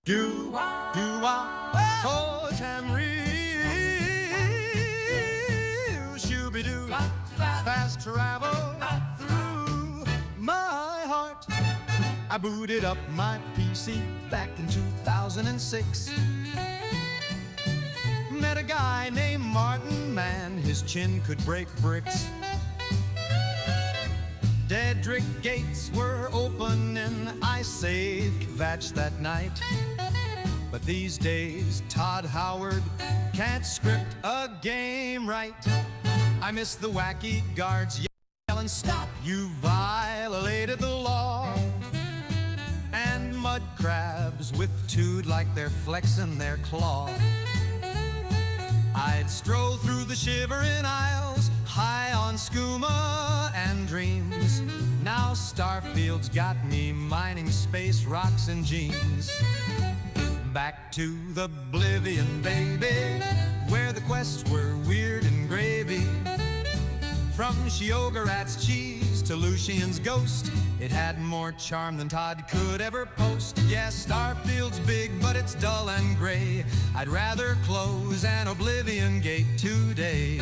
Do wah, oh Tamriel, shooby doo, fast travel through my heart. I booted up my PC back in 2006. Met a guy named Martin, man, his chin could break bricks. Dedrick gates were open and I saved Kvatch that night. But these days, Todd Howard can't script a game right. I miss the wacky guards yelling, "Stop, you violated the law." And mud crabs with tood like they're flexing their claw. I'd stroll through the shivering aisles, high on skooma and dreams. Now Starfield's got me mining space rocks and jeans. Back to the oblivion, baby, where the quests were weird and gravy. From Sheogorath's cheese to Lucian's ghost, it had more charm than Todd could ever post. Yeah, Starfield's big, but it's dull and gray. I'd rather close an oblivion gate today.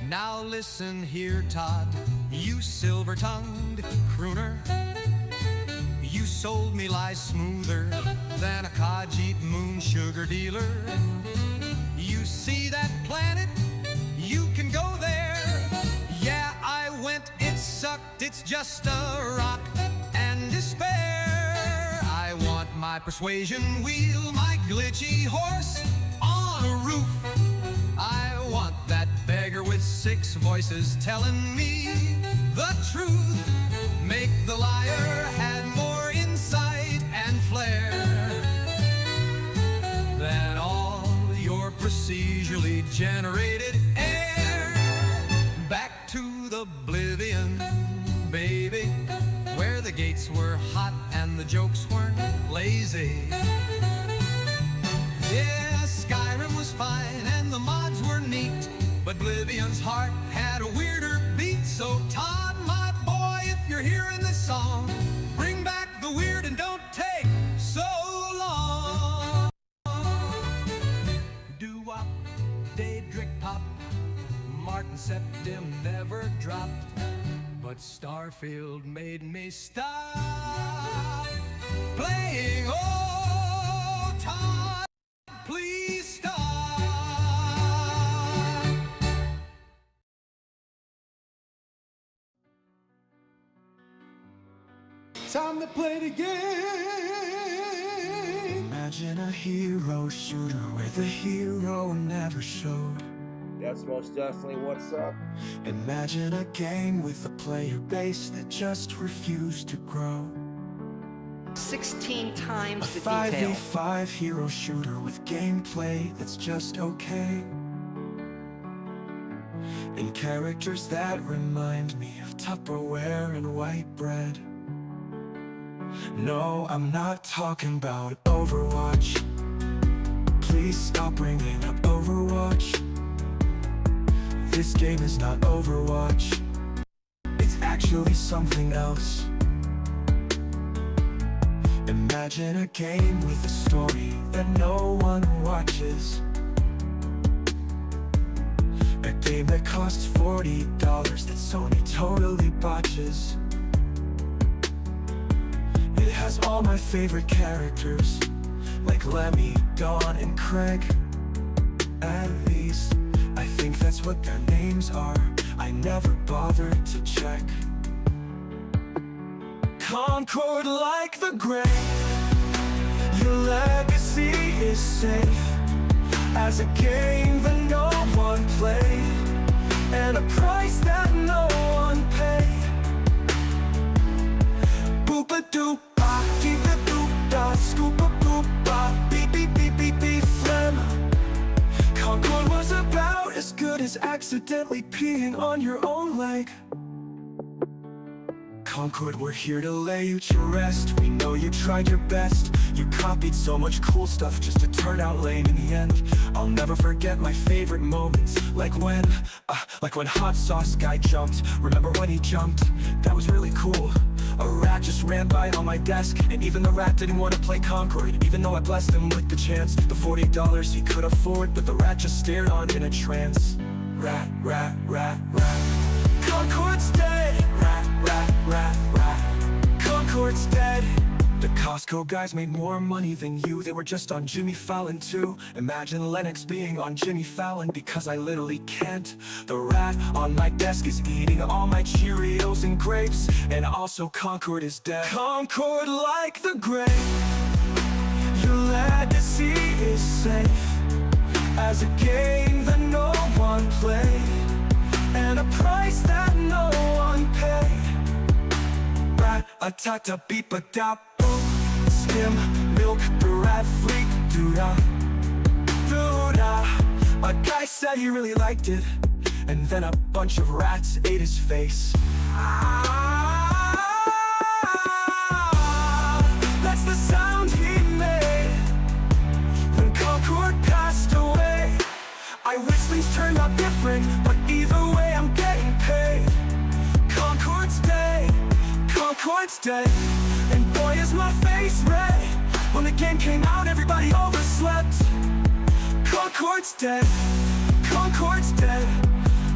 Now listen here, Todd, you silver-tongued crooner. You sold me lies smoother than a Khajiit moon sugar dealer. You see that planet? You can go there. Yeah, I went, it sucked, it's just a rock and despair. I want my persuasion wheel, my glitchy horse on a roof. I want that beggar with 6 voices telling me the truth. Make the liar had more insight and flair than all your procedurally generated air. Back to the oblivion, baby, where the gates were hot and the jokes weren't lazy. Yeah, Skyrim was fine and the mods were neat, but Oblivion's heart had a weirder beat. So Todd, my boy, if you're hearing this song, bring back the weird and don't take so long. Doo-wop, Daedric pop, Martin Septim never dropped, but Starfield made me stop playing. Oh, Todd, please stop. Time to play the game. Imagine a hero shooter where the hero never showed. That's most definitely what's up. Imagine a game with a player base that just refused to grow. 16 times A the detail. 5v5 hero shooter with gameplay that's just okay. And characters that remind me of Tupperware and white bread. No, I'm not talking about Overwatch. Please stop bringing up Overwatch. This game is not Overwatch. It's actually something else. Imagine a game with a story that no one watches. A game that costs $40 that Sony totally botches. It has all my favorite characters, like Lemmy, Dawn, and Craig. At least, I think that's what their names are. I never bothered to check. Concord like the grave, your legacy is safe. As a game that no one played, and a price that no one paid. Boop-a-doop-ba, keep-a-doop-da, scoop-a-boop-ba, beep-beep-beep-beep-beep, phlegm. Concord was about as good as accidentally peeing on your own leg. Concord, we're here to lay you to rest. We know you tried your best. You copied so much cool stuff just to turn out lame in the end. I'll never forget my favorite moments, like when Hot Sauce Guy jumped. Remember when he jumped? That was really cool. A rat just ran by on my desk, and even the rat didn't want to play Concord, even though I blessed him with the chance. The $48 he could afford, but the rat just stared on in a trance. Rat, rat, rat, rat. Concord's dead. Rat, rat, rat, rat. Concord's dead. The Costco guys made more money than you. They were just on Jimmy Fallon too. Imagine Lennox being on Jimmy Fallon, because I literally can't. The rat on my desk is eating all my Cheerios and grapes, and also Concord is dead. Concord like the grave, your legacy is safe as a game that no one played, and a price that no one paid. Rat attacked a beep a dap. Skim, milk, the rat fleet, doo-dah, doo-dah. A guy said he really liked it, and then a bunch of rats ate his face. That's the sound he made when Concord passed away. I wish things turned out different, but either way I'm getting paid. Concord's dead, Concord's dead. And boy is my face red. When the game came out, everybody overslept. Concord's dead, Concord's dead.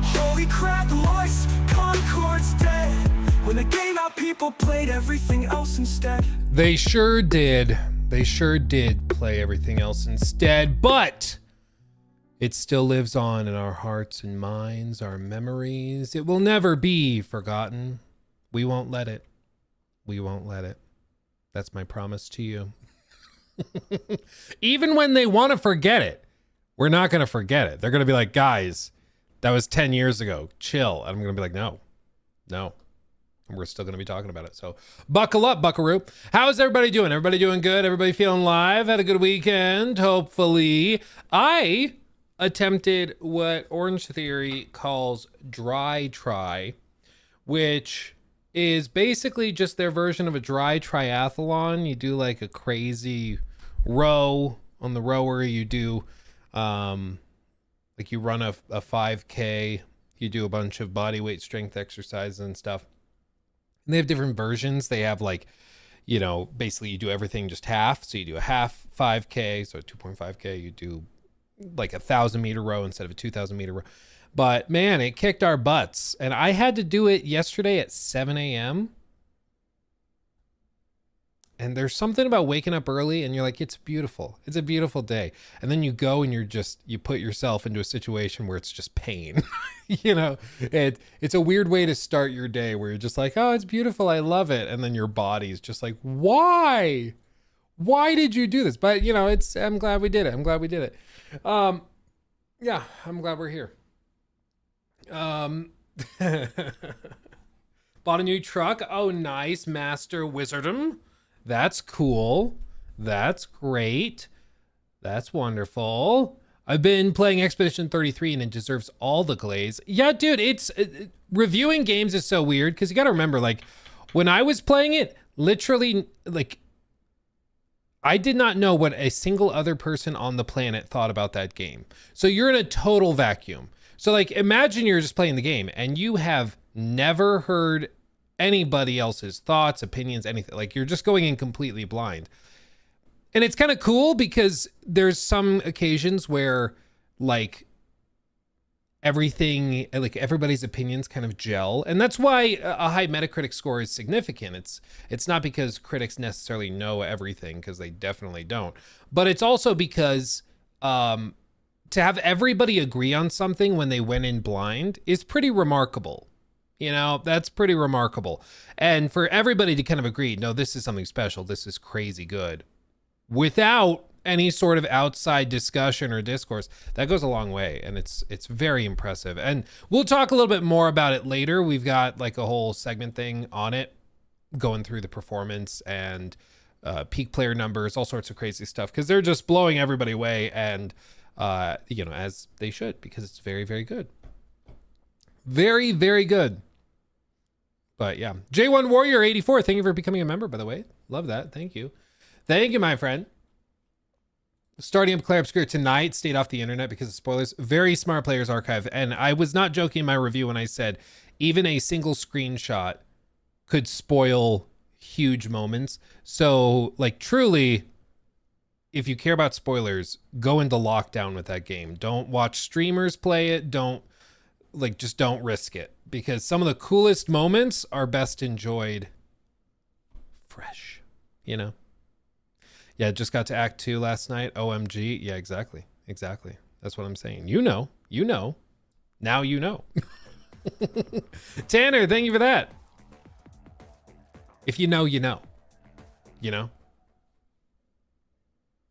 Holy crap, Lois, Concord's dead. When the game out, people played everything else instead. They sure did. They sure did play everything else instead, but it still lives on in our hearts and minds, our memories. It will never be forgotten. We won't let it. We won't let it. That's my promise to you. Even when they want to forget it, we're not going to forget it. They're going to be like, guys, that was 10 years ago. Chill. And I'm going to be like, no. And we're still going to be talking about it. So buckle up, buckaroo. How's everybody doing? Everybody doing good? Everybody feeling live? Had a good weekend, hopefully. I attempted what Orange Theory calls dry try, which is basically just their version of a dry triathlon. You do like a crazy row on the rower. You do like you run a 5K. You do a bunch of body weight strength exercises and stuff. And they have different versions. They have like, you know, basically you do everything just half. So you do a half 5K, so a 2.5K. You do like 1,000 meter row instead of a 2,000 meter row. But man, it kicked our butts. And I had to do it yesterday at 7 a.m. And there's something about waking up early and you're like, it's beautiful. It's a beautiful day. And then you go and you put yourself into a situation where it's just pain. You know, it's a weird way to start your day where you're just like, oh, it's beautiful. I love it. And then your body's just like, why? Why did you do this? But you know, I'm glad we did it. I'm glad we did it. Yeah, I'm glad we're here. Bought a new truck. Oh, nice. Master Wizardom. That's cool. That's great. That's wonderful. I've been playing Expedition 33 and it deserves all the glaze. Yeah, dude, it's reviewing games is so weird because you got to remember, like, when I was playing it, literally, like, I did not know what a single other person on the planet thought about that game. So you're in a total vacuum. So, like, imagine you're just playing the game and you have never heard anybody else's thoughts, opinions, anything. Like, you're just going in completely blind. And it's kind of cool because there's some occasions where, like, everything, like, everybody's opinions kind of gel. And that's why a high Metacritic score is significant. It's not because critics necessarily know everything, because they definitely don't. But it's also because to have everybody agree on something when they went in blind is pretty remarkable. You know, that's pretty remarkable. And for everybody to kind of agree, no, this is something special. This is crazy good, without any sort of outside discussion or discourse, that goes a long way. And it's very impressive. And we'll talk a little bit more about it later. We've got like a whole segment thing on it, going through the performance and peak player numbers, all sorts of crazy stuff, because they're just blowing everybody away. And, you know, as they should, because it's very, very good. Very, very good. But yeah, J1 Warrior 84, thank you for becoming a member, by the way. Love that. Thank you. Thank you, my friend. Starting up Clair Obscur tonight, stayed off the internet because of spoilers. Very Smart Players Archive. And I was not joking in my review when I said even a single screenshot could spoil huge moments. So like truly, if you care about spoilers, go into lockdown with that game. Don't watch streamers play it. Just don't risk it, because some of the coolest moments are best enjoyed fresh, you know? Yeah, just got to Act 2 last night. OMG. Yeah, exactly. That's what I'm saying. You know. Now you know. Tanner, thank you for that. If you know, you know. You know?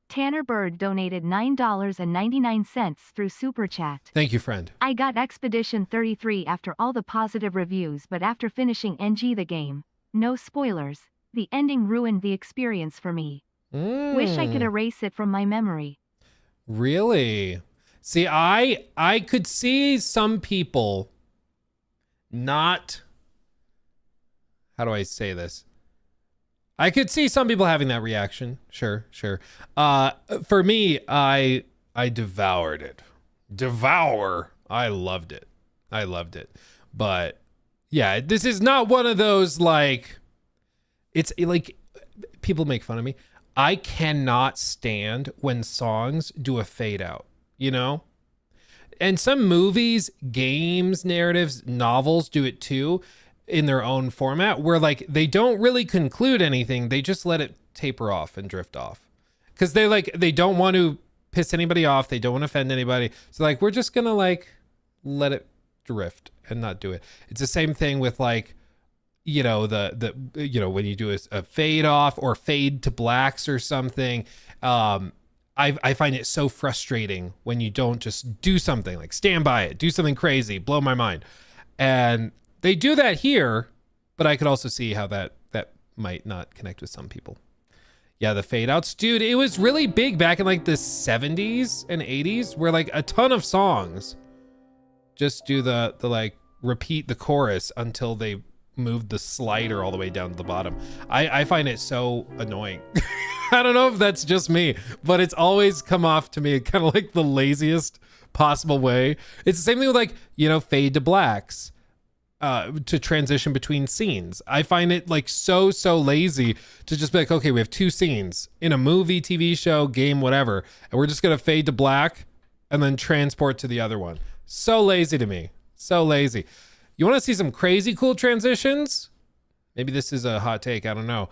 Tanner Bird donated $9.99 through Super Chat. Thank you, friend. I got Expedition 33 after all the positive reviews, but after finishing NG the game, no spoilers, the ending ruined the experience for me. Wish I could erase it from my memory. Really? See, I could see some people not, how do I say this? I could see some people having that reaction. Sure. For me, I devoured it. I loved it. But yeah, this is not one of those like, it's like, people make fun of me. I cannot stand when songs do a fade out, you know? And some movies, games, narratives, novels do it too in their own format, where like they don't really conclude anything. They just let it taper off and drift off. Cause they don't want to piss anybody off. They don't want to offend anybody. So like, we're just gonna like let it drift and not do it. It's the same thing with like, you know, when you do a fade off or fade to blacks or something. I find it so frustrating when you don't just do something, like stand by it, do something crazy, blow my mind. And they do that here, but I could also see how that might not connect with some people. Yeah, the fade outs, dude, it was really big back in like the 70s and 80s, where like a ton of songs just do the like repeat the chorus until they moved the slider all the way down to the bottom. I find it so annoying. I don't know if that's just me, but it's always come off to me kind of like the laziest possible way. It's the same thing with like, you know, fade to blacks to transition between scenes. I find it like so lazy to just be like, okay, we have two scenes in a movie, TV show, game, whatever, and we're just gonna fade to black and then transport to the other one. So lazy to me. So lazy. You want to see some crazy cool transitions? Maybe this is a hot take, I don't know.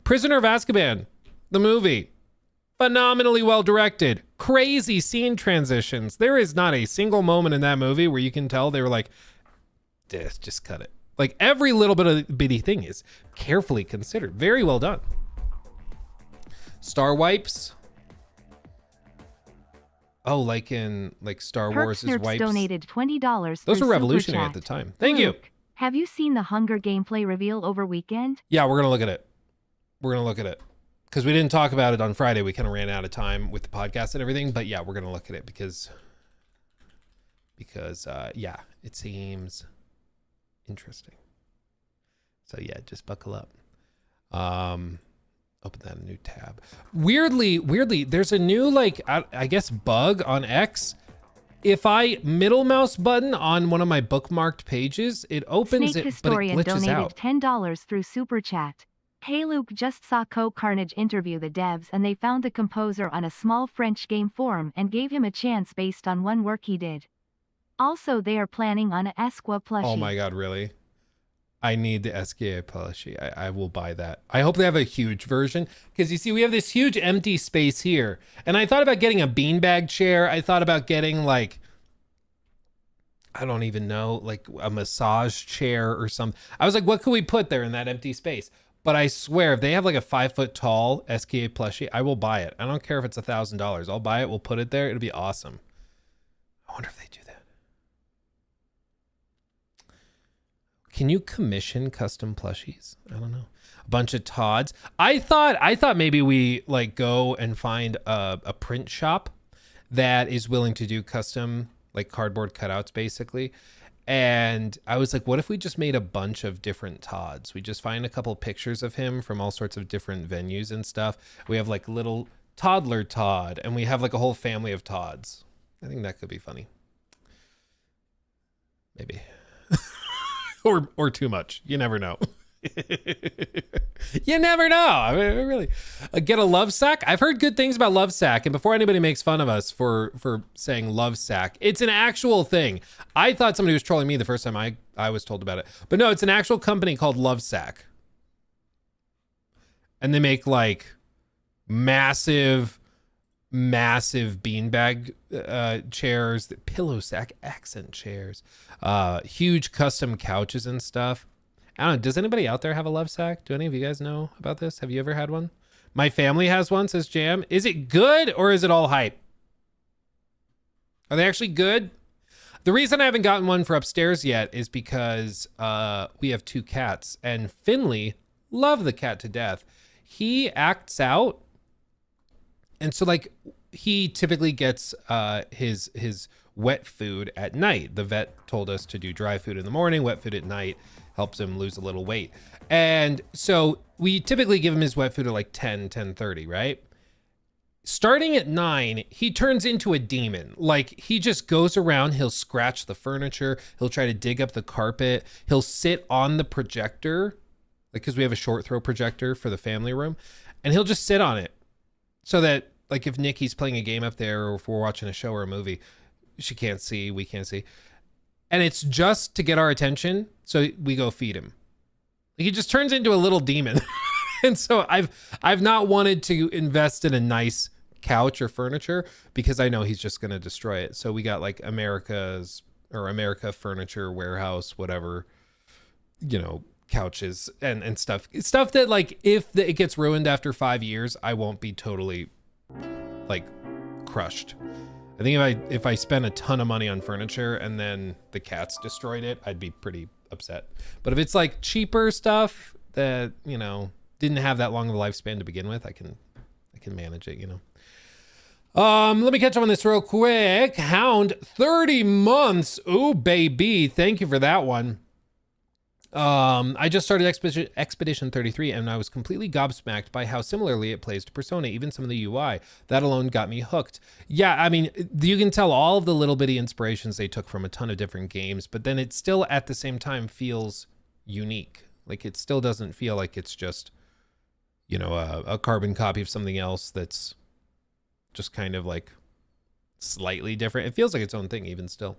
Prisoner of Azkaban, the movie. Phenomenally well directed. Crazy scene transitions. There is not a single moment in that movie where you can tell they were like, just cut it. Like every little bit of bitty thing is carefully considered. Very well done. Star wipes. Oh, like in like Star Wars' wipes. Donated $20. Those were revolutionary at the time. Thank you. Have you seen the Hunger gameplay reveal over weekend? Yeah, we're gonna look at it. Because we didn't talk about it on Friday. We kind of ran out of time with the podcast and everything. But yeah, we're gonna look at it because yeah, it seems interesting. So yeah, just buckle up. Open that new tab. Weirdly, there's a new like I guess bug on X. If I middle mouse button on one of my bookmarked pages, it opens Snake it, but it Historian glitches donated out. $10 through Super Chat. Hey Luke, just saw Carnage interview the devs and they found the composer on a small French game forum and gave him a chance based on one work he did. Also, they are planning on a Esqua plushie. Oh my god, really? I need the SKA plushie. I will buy that. I hope they have a huge version, because you see we have this huge empty space here. And I thought about getting a beanbag chair. I thought about getting like, I don't even know, like a massage chair or something. I was like, what could we put there in that empty space? But I swear, if they have like a 5 foot tall SKA plushie, I will buy it. I don't care if it's $1,000. I'll buy it. We'll put it there. It'll be awesome. I wonder if they do that. Can you commission custom plushies? I don't know. A bunch of Todds. I thought maybe we like go and find a print shop that is willing to do custom like cardboard cutouts basically. And I was like, what if we just made a bunch of different Todds? We just find a couple pictures of him from all sorts of different venues and stuff. We have like little toddler Todd and we have like a whole family of Todds. I think that could be funny. Maybe. or too much. You never know. You never know. I mean, really, get a love sack. I've heard good things about love sack, and before anybody makes fun of us for saying love sack, it's an actual thing. I thought somebody was trolling me the first time I was told about it, but no, it's an actual company called Love Sack, and they make like massive beanbag chairs, pillow sack accent chairs, huge custom couches and stuff. I don't know. Does anybody out there have a love sack? Do any of you guys know about this? Have you ever had one? My family has one, says Jam. Is it good or is it all hype? Are they actually good? The reason I haven't gotten one for upstairs yet is because we have 2 cats, and Finley, love the cat to death. He acts out. And so like he typically gets his wet food at night. The vet told us to do dry food in the morning, wet food at night. Helps him lose a little weight. And so we typically give him his wet food at like 10:30, right? Starting at 9, he turns into a demon. Like he just goes around, he'll scratch the furniture, he'll try to dig up the carpet, he'll sit on the projector, like because we have a short throw projector for the family room, and he'll just sit on it so that like if Nikki's playing a game up there or if we're watching a show or a movie, she can't see, we can't see. And it's just to get our attention, so we go feed him. He just turns into a little demon. And so I've not wanted to invest in a nice couch or furniture because I know he's just going to destroy it. So we got like America Furniture Warehouse, whatever, couches and stuff that like if it gets ruined after 5 years, I won't be totally like crushed. I think if I spend a ton of money on furniture and then the cats destroyed it, I'd be pretty upset. But if it's like cheaper stuff that, didn't have that long of a lifespan to begin with, I can manage it, Let me catch up on this real quick. Hound, 30 months. Ooh, baby. Thank you for that one. I just started Expedition 33 and I was completely gobsmacked by how similarly it plays to Persona, even some of the UI. That alone got me hooked. Yeah, I mean, you can tell all of the little bitty inspirations they took from a ton of different games, but then it still at the same time feels unique. Like it still doesn't feel like it's just, a carbon copy of something else that's just kind of like slightly different. It feels like its own thing even still.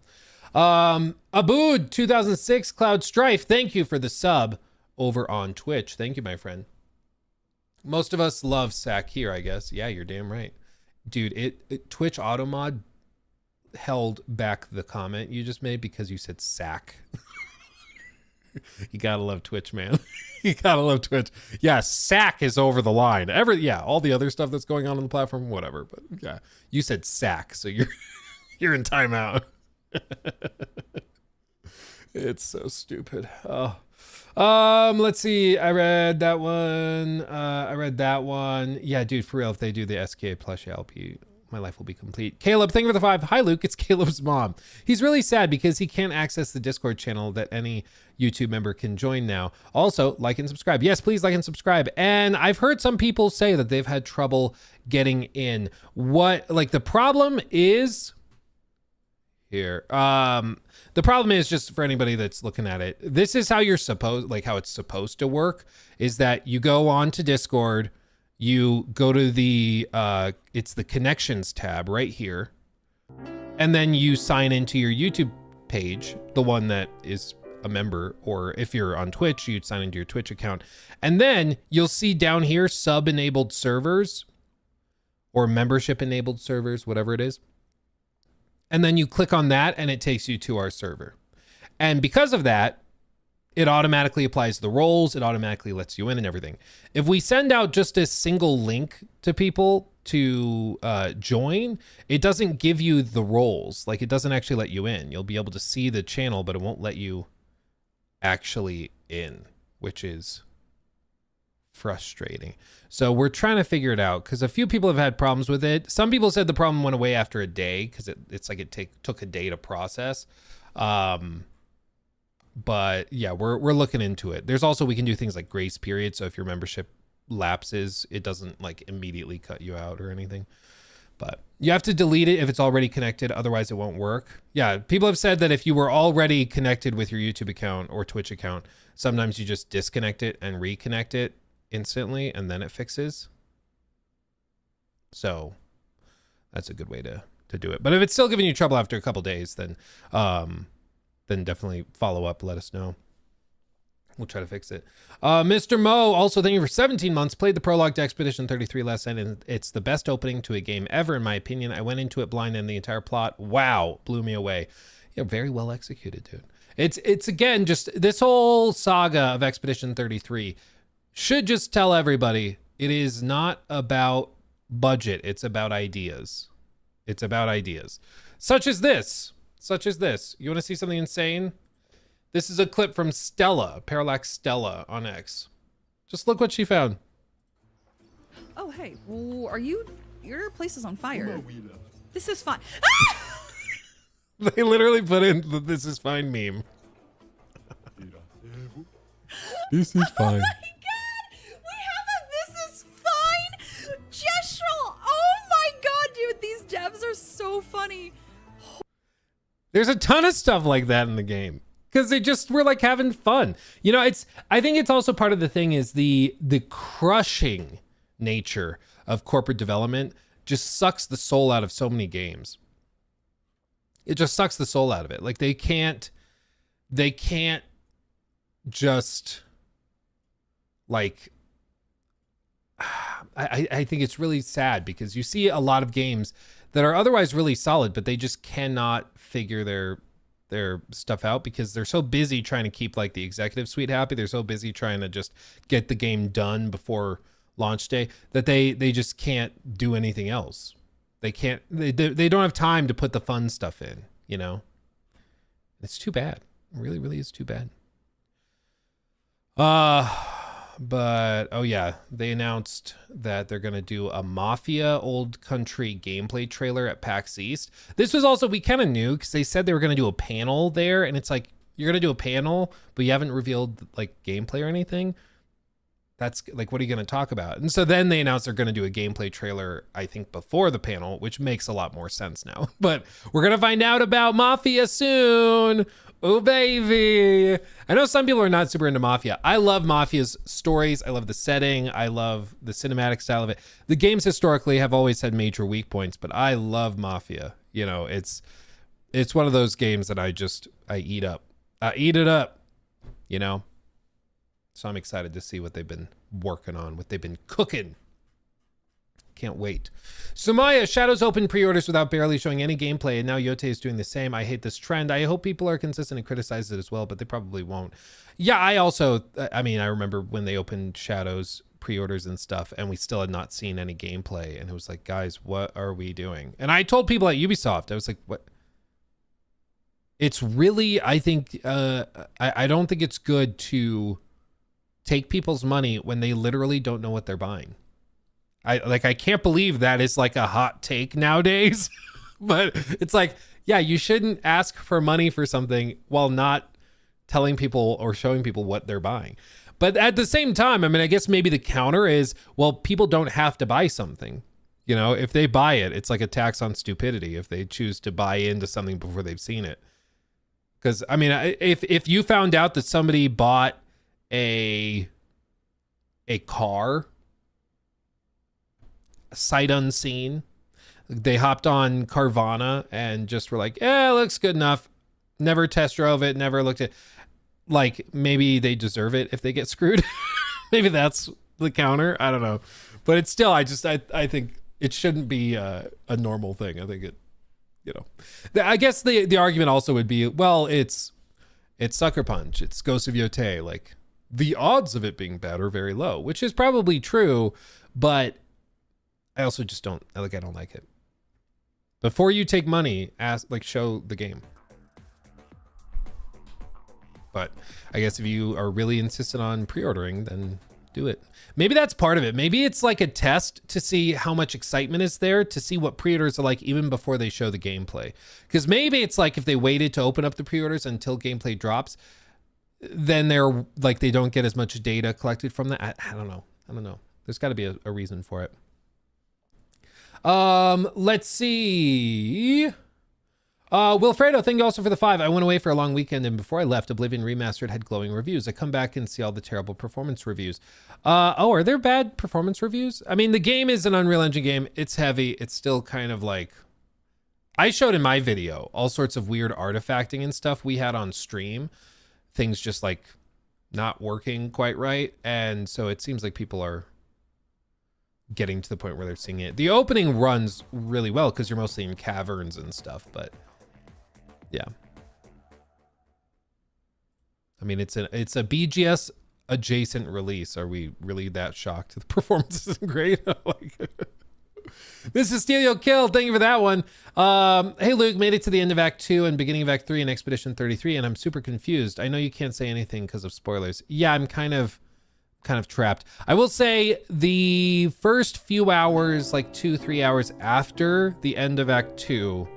Abood 2006 Cloud Strife, thank you for the sub over on Twitch. Thank you, my friend. Most of us love Sack here, I guess. Yeah, you're damn right. Dude, Twitch Automod held back the comment you just made because you said Sack. You gotta love Twitch, man. You gotta love Twitch. Yeah, Sack is over the line. All the other stuff that's going on the platform, whatever. But yeah, you said Sack, so you're in timeout. It's so stupid. Oh, let's see. I read that one. Yeah, dude, for real. If they do the SKA plushie, my life will be complete. Caleb, thank you for the 5. Hi, Luke. It's Caleb's mom. He's really sad because he can't access the Discord channel that any YouTube member can join now. Also, like and subscribe. Yes, please like and subscribe. And I've heard some people say that they've had trouble getting in. The problem is here. The problem is, just for anybody that's looking at it, this is how how it's supposed to work, is that you go on to Discord, you go to the, it's the connections tab right here, and then you sign into your YouTube page, the one that is a member, or if you're on Twitch, you'd sign into your Twitch account. And then you'll see down here, sub-enabled servers or membership-enabled servers, whatever it is. And then you click on that and it takes you to our server. And because of that, it automatically applies the roles. It automatically lets you in and everything. If we send out just a single link to people to join, it doesn't give you the roles. Like, it doesn't actually let you in. You'll be able to see the channel, but it won't let you actually in, which is frustrating. So we're trying to figure it out because a few people have had problems with it. Some people said the problem went away after a day because it's like it took a day to process. But yeah, we're looking into it. There's also, we can do things like grace period. So if your membership lapses, it doesn't like immediately cut you out or anything. But you have to delete it if it's already connected, otherwise it won't work. Yeah, people have said that if you were already connected with your YouTube account or Twitch account, sometimes you just disconnect it and reconnect it instantly and then it fixes. So that's a good way to do it. But if it's still giving you trouble after a couple days, then definitely follow up, let us know. We'll try to fix it. Mr. Mo, also thank you for 17 months. Played the prologue to Expedition 33 last night, and it's the best opening to a game ever, in my opinion. I went into it blind, and the entire plot, wow, blew me away. Yeah, very well executed, dude. It's again, just this whole saga of Expedition 33 should just tell everybody it is not about budget. It's about ideas. It's about ideas. Such as this. Such as this. You want to see something insane? This is a clip from Stella, Parallax Stella on X. Just look what she found. Oh, hey. Well, your place is on fire. This is fine. They literally put in the "this is fine" meme. This is fine. Oh my god! We have a "this is fine" gestural. Oh my god, dude. These devs are so funny. There's a ton of stuff like that in the game. Because they just were like having fun. You know, I think it's also part of the thing is the crushing nature of corporate development just sucks the soul out of so many games. It just sucks the soul out of it. Like they can't just like, I think it's really sad because you see a lot of games that are otherwise really solid, but they just cannot figure their stuff out because they're so busy trying to keep like the executive suite happy. They're so busy trying to just get the game done before launch day that they just can't do anything else. They don't have time to put the fun stuff in, you know? It's too bad. It really, really is too bad. But oh yeah, they announced that they're gonna do a Mafia Old Country gameplay trailer at PAX East. This was also, we kind of knew because they said they were gonna do a panel there, and it's like, you're gonna do a panel, but you haven't revealed like gameplay or anything. That's like, what are you gonna talk about? And so then they announced they're gonna do a gameplay trailer, I think before the panel, which makes a lot more sense now. But we're gonna find out about Mafia soon. Oh, baby. I know some people are not super into Mafia. I love Mafia's stories. I love the setting. I love the cinematic style of it. The games historically have always had major weak points, but I love Mafia. You know, it's one of those games that I eat up. I eat it up, you know? So I'm excited to see what they've been working on, what they've been cooking. Can't wait. Sumaya, Shadows opened pre-orders without barely showing any gameplay, and now Yote is doing the same. I hate this trend. I hope people are consistent and criticize it as well, but they probably won't. Yeah, I remember when they opened Shadows pre-orders and stuff, and we still had not seen any gameplay, and it was like, guys, what are we doing? And I told people at Ubisoft, I was like, what? It's really, I think, I don't think it's good to take people's money when they literally don't know what they're buying. I can't believe that is like a hot take nowadays, but it's like, yeah, you shouldn't ask for money for something while not telling people or showing people what they're buying. But at the same time, I mean, I guess maybe the counter is, well, people don't have to buy something. You know, if they buy it, it's like a tax on stupidity if they choose to buy into something before they've seen it. Because, I mean, if you found out that somebody bought a car sight unseen, they hopped on Carvana and just were like, it looks good enough, never test drove it, never looked at, like, maybe they deserve it if they get screwed. Maybe that's the counter, I don't know, but it's still, I think it shouldn't be a normal thing. I think it, you know, I guess the argument also would be, well, it's Sucker Punch, it's Ghost of Yotei, like the odds of it being bad are very low, which is probably true, but I also just don't like it. Before you take money, show the game. But I guess if you are really insistent on pre-ordering, then do it. Maybe that's part of it. Maybe it's like a test to see how much excitement is there, to see what pre-orders are like even before they show the gameplay. Because maybe it's like if they waited to open up the pre-orders until gameplay drops, then they're like, they don't get as much data collected from that. I don't know. There's got to be a reason for it. Let's see. Wilfredo, thank you also for the 5. I went away for a long weekend, and before I left, Oblivion Remastered had glowing reviews. I come back and see all the terrible performance reviews. Are there bad performance reviews? I mean, the game is an Unreal Engine game. It's heavy. It's still kind of like... I showed in my video all sorts of weird artifacting and stuff we had on stream. Things just like not working quite right. And so it seems like people are getting to the point where they're seeing it. The opening runs really well because you're mostly in caverns and stuff, but... yeah. I mean, it's a BGS adjacent release. Are we really that shocked? The performance isn't great. This is Steelio Kill. Thank you for that one. Hey, Luke, made it to the end of Act 2 and beginning of Act 3 in Expedition 33, and I'm super confused. I know you can't say anything because of spoilers. Yeah, I'm kind of trapped. I will say the first few hours, like 2-3 hours after the end of Act 2,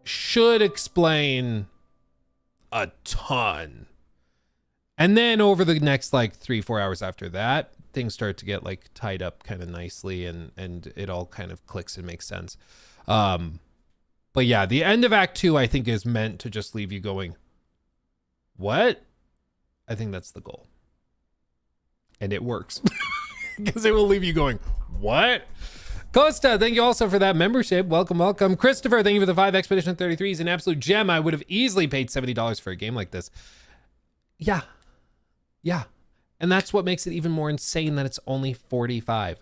should explain a ton. And then over the next like 3-4 hours after that, things start to get like tied up kind of nicely and it all kind of clicks and makes sense. But yeah, the end of Act 2 I think is meant to just leave you going, what? I think that's the goal. And it works. Because it will leave you going, what? Costa, thank you also for that membership. Welcome, welcome. Christopher, thank you for the 5. Expedition 33 is an absolute gem. I would have easily paid $70 for a game like this. Yeah. Yeah. And that's what makes it even more insane that it's only $45.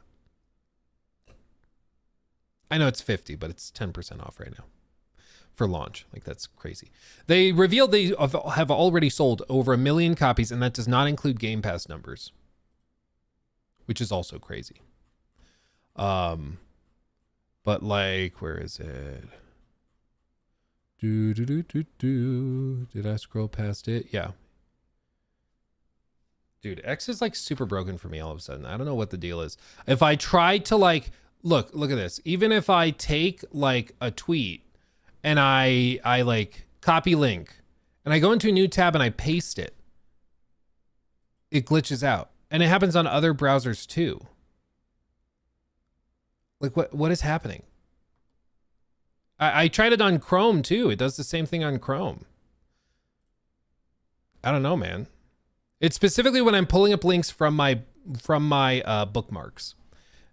I know it's $50, but it's 10% off right now for launch. Like, that's crazy. They revealed they have already sold over 1 million copies, and that does not include Game Pass numbers, which is also crazy. But like, where is it? Did I scroll past it? Yeah. Dude, X is like super broken for me all of a sudden. I don't know what the deal is. If I try to like, look at this. Even if I take like a tweet and I like copy link and I go into a new tab and I paste it, it glitches out. And it happens on other browsers too. Like what is happening? I tried it on Chrome too. It does the same thing on Chrome. I don't know, man. It's specifically when I'm pulling up links from my bookmarks,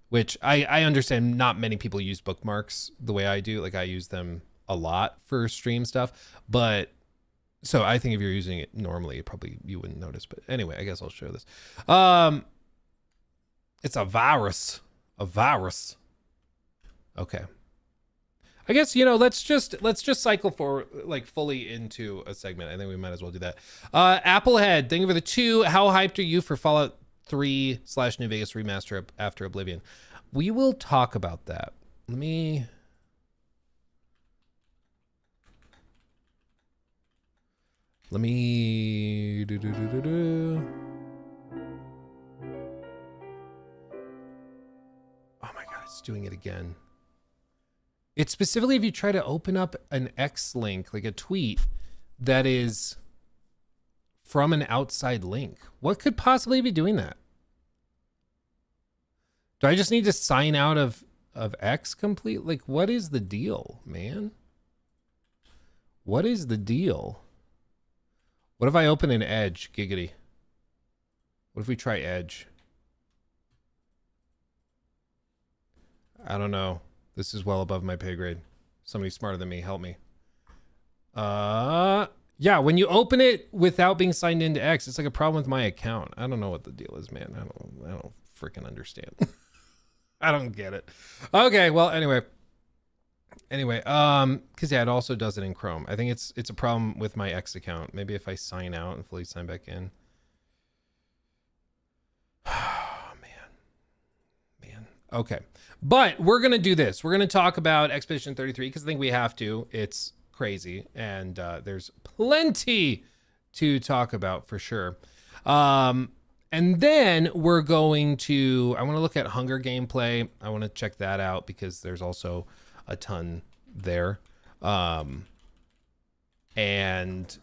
which I understand not many people use bookmarks the way I do. Like I use them a lot for stream stuff, but so I think if you're using it normally, probably you wouldn't notice. But anyway, I guess I'll show this. It's a virus. Okay. I guess, you know, let's just cycle forward like fully into a segment. I think we might as well do that. Applehead, thank you for the 2. How hyped are you for Fallout 3 / New Vegas remaster after Oblivion? We will talk about that. Let me Oh my God, it's doing it again. It's specifically if you try to open up an X link, like a tweet that is from an outside link. What could possibly be doing that? Do I just need to sign out of X complete? Like, what is the deal, man? What is the deal? What if I open an Edge? Giggity. What if we try Edge? I don't know. This is well above my pay grade. Somebody smarter than me, help me. Yeah, when you open it without being signed into X, it's like a problem with my account. I don't know what the deal is, man. I don't freaking understand. I don't get it. Okay, well, anyway, because yeah, it also does it in Chrome. I think it's a problem with my X account. Maybe if I sign out and fully sign back in. Oh, man. Okay. But we're going to do this. We're going to talk about Expedition 33 because I think we have to. It's crazy. And there's plenty to talk about for sure. And then we're going to, I want to look at Hunger gameplay. I want to check that out because there's also a ton there. And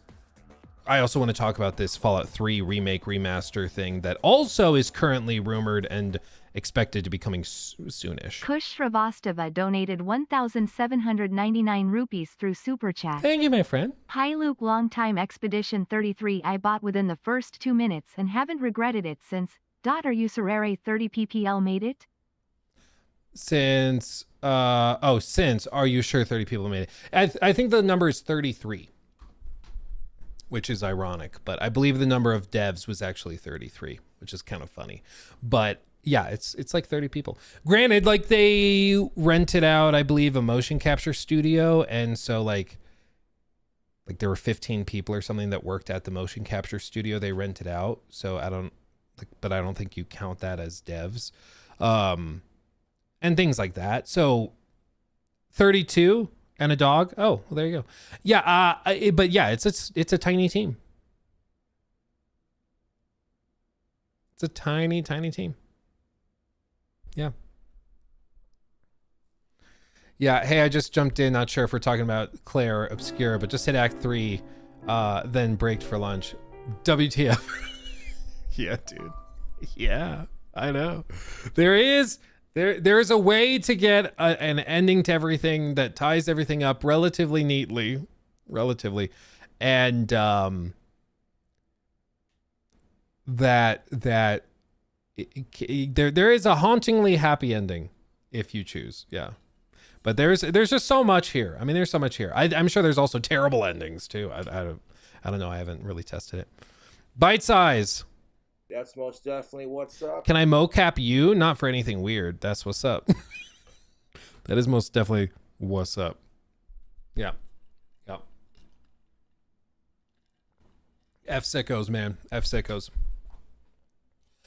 I also want to talk about this Fallout 3 remake remaster thing that also is currently rumored and expected to be coming soonish. Kush Shrivastava donated 1,799 rupees through Super Chat. Thank you, my friend. Hi Luke, long time Expedition 33 I bought within the first 2 minutes and haven't regretted it since. Are you Serere 30 ppl made it? Since are you sure 30 people made it? I think the number is 33, which is ironic, but I believe the number of devs was actually 33, which is kind of funny. But yeah, it's like 30 people. Granted, like they rented out, I believe, a motion capture studio, and so like there were 15 people or something that worked at the motion capture studio they rented out. So I don't think you count that as devs. And things like that. So 32 and a dog. Oh, well, there you go. Yeah. But yeah, it's a tiny team. It's a tiny team. Yeah. Yeah. Hey, I just jumped in. Not sure if we're talking about Claire Obscura, but just hit Act 3, then braked for lunch. WTF. Yeah, dude. Yeah, I know. There is a way to get an ending to everything that ties everything up relatively neatly, and there is a hauntingly happy ending if you choose. Yeah, but there's just so much here. I mean, there's so much here. I'm sure there's also terrible endings too. I don't know. I haven't really tested it. Bite size. That's most definitely what's up. Can I mocap you? Not for anything weird. That's what's up. That is most definitely what's up. Yeah. Yep. F sickos, man. F sickos.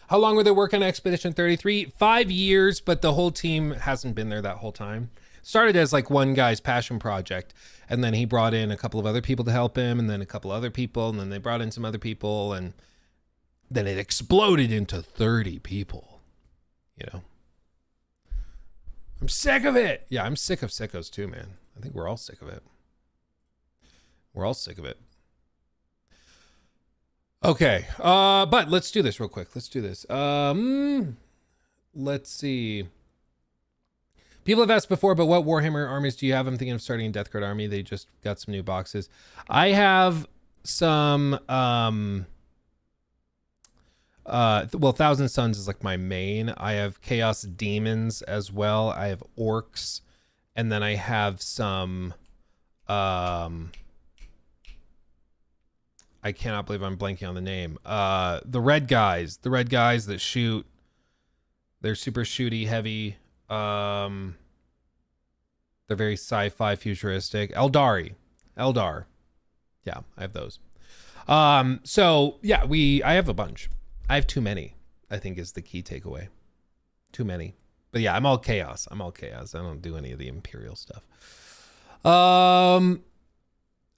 How long were they working on Expedition 33? 5 years, but the whole team hasn't been there that whole time. Started as like one guy's passion project, and then he brought in a couple of other people to help him, and then a couple other people, and then they brought in some other people, and then it exploded into 30 people, you know. I'm sick of it. Yeah, I'm sick of sickos too, man. I think we're all sick of it. We're all sick of it. Okay, but let's do this real quick. Let's do this. Let's see. People have asked before, but what Warhammer armies do you have? I'm thinking of starting a Death Guard army. They just got some new boxes. I have some... well, Thousand Suns is like my main. I have Chaos Demons as well. I have Orcs, and then I have some I cannot believe I'm blanking on the name. The red guys that shoot. They're super shooty, heavy. They're very sci-fi futuristic. Eldar. Yeah, I have those. So yeah, I have a bunch. I have too many, I think, is the key takeaway. Too many. But yeah, I'm all chaos. I don't do any of the Imperial stuff.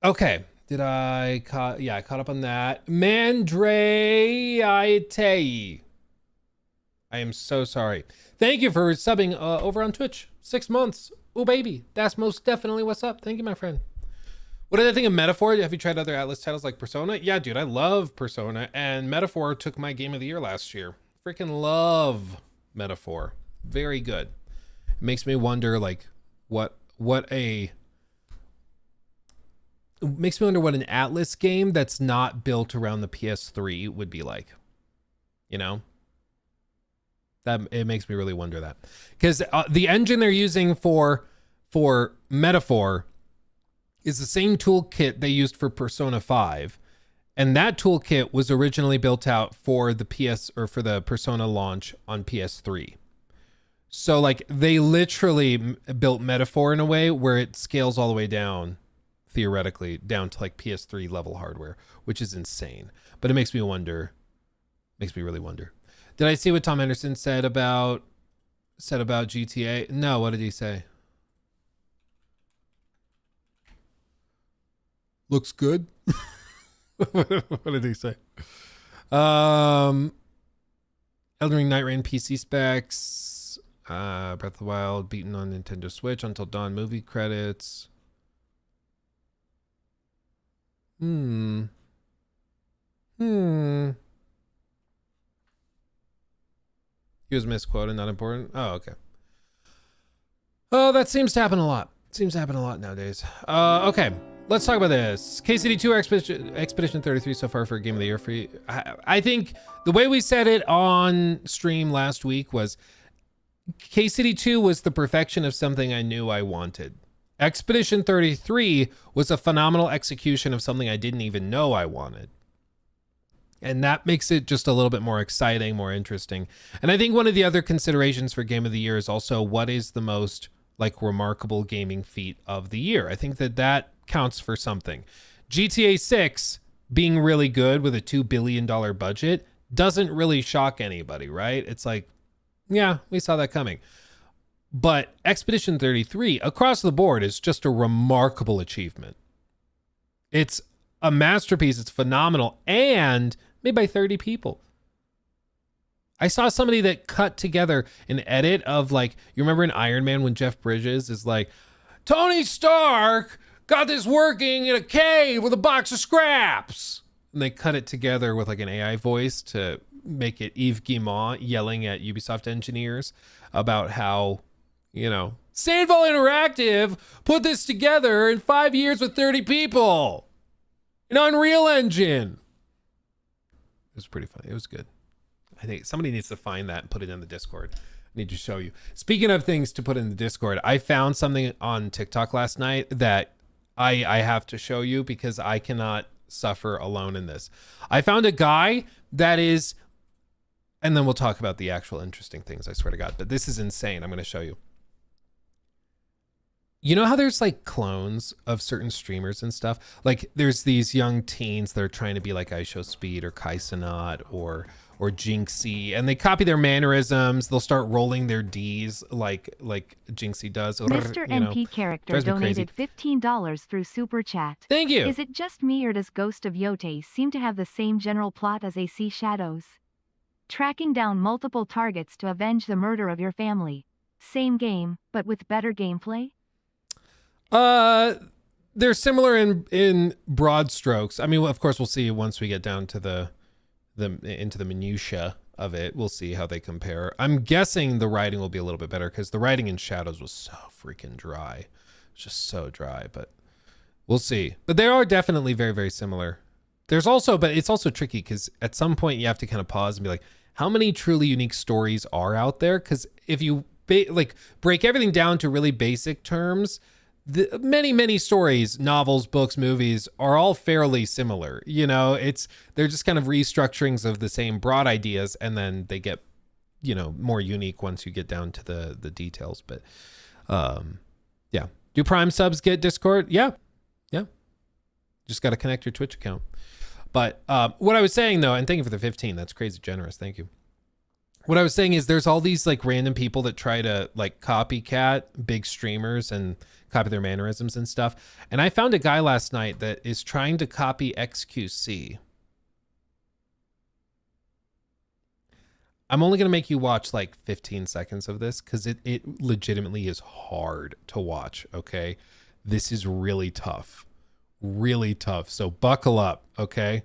Okay. Did I caught up on that. Mandreitei. I am so sorry. Thank you for subbing over on Twitch. 6 months. Oh, baby. That's most definitely what's up. Thank you, my friend. What did I think of Metaphor? Have you tried other Atlas titles like Persona? Yeah, dude, I love Persona, and Metaphor took my game of the year last year. Freaking love Metaphor. Very good. It makes me wonder, like, what an Atlas game that's not built around the PS3 would be like. You know? That it makes me really wonder that. Because the engine they're using for Metaphor is the same toolkit they used for Persona 5, and that toolkit was originally built out for the for the Persona launch on PS3. So like they literally built Metaphor in a way where it scales all the way down, theoretically, down to like PS3 level hardware, which is insane. But it makes me really wonder. Did I see what Tom Henderson said about GTA? No, what did he say? Looks good. What did he say? Elden Ring Night Rain PC specs. Breath of the Wild beaten on Nintendo Switch Until Dawn movie credits. He was misquoted, not important. Oh, okay. Oh, that seems to happen a lot. Seems to happen a lot nowadays. Okay, let's talk about this. KCD2 Expedition 33 so far for Game of the Year for you. I think the way we said it on stream last week was KCD2 was the perfection of something I knew I wanted. Expedition 33 was a phenomenal execution of something I didn't even know I wanted. And that makes it just a little bit more exciting, more interesting. And I think one of the other considerations for Game of the Year is also what is the most like remarkable gaming feat of the year. I think that counts for something. GTA 6 being really good with a $2 billion budget doesn't really shock anybody, right? It's like, yeah, we saw that coming. But Expedition 33 across the board is just a remarkable achievement. It's a masterpiece. It's phenomenal and made by 30 people. I saw somebody that cut together an edit of like, you remember in Iron Man when Jeff Bridges is like, Tony Stark got this working in a cave with a box of scraps. And they cut it together with like an AI voice to make it Yves Guillemot yelling at Ubisoft engineers about how, you know, Sandval Interactive put this together in 5 years with 30 people. An Unreal Engine. It was pretty funny. It was good. I think somebody needs to find that and put it in the Discord. I need to show you. Speaking of things to put in the Discord, I found something on TikTok last night that I have to show you because I cannot suffer alone in this. I found a guy that is, and then we'll talk about the actual interesting things, I swear to God, but this is insane. I'm going to show you. You know how there's like clones of certain streamers and stuff? Like there's these young teens that are trying to be like IShowSpeed or Kaisanat or Jinxie, and they copy their mannerisms. They'll start rolling their D's like Jinxie does. Mr. NP character donated $15 through Super Chat. Thank you. Is it just me or does Ghost of Yote seem to have the same general plot as AC Shadows? Tracking down multiple targets to avenge the murder of your family. Same game, but with better gameplay? They're similar in broad strokes. I mean, of course, we'll see once we get down to into the minutia of it. We'll see how they compare. I'm guessing the writing will be a little bit better because the writing in Shadows was so freaking dry. It's just so dry, but we'll see. But they are definitely very, very similar. There's also, but it's also tricky because at some point you have to kind of pause and be like, how many truly unique stories are out there? Because if you break everything down to really basic terms, the many stories, novels, books, movies are all fairly similar. You know, they're just kind of restructurings of the same broad ideas, and then they get, you know, more unique once you get down to the details. But yeah. Do Prime subs get Discord? Yeah. Just got to connect your Twitch account. But what I was saying though, and thank you for the 15, that's crazy generous. Thank you. What I was saying is there's all these like random people that try to like copycat big streamers and copy their mannerisms and stuff. And I found a guy last night that is trying to copy XQC. I'm only going to make you watch like 15 seconds of this because it legitimately is hard to watch. Okay. This is really tough. Really tough. So buckle up. Okay.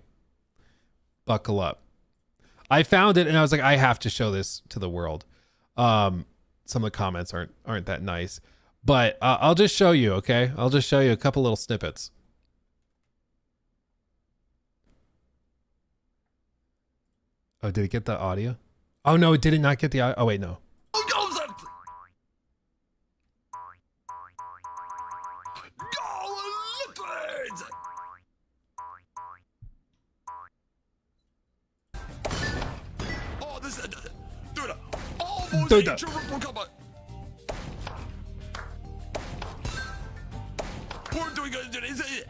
Buckle up. I found it and I was like, I have to show this to the world. Some of the comments aren't that nice, but I'll just show you. Okay. I'll just show you a couple little snippets. Oh, did it get the audio? Oh no, it did not get the audio. Oh wait, no. Dude. We're doing it.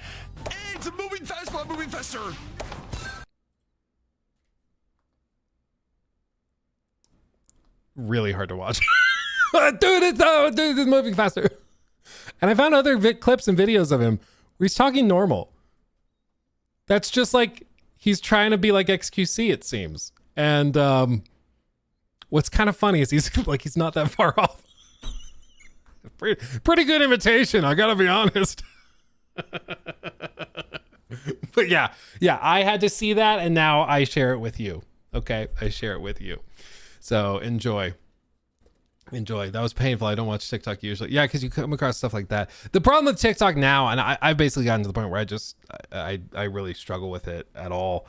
It's moving fast, but moving faster. Really hard to watch. Dude, it's moving faster. And I found other clips and videos of him where he's talking normal. That's just like he's trying to be like XQC, it seems. And what's kind of funny is he's not that far off. Pretty good imitation, I gotta be honest. But yeah, I had to see that and now I share it with you. Okay, I share it with you. So enjoy. That was painful. I don't watch TikTok usually. Yeah, because you come across stuff like that. The problem with TikTok now, and I've basically gotten to the point where I really struggle with it at all,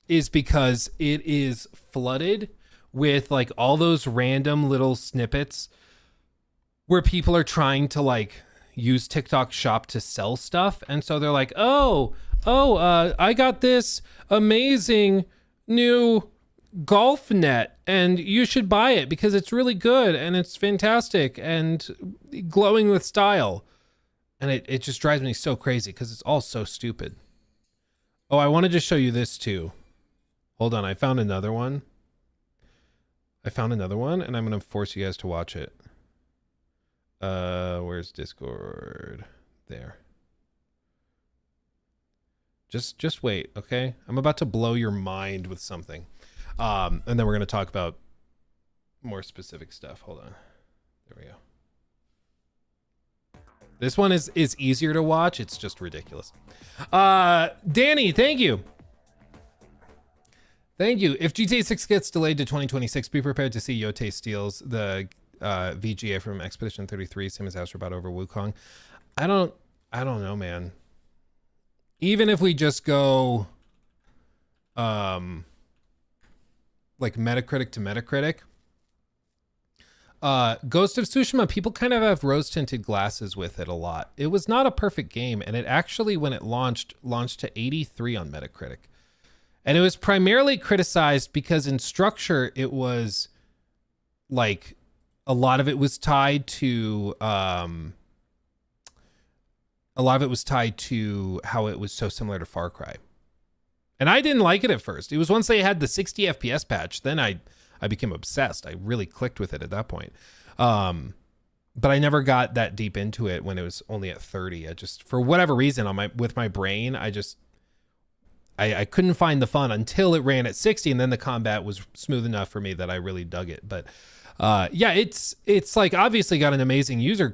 is because it is flooded with like all those random little snippets where people are trying to like use TikTok Shop to sell stuff. And so they're like, I got this amazing new golf net and you should buy it because it's really good and it's fantastic and glowing with style. And it just drives me so crazy because it's all so stupid. Oh, I wanted to show you this too. Hold on, I found another one. And I'm going to force you guys to watch it. Where's Discord? There. Just wait, okay? I'm about to blow your mind with something. And then we're going to talk about more specific stuff. Hold on. There we go. This one is easier to watch. It's just ridiculous. Danny, thank you. Thank you. If GTA 6 gets delayed to 2026, be prepared to see Yote steals the VGA from Expedition 33, same as Astrobot over Wukong. I don't know, man. Even if we just go like Metacritic to Metacritic, Ghost of Tsushima, people kind of have rose-tinted glasses with it a lot. It was not a perfect game, and it actually, when it launched to 83 on Metacritic. And it was primarily criticized because in structure, it was like a lot of it was tied to how it was so similar to Far Cry. And I didn't like it at first. It was once they had the 60 FPS patch, then I became obsessed. I really clicked with it at that point. But I never got that deep into it when it was only at 30. I just, for whatever reason, with my brain, I couldn't find the fun until it ran at 60, and then the combat was smooth enough for me that I really dug it. But yeah, it's like obviously got an amazing user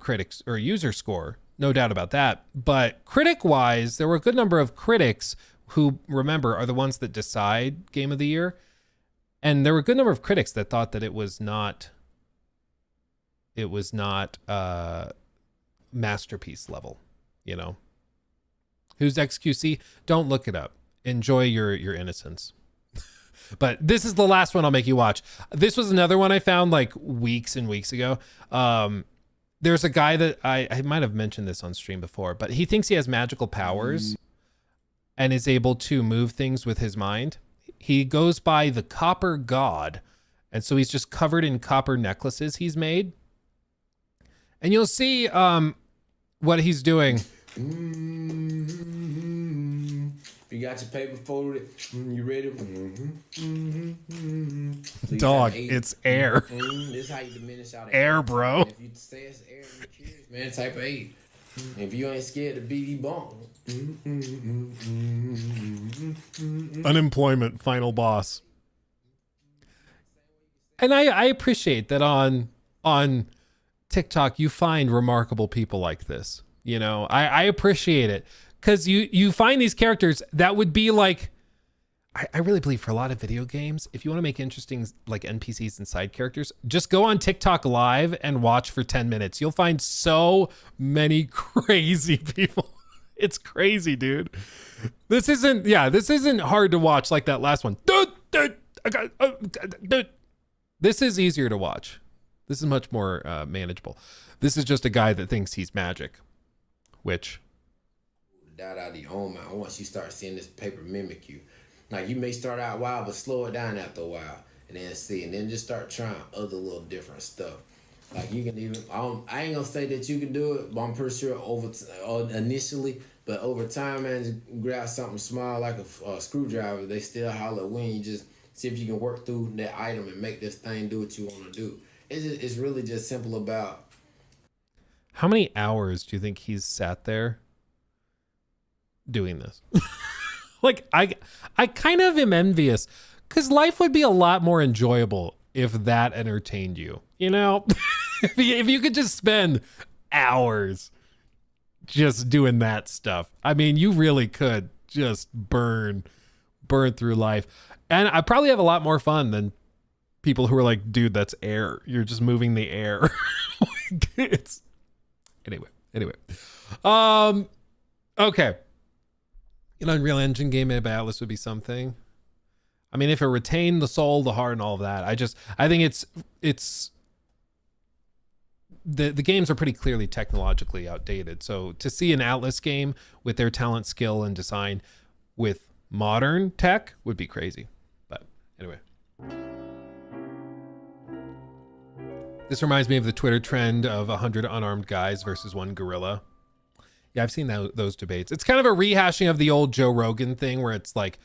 score, no doubt about that. But critic-wise, there were a good number of critics who, remember, are the ones that decide Game of the Year. And there were a good number of critics that thought that it was not masterpiece level, you know. Who's XQC? Don't look it up. Enjoy your innocence. But this is the last one I'll make you watch. This was another one I found like weeks and weeks ago. There's a guy that I might have mentioned this on stream before, but he thinks he has magical powers and is able to move things with his mind. He goes by the Copper God, and so he's just covered in copper necklaces he's made. And you'll see what he's doing. You got your paper folded. You ready? So Dog, it's air. This is how you diminish out air, bro. If you say it's air, you're curious, man. Type of 8. If you ain't scared to BD bone. Unemployment final boss. And I appreciate that on TikTok you find remarkable people like this. You know, I appreciate it. Because you find these characters that would be like, I really believe for a lot of video games, if you want to make interesting like NPCs and side characters, just go on TikTok live and watch for 10 minutes. You'll find so many crazy people. It's crazy, dude. This isn't hard to watch like that last one. This is easier to watch. This is much more manageable. This is just a guy that thinks he's magic, which... Out of your own mind once you start seeing this paper mimic you. Like you may start out wild, but slow it down after a while, and then just start trying other little different stuff. Like you can even, I ain't gonna say that you can do it, but I'm pretty sure initially, but over time, man, just grab something small like a screwdriver. They still holler when you just see if you can work through that item and make this thing do what you want to do. It's really just simple about. How many hours do you think he's sat there doing this? Like I kind of am envious because life would be a lot more enjoyable if that entertained you, you know. if you could just spend hours just doing that stuff. I mean, you really could just burn through life, and I probably have a lot more fun than people who are like, dude, that's air. You're just moving the air. It's anyway. Okay. An Unreal Engine game made by Atlas would be something. I mean, if it retained the soul, the heart, and all of that, I think it's the games are pretty clearly technologically outdated. So to see an Atlas game with their talent, skill, and design with modern tech would be crazy. But anyway. This reminds me of the Twitter trend of 100 unarmed guys versus one gorilla. Yeah, I've seen those debates. It's kind of a rehashing of the old Joe Rogan thing where it's like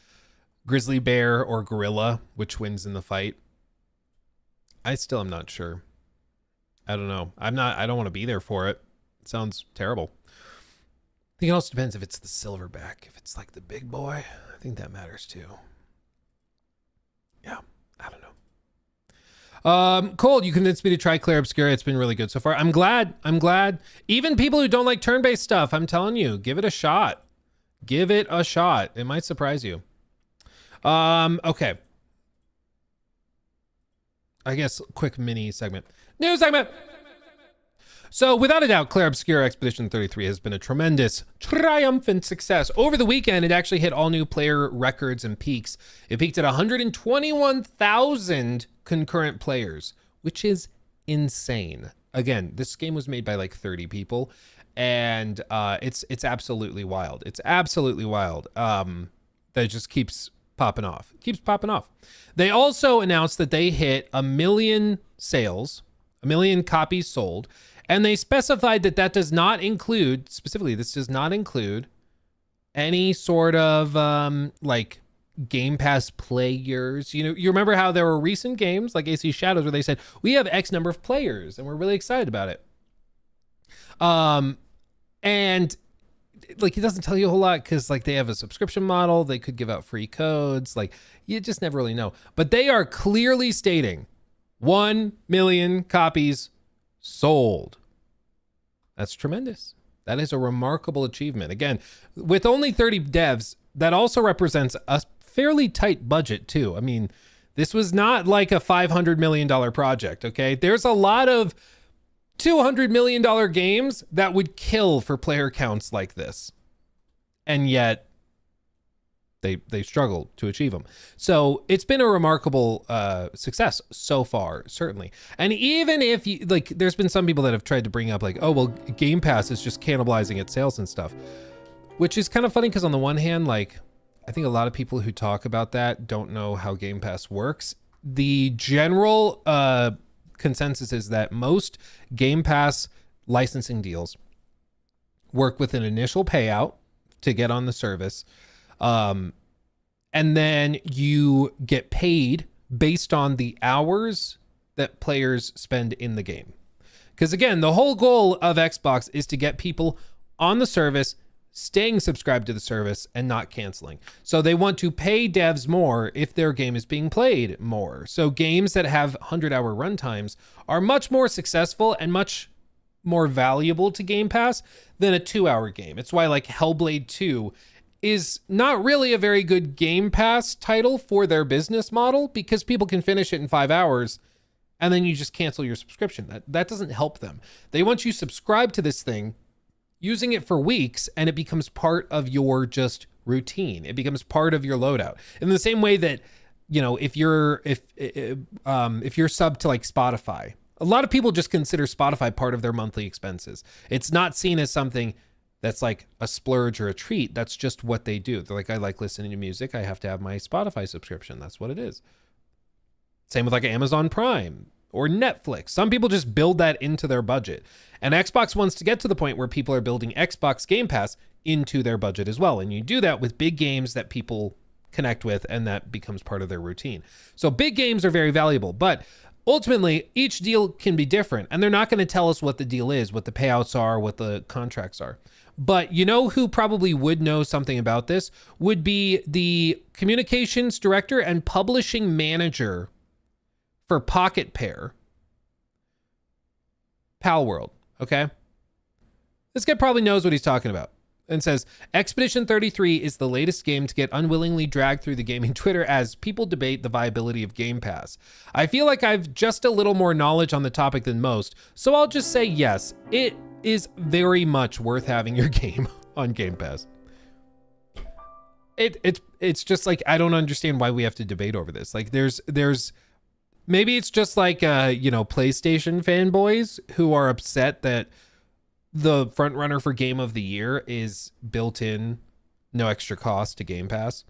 grizzly bear or gorilla, which wins in the fight. I still am not sure. I don't know. I don't want to be there for it. It sounds terrible. I think it also depends if it's the silverback. If it's like the big boy, I think that matters too. Yeah, I don't know. Cole, you convinced me to try Clair Obscura. It's been really good so far. I'm glad. Even people who don't like turn-based stuff, I'm telling you, give it a shot. Give it a shot. It might surprise you. Okay. I guess quick mini segment. News segment. So without a doubt, Clair Obscura Expedition 33 has been a tremendous, triumphant success. Over the weekend, it actually hit all new player records and peaks. It peaked at 121,000 concurrent players, which is insane. Again, this game was made by like 30 people, and it's absolutely wild. It's absolutely wild. That just keeps popping off. It keeps popping off. They also announced that they hit 1 million sales, 1 million copies sold. And they specified that does not include, specifically, this does not include any sort of like Game Pass players. You know, you remember how there were recent games like AC Shadows where they said, we have X number of players and we're really excited about it. And like, it doesn't tell you a whole lot because like they have a subscription model. They could give out free codes. Like, you just never really know. But they are clearly stating 1 million copies sold. That's tremendous. That is a remarkable achievement. Again, with only 30 devs, that also represents a fairly tight budget too. I mean, this was not like a $500 million project, okay? There's a lot of $200 million games that would kill for player counts like this. And yet they struggle to achieve them. So it's been a remarkable success so far, certainly. And even if you like, there's been some people that have tried to bring up like, oh, well, Game Pass is just cannibalizing its sales and stuff, which is kind of funny because on the one hand, like, I think a lot of people who talk about that don't know how Game Pass works. The general consensus is that most Game Pass licensing deals work with an initial payout to get on the service. And then you get paid based on the hours that players spend in the game. Because again, the whole goal of Xbox is to get people on the service, staying subscribed to the service and not canceling. So they want to pay devs more if their game is being played more. So games that have 100-hour runtimes are much more successful and much more valuable to Game Pass than a 2-hour game. It's why like Hellblade 2 is not really a very good Game Pass title for their business model because people can finish it in 5 hours and then you just cancel your subscription. That doesn't help them. They want you subscribed to this thing, using it for weeks, and it becomes part of your just routine. It becomes part of your loadout. In the same way that, you know, if you're sub to like Spotify, a lot of people just consider Spotify part of their monthly expenses. It's not seen as something that's like a splurge or a treat. That's just what they do. They're like, I like listening to music. I have to have my Spotify subscription. That's what it is. Same with like Amazon Prime or Netflix. Some people just build that into their budget. And Xbox wants to get to the point where people are building Xbox Game Pass into their budget as well. And you do that with big games that people connect with, and that becomes part of their routine. So big games are very valuable, but ultimately each deal can be different, and they're not going to tell us what the deal is, what the payouts are, what the contracts are. But you know who probably would know something about this would be the communications director and publishing manager for Pocket Pair, Palworld. Okay, this guy probably knows what he's talking about. and says, Expedition 33 is the latest game to get unwillingly dragged through the gaming Twitter as people debate the viability of Game Pass. I feel like I've just a little more knowledge on the topic than most, so I'll just say yes, it is very much worth having your game on Game Pass. It's just like, I don't understand why we have to debate over this. Like there's maybe it's just like PlayStation fanboys who are upset that the front runner for Game of the Year is built in, no extra cost to Game Pass.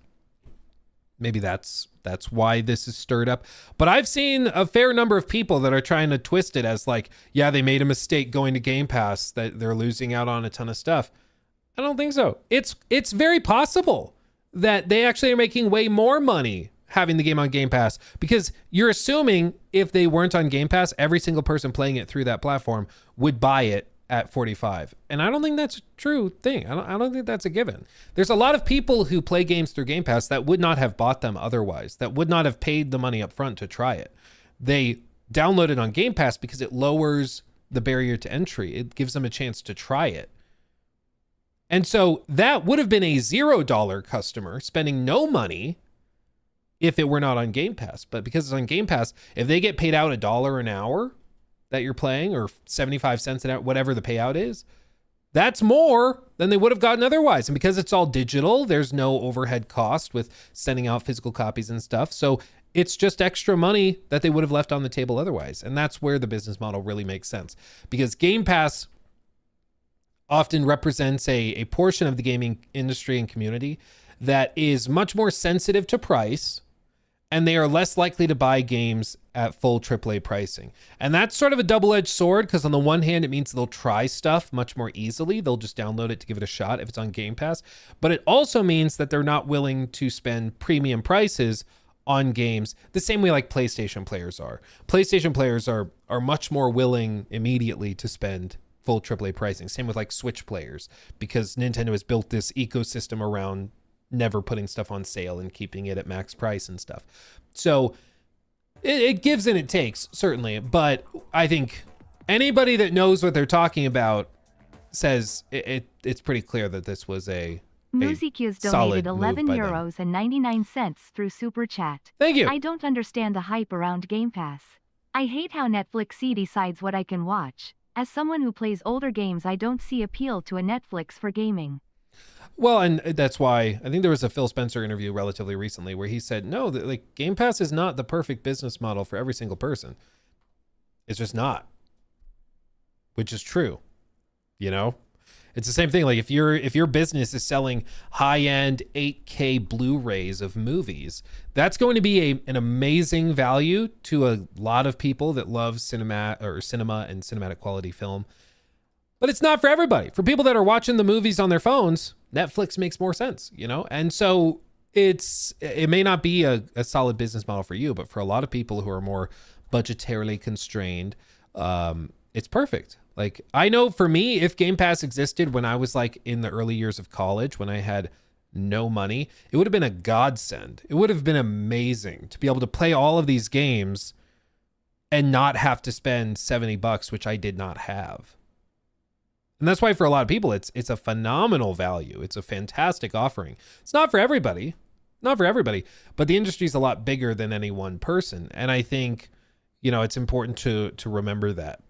Maybe that's why this is stirred up. But I've seen a fair number of people that are trying to twist it as like, yeah, they made a mistake going to Game Pass, that they're losing out on a ton of stuff. I don't think so. It's very possible that they actually are making way more money having the game on Game Pass, because you're assuming if they weren't on Game Pass, every single person playing it through that platform would buy it at $45. And I don't think that's a true thing. I don't think that's a given. There's a lot of people who play games through Game Pass that would not have bought them otherwise, that would not have paid the money up front to try it. They download it on Game Pass because it lowers the barrier to entry. It gives them a chance to try it. And so that would have been a $0 customer spending no money if it were not on Game Pass. But because it's on Game Pass, if they get paid out $1 an hour that you're playing, or 75 cents an hour, whatever the payout is, that's more than they would have gotten otherwise. And because it's all digital, there's no overhead cost with sending out physical copies and stuff. So it's just extra money that they would have left on the table otherwise. And that's where the business model really makes sense, because Game Pass often represents a portion of the gaming industry and community that is much more sensitive to price, and they are less likely to buy games at full AAA pricing. And that's sort of a double-edged sword, because on the one hand, it means they'll try stuff much more easily. They'll just download it to give it a shot if it's on Game Pass. But it also means that they're not willing to spend premium prices on games the same way like PlayStation players are. PlayStation players are much more willing immediately to spend full AAA pricing. Same with like Switch players, because Nintendo has built this ecosystem around never putting stuff on sale and keeping it at max price and stuff. So it gives and it takes, certainly. But I think anybody that knows what they're talking about says it's pretty clear that this was a Musicus solid donated move 11 by them. euros and 99 cents through Super Chat. Thank you. I don't understand the hype around Game Pass. I hate how Netflix decides what I can watch. As someone who plays older games, I don't see appeal to a Netflix for gaming. Well, and that's why I think there was a Phil Spencer interview relatively recently where he said, no, like Game Pass is not the perfect business model for every single person. It's just not, which is true. You know, it's the same thing. Like if your business is selling high-end 8K Blu-rays of movies, that's going to be an amazing value to a lot of people that love cinema and cinematic quality film. But it's not for everybody. For people that are watching the movies on their phones, Netflix makes more sense, you know? And so it may not be a solid business model for you, but for a lot of people who are more budgetarily constrained, it's perfect. Like, I know for me, if Game Pass existed when I was like in the early years of college, when I had no money, it would have been a godsend. It would have been amazing to be able to play all of these games and not have to spend $70, which I did not have. And that's why for a lot of people, it's a phenomenal value. It's a fantastic offering. It's not for everybody, but the industry is a lot bigger than any one person. And I think, you know, it's important to remember that,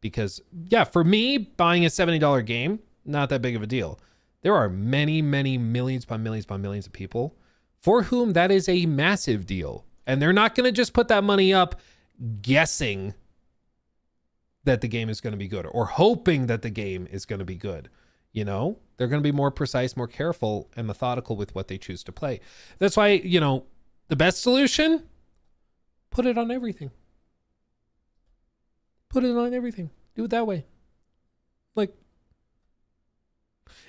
because yeah, for me, buying a $70 game, not that big of a deal. There are many, many millions upon millions upon millions of people for whom that is a massive deal. And they're not going to just put that money up guessing that the game is going to be good or hoping that the game is going to be good. You know, they're going to be more precise, more careful and methodical with what they choose to play. That's why, you know, the best solution, put it on everything. Put it on everything. Do it that way. Like,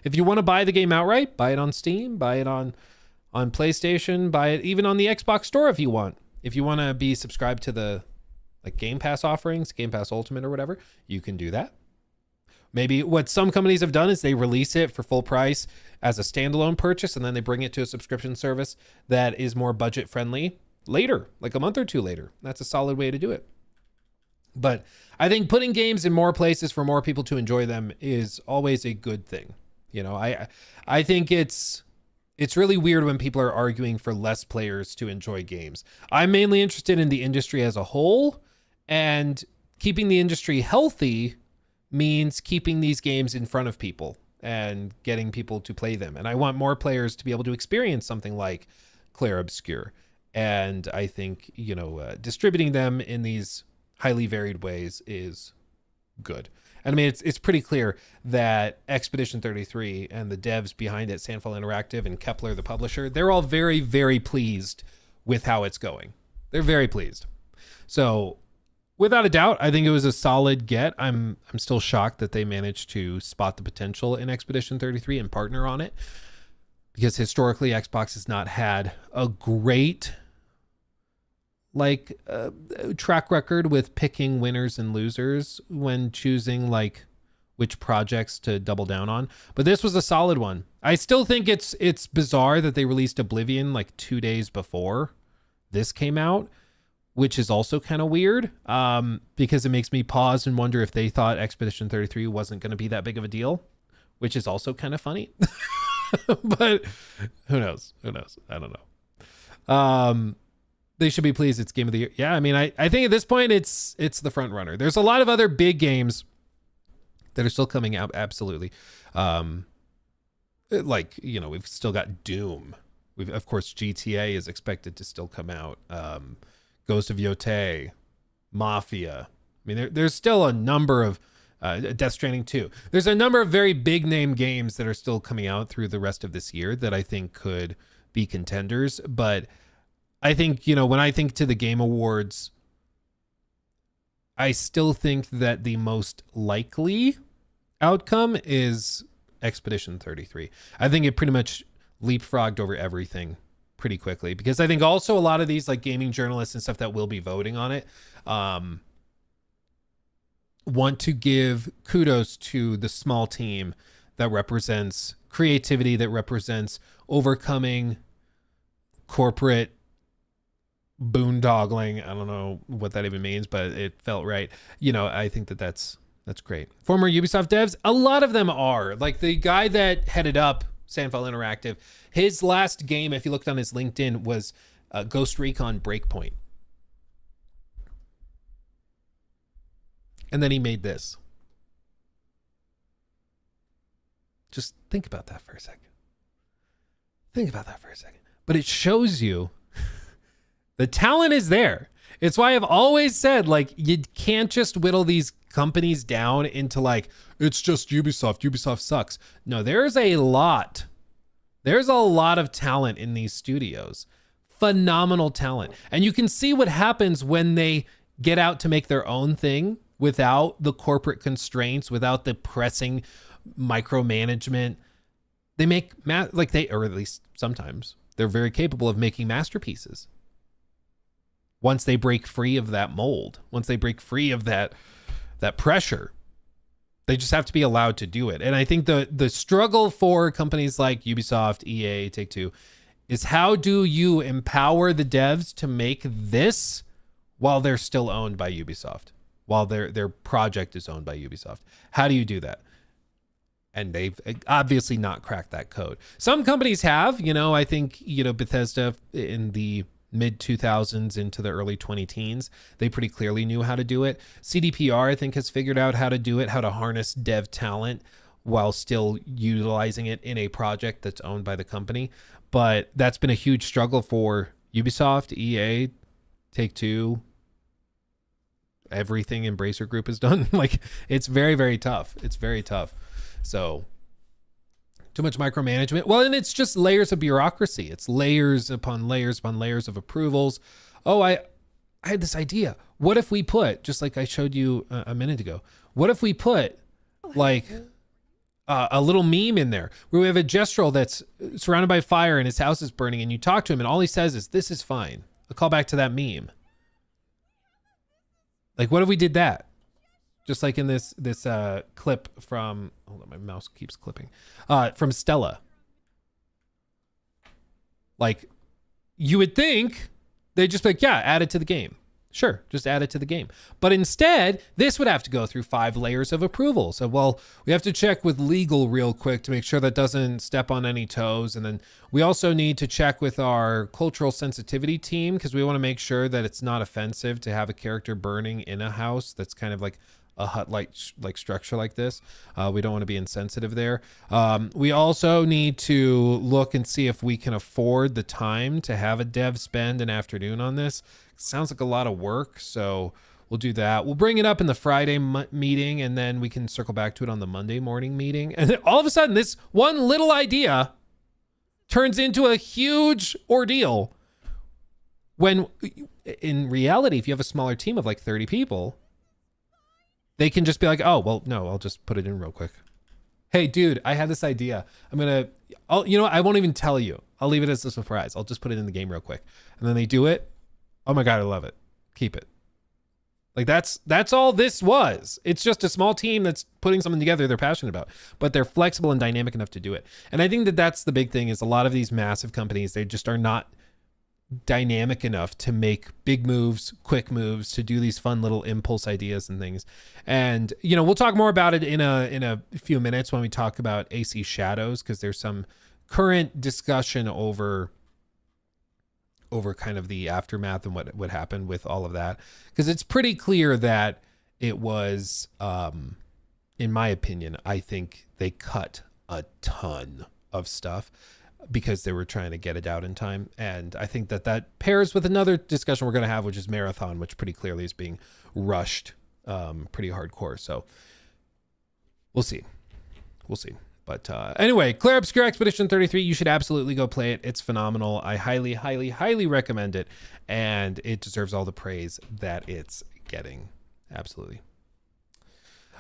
if you want to buy the game outright, buy it on Steam, buy it on PlayStation, buy it even on the Xbox store if you want. If you want to be subscribed to the like Game Pass offerings, Game Pass Ultimate or whatever, you can do that. Maybe what some companies have done is they release it for full price as a standalone purchase, and then they bring it to a subscription service that is more budget friendly later, like a month or two later. That's a solid way to do it. But I think putting games in more places for more people to enjoy them is always a good thing. You know, I think it's really weird when people are arguing for less players to enjoy games. I'm mainly interested in the industry as a whole, and keeping the industry healthy means keeping these games in front of people and getting people to play them. And I want more players to be able to experience something like Clair Obscur. And I think, you know, distributing them in these highly varied ways is good. And I mean, it's pretty clear that Expedition 33 and the devs behind it, Sandfall Interactive and Kepler, the publisher, they're all very, very pleased with how it's going. They're very pleased. So without a doubt, I think it was a solid get. I'm still shocked that they managed to spot the potential in Expedition 33 and partner on it, because historically Xbox has not had a great track record with picking winners and losers when choosing like which projects to double down on. But this was a solid one. I still think it's bizarre that they released Oblivion like 2 days before this came out, which is also kind of weird, because it makes me pause and wonder if they thought Expedition 33 wasn't going to be that big of a deal, which is also kind of funny. But who knows? I don't know. They should be pleased it's game of the year. Yeah, I mean, I think at this point it's the front runner. There's a lot of other big games that are still coming out. Absolutely. Like, you know, we've still got Doom. Of course, GTA is expected to still come out. Ghost of Yotei, Mafia. I mean, there's still a number of Death Stranding 2. There's a number of very big name games that are still coming out through the rest of this year that I think could be contenders. But I think, you know, when I think to the Game Awards, I still think that the most likely outcome is Expedition 33. I think it pretty much leapfrogged over everything pretty quickly, because I think also a lot of these like gaming journalists and stuff that will be voting on it want to give kudos to the small team that represents creativity, that represents overcoming corporate boondoggling. I don't know what that even means, but it felt right. You know, I think that's great. Former Ubisoft devs, a lot of them are. Like the guy that headed up Sandfall Interactive, his last game, if you looked on his LinkedIn, was Ghost Recon Breakpoint. And then he made this. Just think about that for a second. But it shows you the talent is there. It's why I've always said, like, you can't just whittle these companies down into like, it's just Ubisoft. Ubisoft sucks. No, there's a lot of talent in these studios. Phenomenal talent. And you can see what happens when they get out to make their own thing without the corporate constraints, without the pressing micromanagement. They make, or at least sometimes, they're very capable of making masterpieces. Once they break free of that mold, once they break free of that pressure, they just have to be allowed to do it. And I think the struggle for companies like Ubisoft, EA, Take-Two, is how do you empower the devs to make this while they're still owned by Ubisoft, while their project is owned by Ubisoft? How do you do that? And they've obviously not cracked that code. Some companies have, you know, I think, you know, Bethesda in the mid 2000s into the early 2010s, they pretty clearly knew how to do it. CDPR, I think, has figured out how to do it, how to harness dev talent while still utilizing it in a project that's owned by the company. But that's been a huge struggle for Ubisoft, EA, Take-Two, everything Embracer Group has done. Like, it's very, very tough. It's very tough. So too much micromanagement. Well, and it's just layers of bureaucracy. It's layers upon layers upon layers of approvals. Oh, I had this idea. What if we put, just like I showed you a minute ago, what if we put like a little meme in there where we have a Gestural that's surrounded by fire and his house is burning, and you talk to him and all he says is, "This is fine." A call back to that meme. Like, what if we did that? Just like in this clip from, hold on, my mouse keeps clipping, from Stella. Like, you would think they'd just be like, yeah, add it to the game. Sure, just add it to the game. But instead, this would have to go through 5 layers of approval. So, well, we have to check with legal real quick to make sure that doesn't step on any toes. And then we also need to check with our cultural sensitivity team because we want to make sure that it's not offensive to have a character burning in a house that's kind of like a hut-like structure like this. We don't want to be insensitive there. We also need to look and see if we can afford the time to have a dev spend an afternoon on this. Sounds like a lot of work, so we'll do that. We'll bring it up in the Friday meeting, and then we can circle back to it on the Monday morning meeting. And then all of a sudden, this one little idea turns into a huge ordeal. When in reality, if you have a smaller team of like 30 people, they can just be like, oh, well, no, I'll just put it in real quick. Hey, dude, I had this idea. You know what? I won't even tell you. I'll leave it as a surprise. I'll just put it in the game real quick. And then they do it. Oh my God, I love it. Keep it. Like that's all this was. It's just a small team that's putting something together they're passionate about, but they're flexible and dynamic enough to do it. And I think that that's the big thing is a lot of these massive companies, they just are not dynamic enough to make big moves, quick moves, to do these fun little impulse ideas and things. And, you know, we'll talk more about it in a few minutes when we talk about AC Shadows, because there's some current discussion over kind of the aftermath and what happened with all of that. Because it's pretty clear that it was, in my opinion, I think they cut a ton of stuff because they were trying to get it out in time. And I think that pairs with another discussion we're going to have, which is Marathon, which pretty clearly is being rushed pretty hardcore. So we'll see. But anyway, Claire Obscure Expedition 33, you should absolutely go play it. It's phenomenal. I highly, highly, highly recommend it. And it deserves all the praise that it's getting. Absolutely.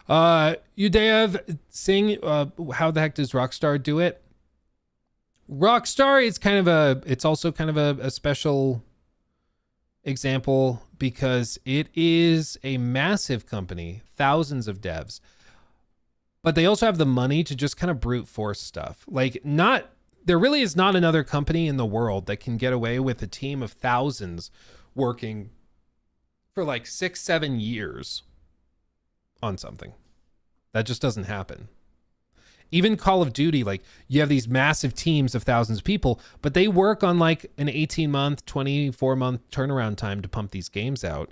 Udev Singh, how the heck does Rockstar do it? Rockstar is it's also kind of a special example because it is a massive company, thousands of devs. But they also have the money to just kind of brute force stuff. There really is not another company in the world that can get away with a team of thousands working for like 6-7 years on something. That just doesn't happen. Even Call of Duty, like you have these massive teams of thousands of people, but they work on like an 18-month, 24-month turnaround time to pump these games out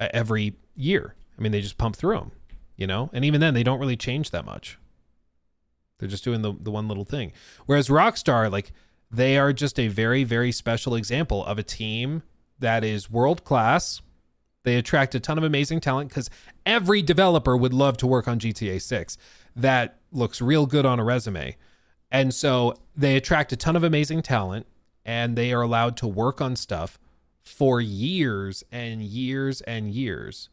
every year. I mean, they just pump through them. You know, and even then they don't really change that much. They're just doing the one little thing. Whereas Rockstar, like they are just a very, very special example of a team that is world class. They attract a ton of amazing talent because every developer would love to work on GTA 6. That looks real good on a resume. And so they attract a ton of amazing talent and they are allowed to work on stuff for years and years and years.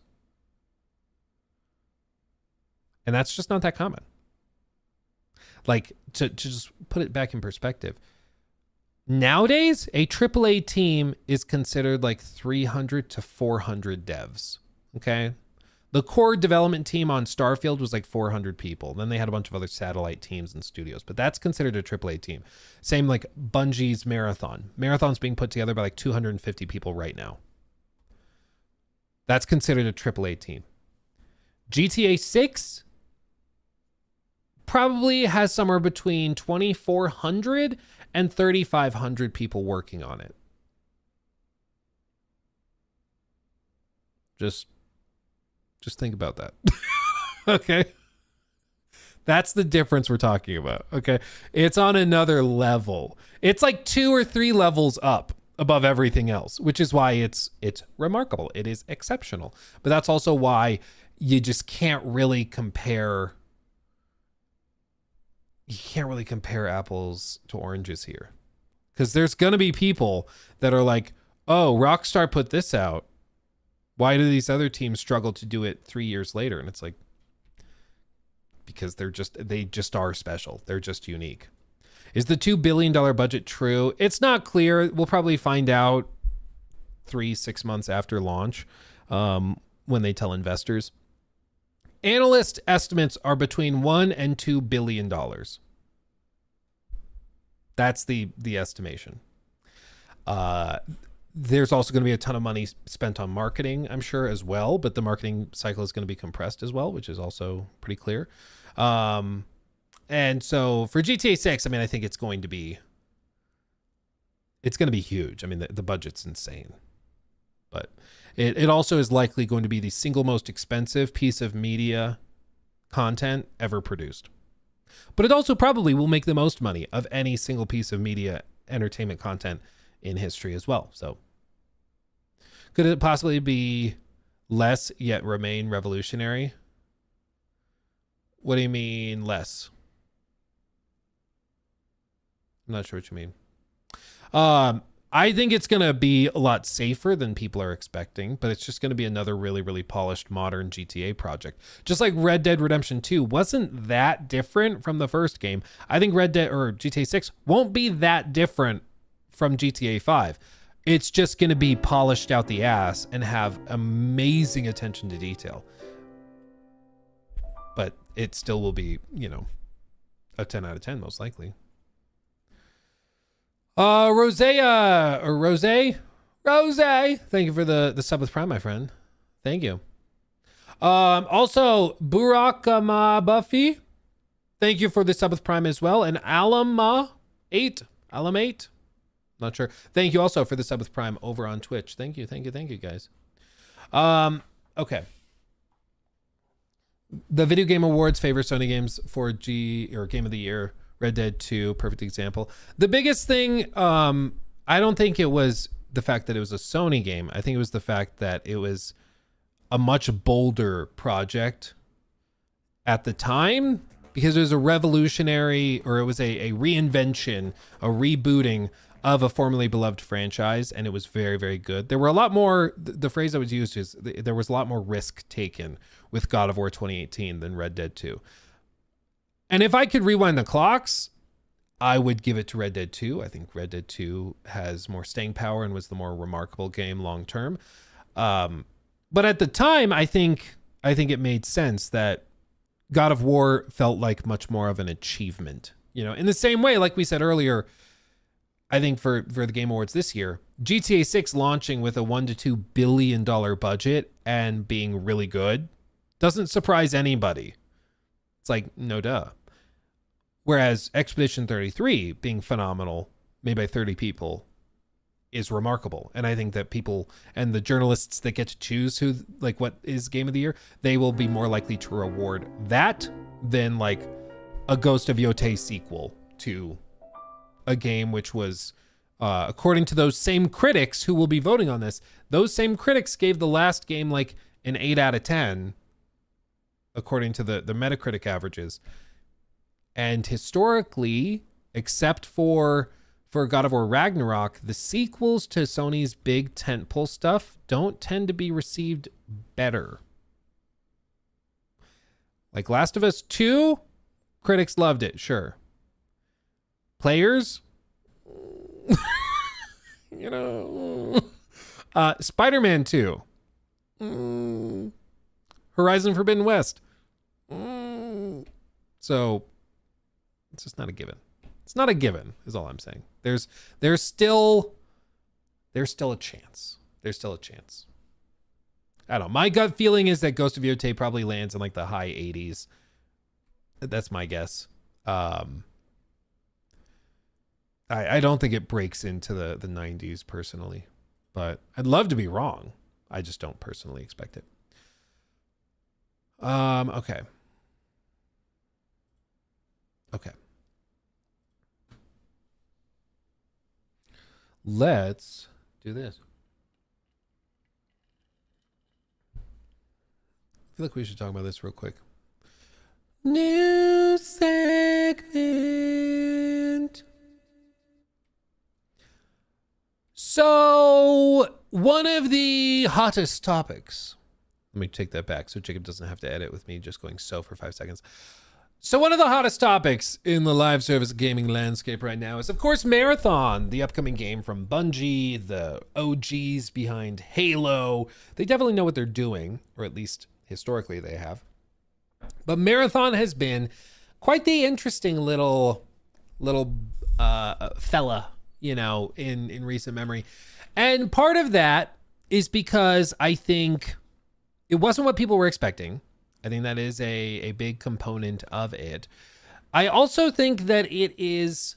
And that's just not that common. Like, to just put it back in perspective, nowadays, a AAA team is considered like 300 to 400 devs, okay? The core development team on Starfield was like 400 people. Then they had a bunch of other satellite teams and studios, but that's considered a AAA team. Same like Bungie's Marathon. Marathon's being put together by like 250 people right now. That's considered a AAA team. GTA 6 probably has somewhere between 2,400 and 3,500 people working on it. Just think about that. Okay. That's the difference we're talking about. Okay. It's on another level. It's like 2 or 3 levels up above everything else, which is why it's remarkable. It is exceptional. But that's also why you just can't really compare. You can't really compare apples to oranges here. Because there's going to be people that are like, oh, Rockstar put this out. Why do these other teams struggle to do it 3 years later? And it's like, because they just are special. They're just unique. Is the $2 billion budget true? It's not clear. We'll probably find out 3-6 months after launch when they tell investors. Analyst estimates are between $1 and $2 billion. That's the estimation. There's also going to be a ton of money spent on marketing, I'm sure, as well, but the marketing cycle is going to be compressed as well, which is also pretty clear. And so for GTA 6, I mean, I think it's going to be huge. I mean, the budget's insane, but it also is likely going to be the single most expensive piece of media content ever produced. But it also probably will make the most money of any single piece of media entertainment content in history as well. So could it possibly be less yet remain revolutionary? What do you mean less? I'm not sure what you mean. I think it's going to be a lot safer than people are expecting, but it's just going to be another really, really polished modern GTA project. Just like Red Dead Redemption 2 wasn't that different from the first game. I think Red Dead or GTA 6 won't be that different from GTA 5. It's just going to be polished out the ass and have amazing attention to detail. But it still will be, you know, a 10 out of 10 most likely. Rose, thank you for the sub with Prime, my friend. Thank you. Also, Burakama Buffy, thank you for the sub with Prime as well. And Alum 8, not sure. Thank you also for the sub with Prime over on Twitch. Thank you, guys. Okay. The Video Game Awards favor Sony games for Game of the Year. Red Dead 2, perfect example. The biggest thing, I don't think it was the fact that it was a Sony game. I think it was the fact that it was a much bolder project at the time, because it was a revolutionary, or it was a reinvention, a rebooting of a formerly beloved franchise, and it was very, very good. There were a lot more, the phrase that was used is, there was a lot more risk taken with God of War 2018 than Red Dead 2. And if I could rewind the clocks, I would give it to Red Dead 2. I think Red Dead 2 has more staying power and was the more remarkable game long term. But at the time, I think it made sense that God of War felt like much more of an achievement. You know, in the same way, like we said earlier, I think for the Game Awards this year, GTA 6 launching with a $1 to $2 billion budget and being really good doesn't surprise anybody. It's like, no duh. Whereas Expedition 33 being phenomenal, made by 30 people, is remarkable. And I think that people and the journalists that get to choose who, like, what is Game of the Year, they will be more likely to reward that than like a Ghost of Yotei sequel to a game which was, according to those same critics who will be voting on this, those same critics gave the last game like an 8 out of 10, according to the Metacritic averages. And historically, except for God of War Ragnarok, the sequels to Sony's big tentpole stuff don't tend to be received better. Like Last of Us 2, critics loved it, sure. Players, you know, Spider-Man 2, Horizon Forbidden West. So it's just not a given. It's not a given, is all I'm saying. There's still a chance. There's still a chance. I don't know. My gut feeling is that Ghost of Yotei probably lands in like the high 80s. That's my guess. I don't think it breaks into the 90s personally, but I'd love to be wrong. I just don't personally expect it. Okay. Let's do this. I feel like we should talk about this real quick. New segment. So, one of the hottest topics. Let me take that back so Jacob doesn't have to edit with me just going so for 5 seconds. So one of the hottest topics in the live service gaming landscape right now is, of course, Marathon, the upcoming game from Bungie, the OGs behind Halo. They definitely know what they're doing, or at least historically they have. But Marathon has been quite the interesting little fella, you know, in recent memory. And part of that is because I think it wasn't what people were expecting. I think that is a big component of it. I also think that it's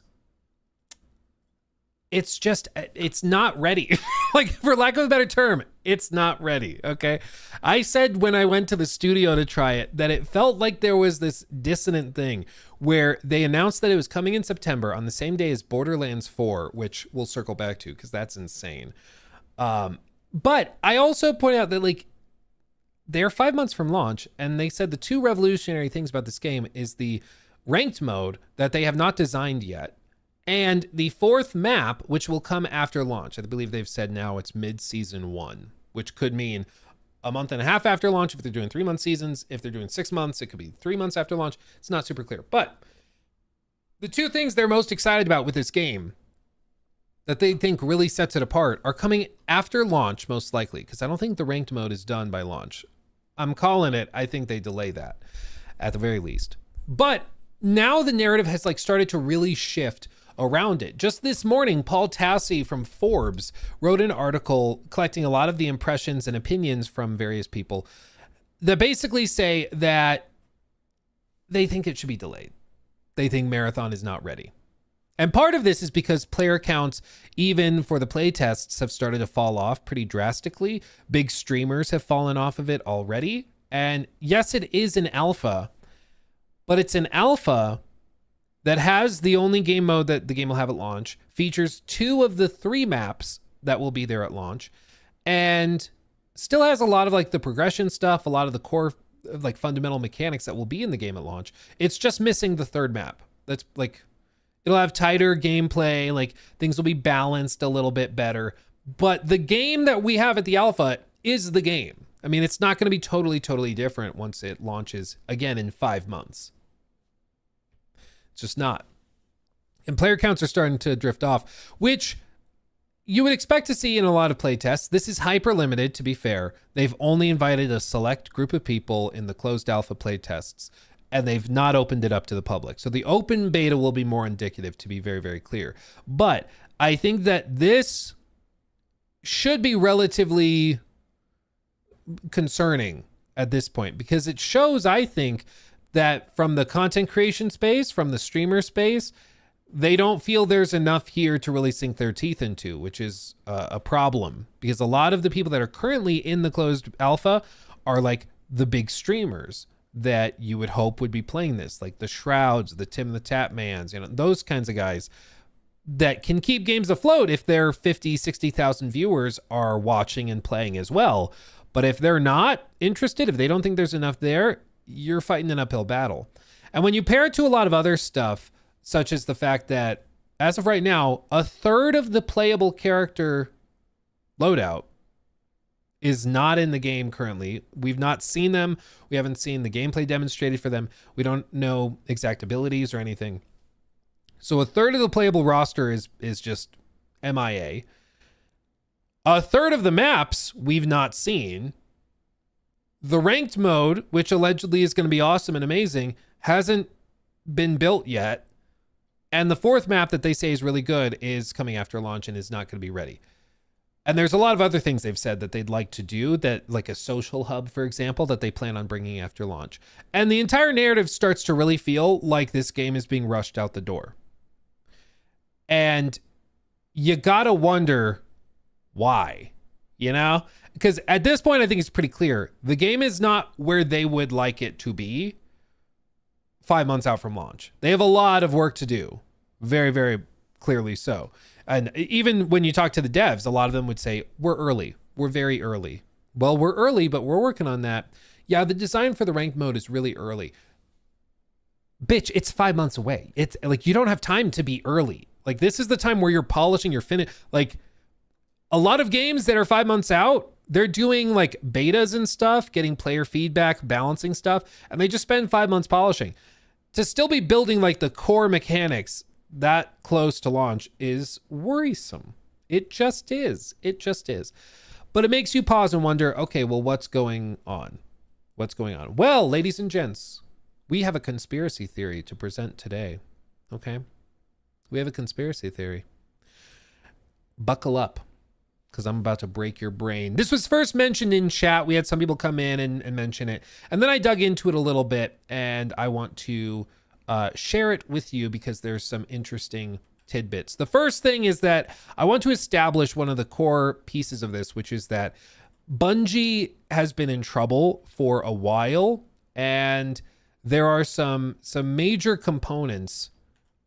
not ready. Like, for lack of a better term, it's not ready. Okay. I said when I went to the studio to try it that it felt like there was this dissonant thing where they announced that it was coming in September on the same day as Borderlands 4, which we'll circle back to because that's insane. But I also point out that, like, they're 5 months from launch, and they said the two revolutionary things about this game is the ranked mode that they have not designed yet, and the fourth map, which will come after launch. I believe they've said now it's mid-season 1, which could mean a month and a half after launch if they're doing 3-month seasons. If they're doing 6 months, it could be 3 months after launch. It's not super clear. But the two things they're most excited about with this game that they think really sets it apart are coming after launch, most likely, because I don't think the ranked mode is done by launch. I'm calling it. I think they delay that at the very least. But now the narrative has like started to really shift around it. Just this morning, Paul Tassi from Forbes wrote an article collecting a lot of the impressions and opinions from various people that basically say that they think it should be delayed. They think Marathon is not ready. And part of this is because player counts, even for the play tests, have started to fall off pretty drastically. Big streamers have fallen off of it already. And yes, it is an alpha, but it's an alpha that has the only game mode that the game will have at launch, features 2 of the 3 maps that will be there at launch, and still has a lot of like the progression stuff, a lot of the core like fundamental mechanics that will be in the game at launch. It's just missing the 3rd map. That's like, it'll have tighter gameplay, like things will be balanced a little bit better. But the game that we have at the alpha is the game. I mean, it's not going to be totally different once it launches again in 5 months. It's just not. And player counts are starting to drift off, which you would expect to see in a lot of playtests. This is hyper limited, to be fair. They've only invited a select group of people in the closed alpha playtests, and they've not opened it up to the public. So the open beta will be more indicative, to be very clear. But I think that this should be relatively concerning at this point, because it shows, I think, that from the content creation space, from the streamer space, they don't feel there's enough here to really sink their teeth into, which is a problem, because a lot of the people that are currently in the closed alpha are like the big streamers that you would hope would be playing this, like the Shrouds, the Tim the Tapmans, you know, those kinds of guys that can keep games afloat if their 50, 60,000 viewers are watching and playing as well. But if they're not interested, if they don't think there's enough there, you're fighting an uphill battle. And when you pair it to a lot of other stuff, such as the fact that as of right now, 1/3 of the playable character loadout is not in the game currently. We've not seen them. We haven't seen the gameplay demonstrated for them. We don't know exact abilities or anything. So 1/3 of the playable roster is just MIA. 1/3 of the maps we've not seen. The ranked mode, which allegedly is going to be awesome and amazing, hasn't been built yet. And the 4th map that they say is really good is coming after launch and is not going to be ready. And there's a lot of other things they've said that they'd like to do, that like a social hub, for example, that they plan on bringing after launch. And the entire narrative starts to really feel like this game is being rushed out the door. And you gotta wonder why, you know? Because at this point, I think it's pretty clear. The game is not where they would like it to be 5 months out from launch. They have a lot of work to do. Very clearly so. And even when you talk to the devs, a lot of them would say, we're early. We're very early. Well, we're early, but we're working on that. Yeah, the design for the ranked mode is really early. Bitch, it's 5 months away. It's like, you don't have time to be early. Like, this is the time where you're polishing your finish. Like, a lot of games that are 5 months out, they're doing like betas and stuff, getting player feedback, balancing stuff, and they just spend 5 months polishing. To still be building like the core mechanics that close to launch is worrisome. It just is. It just is. But it makes you pause and wonder, okay, well, what's going on? What's going on? Well, ladies and gents, we have a conspiracy theory to present today. Okay? We have a conspiracy theory. buckle up, because I'm about to break your brain. This was first mentioned in chat. We had some people come in and mention it. And then I dug into it a little bit, and I want to share it with you because there's some interesting tidbits. The first thing is that I want to establish one of the core pieces of this, which is that Bungie has been in trouble for a while, and there are some major components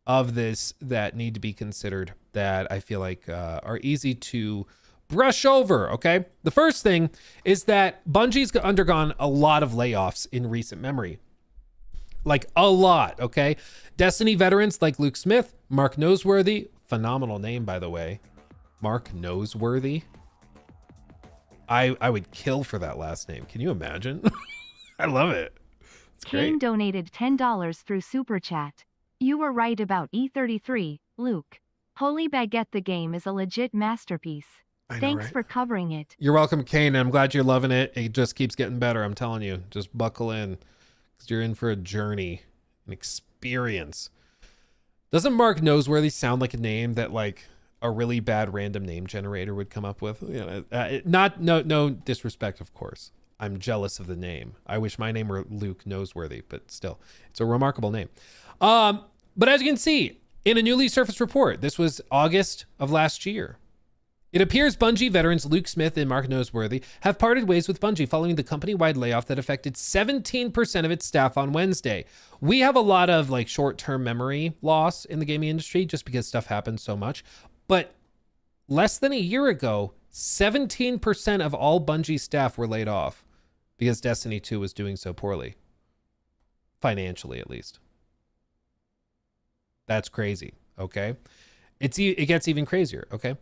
of this that need to be considered that I feel like are easy to brush over, okay? The first thing is that Bungie's undergone a lot of layoffs in recent memory. Like a lot, okay? Destiny veterans like Luke Smith, Mark Noseworthy, phenomenal name, by the way. Mark Noseworthy. I would kill for that last name. Can you imagine? I love it. It's Kane great. donated $10 through Super Chat. You were right about E33, Luke. Holy Baguette, the game is a legit masterpiece. I know, Thanks right? for covering it. You're welcome, Kane. I'm glad you're loving it. It just keeps getting better. I'm telling you, just buckle in because you're in for a journey, an experience. Doesn't Mark Noseworthy sound like a name that like a really bad random name generator would come up with? You know, no disrespect, of course. I'm jealous of the name. I wish my name were Luke Noseworthy, but still, it's a remarkable name. But as you can see in a newly surfaced report, this was August of last year. It appears Bungie veterans Luke Smith and Mark Noseworthy have parted ways with Bungie following the company-wide layoff that affected 17% of its staff on Wednesday. We have a lot of like short-term memory loss in the gaming industry just because stuff happens so much. But less than a year ago, 17% of all Bungie staff were laid off because Destiny 2 was doing so poorly. Financially, at least. That's crazy, okay? It gets even crazier, okay?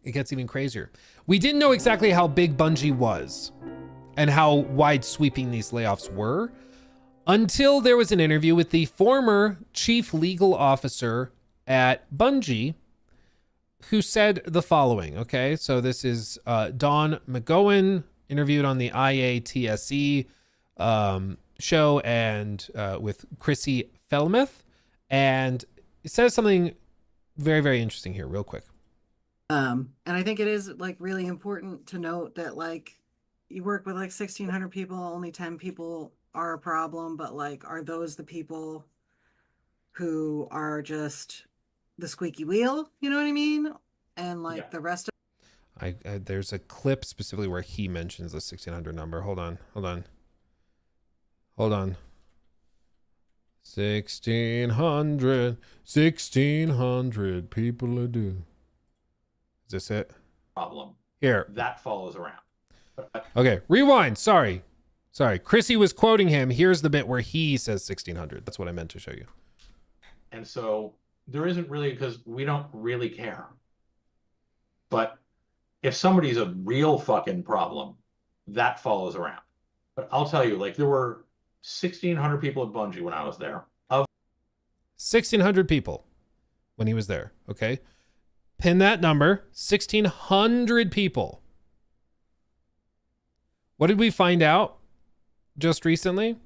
It gets even crazier. We didn't know exactly how big Bungie was and how wide sweeping these layoffs were until there was an interview with the former chief legal officer at Bungie who said the following, okay? So this is Don McGowan, interviewed on the IATSE show and with Chrissy Felmuth. And it says something very, very interesting here, real quick. And I think it is like really important to note that like you work with like 1,600 people, only 10 people are a problem, but like, are those the people who are just the squeaky wheel? You know what I mean? And like the rest of I there's a clip specifically where he mentions the 1,600 number. Hold on. 1,600 people are due. Is this it? Problem. Here. That follows around. Okay, rewind. Sorry. Chrissy was quoting him. Here's the bit where he says 1,600. That's what I meant to show you. And so there isn't really, because we don't really care. But if somebody's a real fucking problem, that follows around. But I'll tell you, like there were 1,600 people at Bungie when I was there. Of 1,600 people when he was there. Okay. Pin that number. 1,600 people. What did we find out just recently?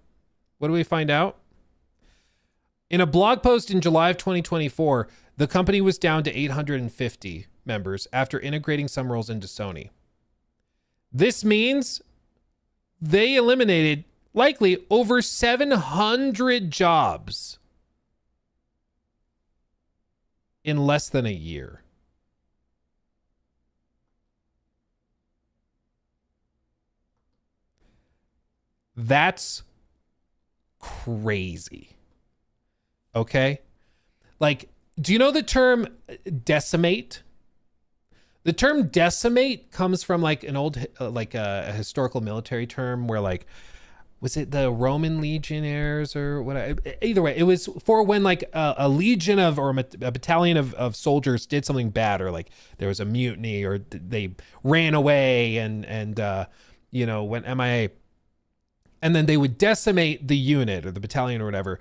What did we find out? In a blog post in July of 2024, the company was down to 850 members after integrating some roles into Sony. This means they eliminated likely over 700 jobs in less than a year. That's crazy. Okay? Like, do you know the term decimate? The term decimate comes from like an old, like a historical military term where like, was it the Roman legionnaires or what? Either way, it was for when like a legion of, or a battalion of soldiers did something bad, or like there was a mutiny, or they ran away and you know, went MIA. And then they would decimate the unit or the battalion or whatever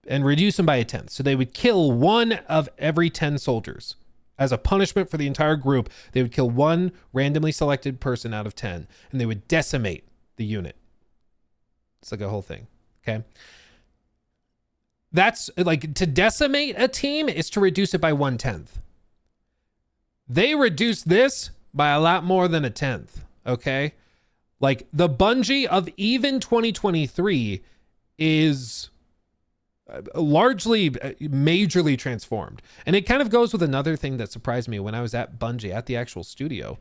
and reduce them by a 10th. So they would kill one of every 10 soldiers. As a punishment for the entire group, they would kill one randomly selected person out of 10, and they would decimate the unit. It's like a whole thing, okay? That's like, to decimate a team is to reduce it by 1/10. They reduced this by a lot more than a tenth. Okay. Like the Bungie of even 2023 is largely majorly transformed. And it kind of goes with another thing that surprised me when I was at Bungie at the actual studio.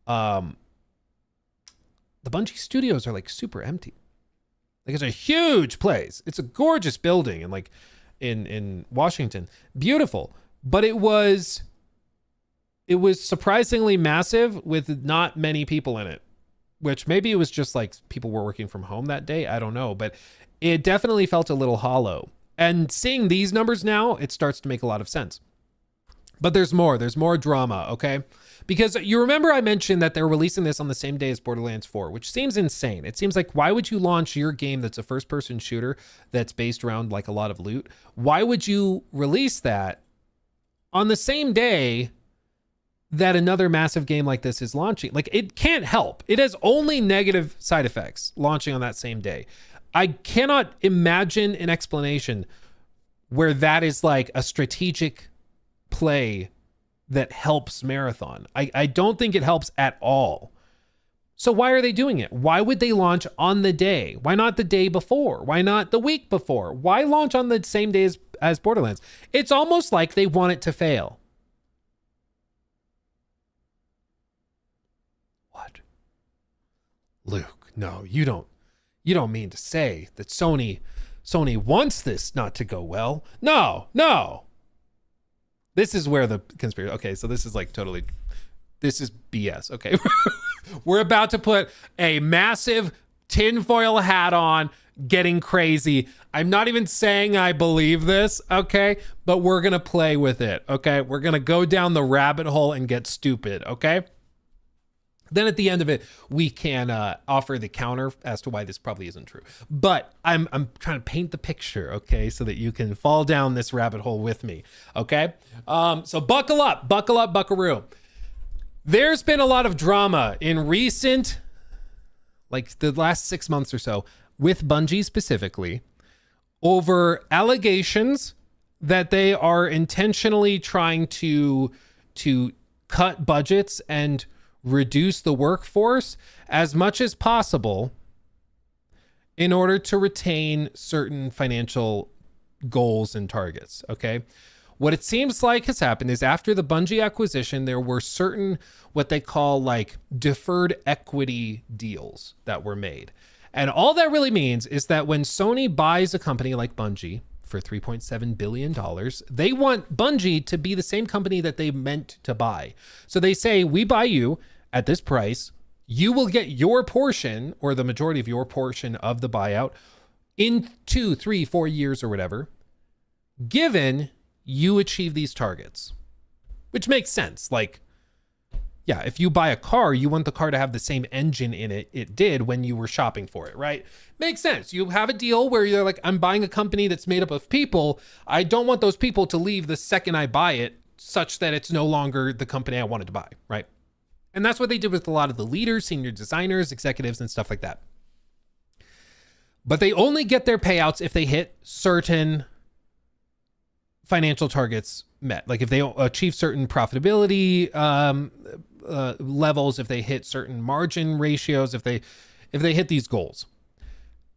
The Bungie studios are like super empty. Like it's a huge place. It's a gorgeous building and like in Washington. Beautiful. But it was surprisingly massive with not many people in it, which maybe it was just like people were working from home that day. I don't know, but it definitely felt a little hollow. And seeing these numbers now, it starts to make a lot of sense. But there's more drama, okay? Because you remember I mentioned that they're releasing this on the same day as Borderlands 4, which seems insane. It seems like, why would you launch your game that's a first-person shooter that's based around like a lot of loot? Why would you release that on the same day that another massive game like this is launching? Like, it can't help. It has only negative side effects launching on that same day. I cannot imagine an explanation where that is like a strategic play that helps Marathon. I don't think it helps at all. So why are they doing it? Why would they launch on the day? Why not the day before? Why not the week before? Why launch on the same day as Borderlands? It's almost like they want it to fail. What? Luke, no, you don't mean to say that Sony wants this not to go well. No. This is where the conspiracy. Okay, so this is like totally, this is BS. Okay. We're about to put a massive tinfoil hat on, getting crazy. I'm not even saying I believe this, okay? But we're going to play with it, okay? We're going to go down the rabbit hole and get stupid, okay? Then at the end of it, we can offer the counter as to why this probably isn't true. But I'm trying to paint the picture, okay, so that you can fall down this rabbit hole with me, okay? So buckle up, buckaroo. There's been a lot of drama in recent, like the last 6 months or so, with Bungie specifically, over allegations that they are intentionally trying to cut budgets and reduce the workforce as much as possible in order to retain certain financial goals and targets, okay? What it seems like has happened is after the Bungie acquisition, there were certain what they call like deferred equity deals that were made. And all that really means is that when Sony buys a company like Bungie for $3.7 billion, they want Bungie to be the same company that they meant to buy. So they say, we buy you at this price, you will get your portion or the majority of your portion of the buyout in 2, 3, 4 years or whatever, given you achieve these targets, which makes sense. Like, yeah, if you buy a car, you want the car to have the same engine in it did when you were shopping for it, right? Makes sense. You have a deal where you're like, I'm buying a company that's made up of people. I don't want those people to leave the second I buy it, such that it's no longer the company I wanted to buy, right? And that's what they did with a lot of the leaders, senior designers, executives, and stuff like that. But they only get their payouts if they hit certain financial targets met. Like if they achieve certain profitability levels, if they hit certain margin ratios, if they hit these goals.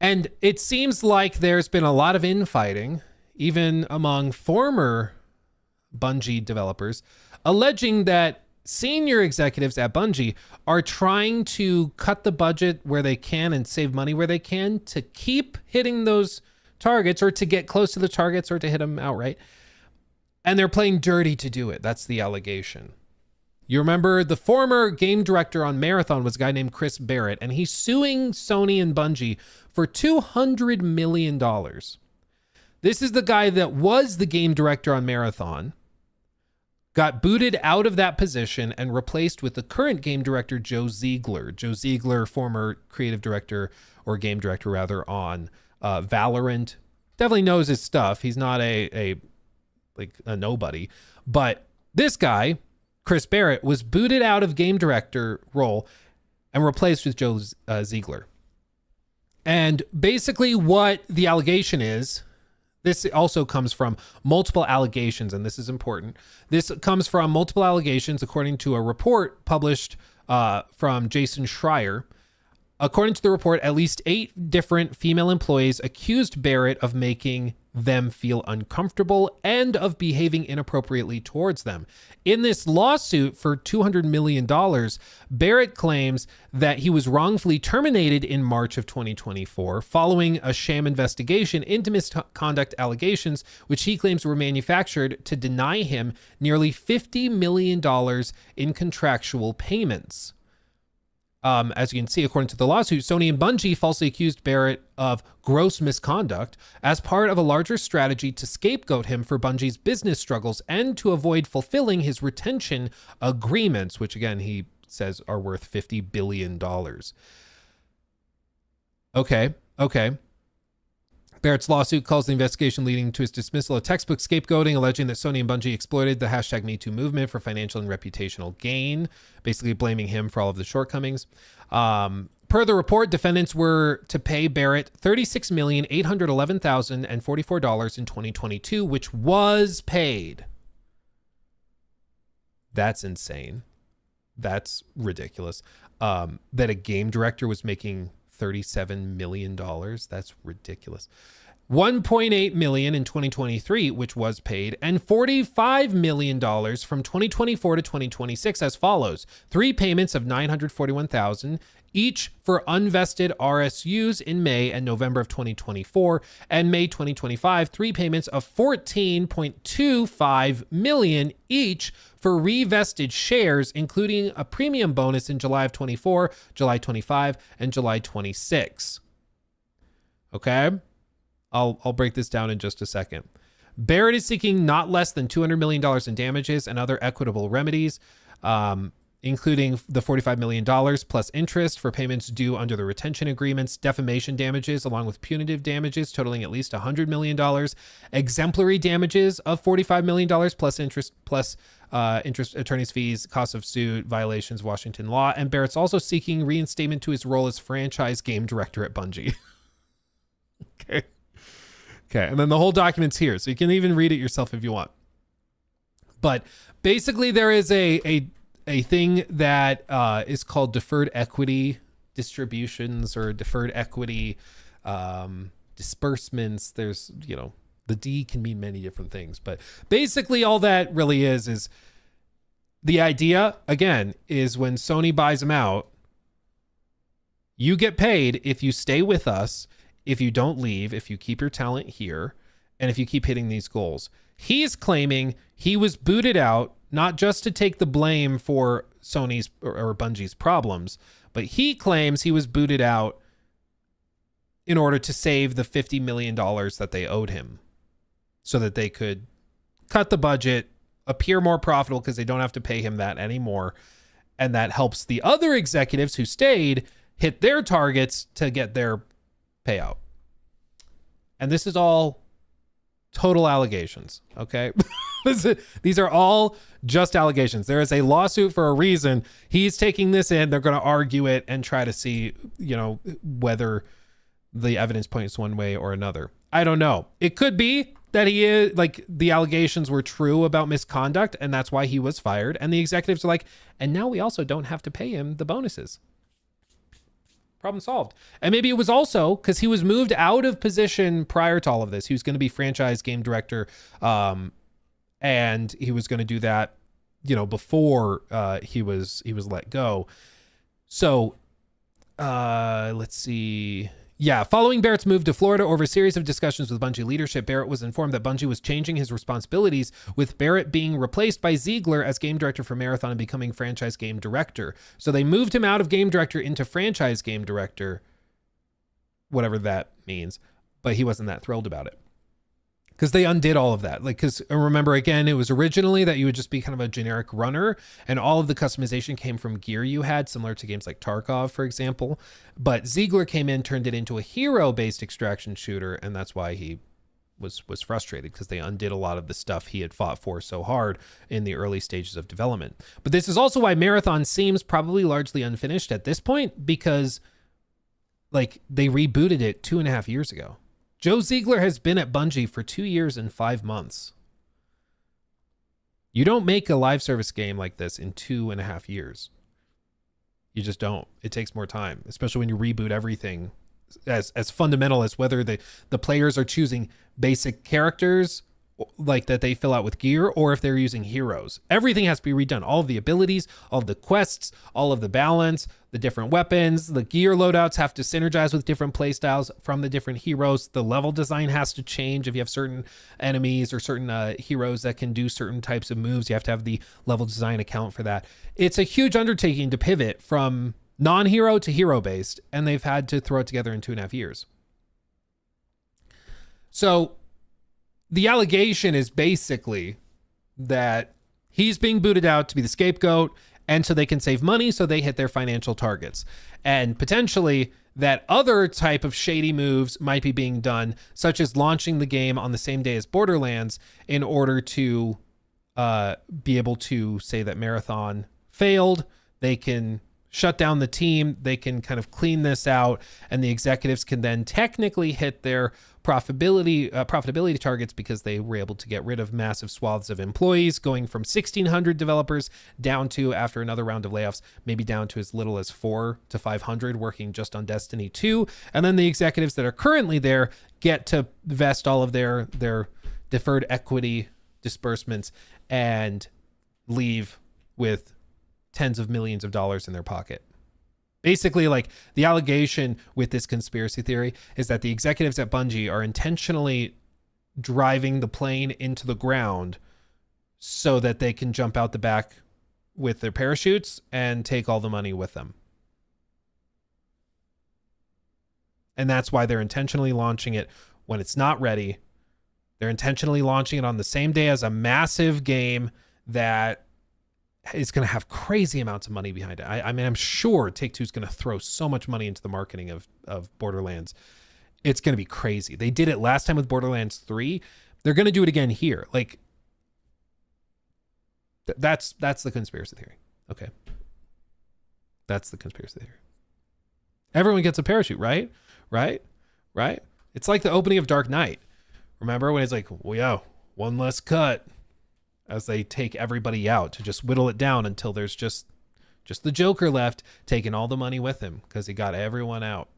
And it seems like there's been a lot of infighting, even among former Bungie developers, alleging that senior executives at Bungie are trying to cut the budget where they can and save money where they can to keep hitting those targets or to get close to the targets or to hit them outright. And they're playing dirty to do it. That's the allegation. You remember the former game director on Marathon was a guy named Chris Barrett, and he's suing Sony and Bungie for $200 million. This is the guy that was the game director on Marathon, got booted out of that position and replaced with the current game director, Joe Ziegler. Joe Ziegler, former creative director or game director rather on Valorant. Definitely knows his stuff. He's not a nobody, but this guy, Chris Barrett, was booted out of game director role and replaced with Joe Ziegler. And basically what the allegation is This also comes from multiple allegations, and this is important. This comes from multiple allegations, according to a report published from Jason Schreier. According to the report, at least 8 different female employees accused Barrett of making them feel uncomfortable and of behaving inappropriately towards them. In this lawsuit for $200 million, Barrett claims that he was wrongfully terminated in March of 2024 following a sham investigation into misconduct allegations, which he claims were manufactured to deny him nearly $50 million in contractual payments. As you can see, according to the lawsuit, Sony and Bungie falsely accused Barrett of gross misconduct as part of a larger strategy to scapegoat him for Bungie's business struggles and to avoid fulfilling his retention agreements, which again, he says are worth $50 billion. Okay. Barrett's lawsuit calls the investigation leading to his dismissal of textbook scapegoating, alleging that Sony and Bungie exploited the hashtag #MeToo movement for financial and reputational gain, basically blaming him for all of the shortcomings. Per the report, defendants were to pay Barrett $36,811,044 in 2022, which was paid. That's insane. That's ridiculous. That a game director was making $37 million. That's ridiculous. $1.8 million in 2023, which was paid, and $45 million from 2024 to 2026 as follows. 3 payments of $941,000 each for unvested RSUs in May and November of 2024, and May 2025, 3 payments of $14.25 million each for revested shares, including a premium bonus in July of 24, July 25, and July 26. Okay? I'll break this down in just a second. Barrett is seeking not less than $200 million in damages and other equitable remedies, including the $45 million plus interest for payments due under the retention agreements, defamation damages, along with punitive damages totaling at least $100 million, exemplary damages of $45 million plus interest, attorney's fees, costs of suit, violations of Washington law. And Barrett's also seeking reinstatement to his role as franchise game director at Bungie. Okay. And then the whole document's here, so you can even read it yourself if you want. But basically there is a thing that is called deferred equity distributions or deferred equity disbursements. There's, the D can mean many different things, but basically all that really is the idea, again, is when Sony buys them out, you get paid if you stay with us, if you don't leave, if you keep your talent here, and if you keep hitting these goals. He's claiming he was booted out not just to take the blame for Sony's or Bungie's problems, but he claims he was booted out in order to save the $50 million that they owed him so that they could cut the budget, appear more profitable because they don't have to pay him that anymore. And that helps the other executives who stayed hit their targets to get their payout. And this is all total allegations, okay? These are all just allegations. There is a lawsuit for a reason. He's taking this in. They're going to argue it and try to see, whether the evidence points one way or another. I don't know. It could be that he is the allegations were true about misconduct and that's why he was fired. And the executives are like, and now we also don't have to pay him the bonuses. Problem solved. And maybe it was also because he was moved out of position prior to all of this. He was going to be franchise game director. And he was going to do that, before he was let go. So let's see. Yeah, following Barrett's move to Florida over a series of discussions with Bungie leadership, Barrett was informed that Bungie was changing his responsibilities, with Barrett being replaced by Ziegler as game director for Marathon and becoming franchise game director. So they moved him out of game director into franchise game director, whatever that means, but he wasn't that thrilled about it. Because they undid all of that. Because remember, again, it was originally that you would just be kind of a generic runner, and all of the customization came from gear you had, similar to games like Tarkov, for example. But Ziegler came in, turned it into a hero-based extraction shooter, and that's why he was frustrated, because they undid a lot of the stuff he had fought for so hard in the early stages of development. But this is also why Marathon seems probably largely unfinished at this point, because they rebooted it 2.5 years ago. Joe Ziegler has been at Bungie for 2 years and 5 months. You don't make a live service game like this in 2.5 years. You just don't. It takes more time, especially when you reboot everything as fundamental as whether the players are choosing basic characters like that they fill out with gear, or if they're using heroes. Everything has to be redone. All of the abilities, all of the quests, all of the balance, the different weapons, the gear loadouts have to synergize with different playstyles from the different heroes. The level design has to change. If you have certain enemies or certain heroes that can do certain types of moves, you have to have the level design account for that. It's a huge undertaking to pivot from non-hero to hero-based, and they've had to throw it together in 2.5 years. So the allegation is basically that he's being booted out to be the scapegoat, and so they can save money so they hit their financial targets. And potentially that other type of shady moves might be being done, such as launching the game on the same day as Borderlands in order to be able to say that Marathon failed. They can shut down the team, they can kind of clean this out, and the executives can then technically hit their profitability targets because they were able to get rid of massive swaths of employees, going from 1,600 developers down to, after another round of layoffs, maybe down to as little as 400 to 500 working just on Destiny 2. And then the executives that are currently there get to vest all of their deferred equity disbursements and leave with tens of millions of dollars in their pocket. Basically, like, the allegation with this conspiracy theory is that the executives at Bungie are intentionally driving the plane into the ground so that they can jump out the back with their parachutes and take all the money with them. And that's why they're intentionally launching it when it's not ready. They're intentionally launching it on the same day as a massive game that is going to have crazy amounts of money behind it. I mean, I'm sure Take-Two is going to throw so much money into the marketing of Borderlands. It's going to be crazy. They did it last time with Borderlands 3. They're going to do it again here. Like, that's the conspiracy theory. Okay. That's the conspiracy theory. Everyone gets a parachute, right? Right? It's like the opening of Dark Knight. Remember when it's like, well, yeah, one less cut, as they take everybody out to just whittle it down until there's just the Joker left, taking all the money with him because he got everyone out.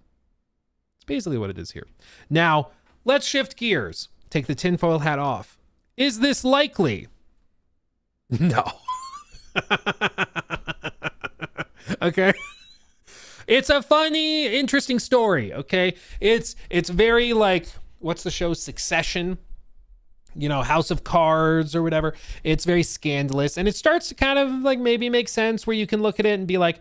It's basically what it is here. Now, let's shift gears. Take the tinfoil hat off. Is this likely? No. Okay. It's a funny, interesting story, okay? It's very like, what's the show, Succession? You know, House of Cards or whatever. It's very scandalous, and it starts to kind of like maybe make sense where you can look at it and be like,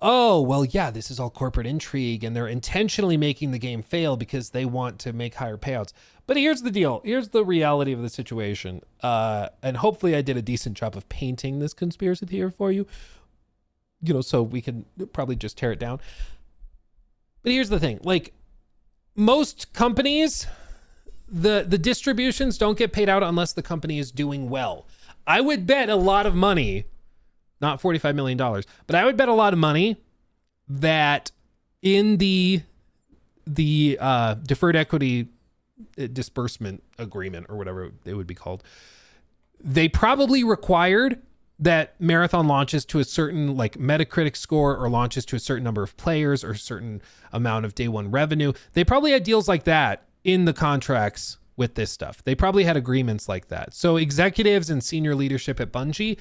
oh, well, yeah, this is all corporate intrigue, and they're intentionally making the game fail because they want to make higher payouts. But here's the deal. Here's the reality of the situation. And hopefully I did a decent job of painting this conspiracy theory for you, you know, so we can probably just tear it down. But here's the thing. Like, most companies, the distributions don't get paid out unless the company is doing well. I would bet a lot of money, not $45 million, but I would bet a lot of money that in the deferred equity disbursement agreement, or whatever it would be called, they probably required that Marathon launches to a certain like Metacritic score, or launches to a certain number of players, or a certain amount of day one revenue. They probably had deals like that in the contracts with this stuff. They probably had agreements like that. So executives and senior leadership at Bungie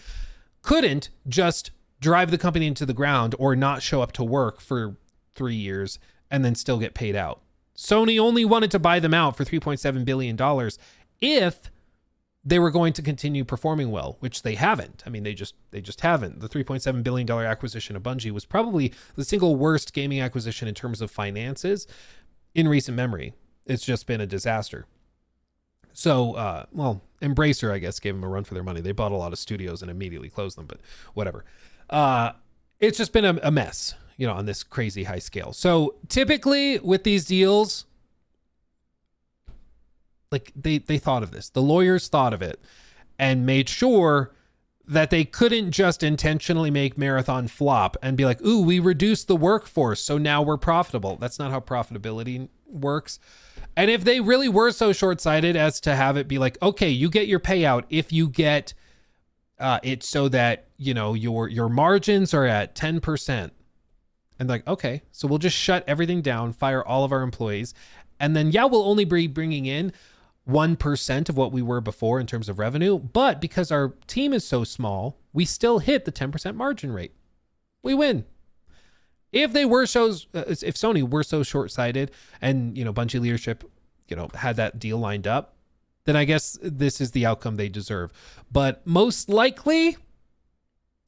couldn't just drive the company into the ground or not show up to work for 3 years and then still get paid out. Sony only wanted to buy them out for $3.7 billion if they were going to continue performing well, which they haven't. I mean, they just haven't. The $3.7 billion acquisition of Bungie was probably the single worst gaming acquisition in terms of finances in recent memory. It's just been a disaster. So, well, Embracer, I guess, gave them a run for their money. They bought a lot of studios and immediately closed them, but whatever. It's just been a mess, you know, on this crazy high scale. So typically with these deals, like they thought of this. The lawyers thought of it and made sure that they couldn't just intentionally make Marathon flop and be like, ooh, we reduced the workforce, so now we're profitable. That's not how profitability works. And if they really were so short-sighted as to have it be like, okay, you get your payout if you get it so that, you know, your margins are at 10%. And like, okay, so we'll just shut everything down, fire all of our employees. And then, yeah, we'll only be bringing in 1% of what we were before in terms of revenue. But because our team is so small, we still hit the 10% margin rate. We win. If they were if Sony were so short-sighted and, you know, Bungie leadership, you know, had that deal lined up, then I guess this is the outcome they deserve. But most likely,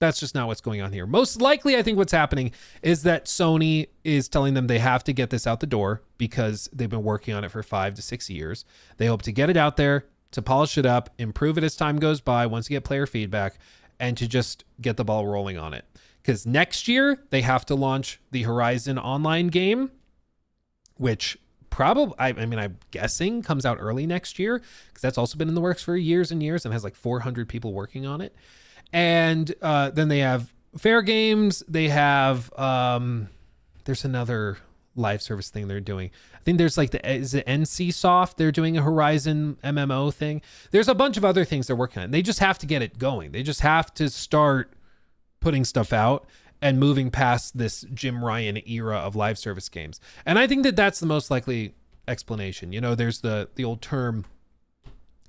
that's just not what's going on here. Most likely, I think what's happening is that Sony is telling them they have to get this out the door because they've been working on it for 5 to 6 years. They hope to get it out there, to polish it up, improve it as time goes by, once you get player feedback, and to just get the ball rolling on it. Because next year, they have to launch the Horizon Online game, which probably, I mean, I'm guessing comes out early next year, because that's also been in the works for years and years and has like 400 people working on it. And then they have Fair Games. They have, there's another live service thing they're doing. I think there's like is it NCSoft? They're doing a Horizon MMO thing. There's a bunch of other things they're working on. They just have to get it going. They just have to start putting stuff out and moving past this Jim Ryan era of live service games. And I think that that's the most likely explanation. You know, there's the old term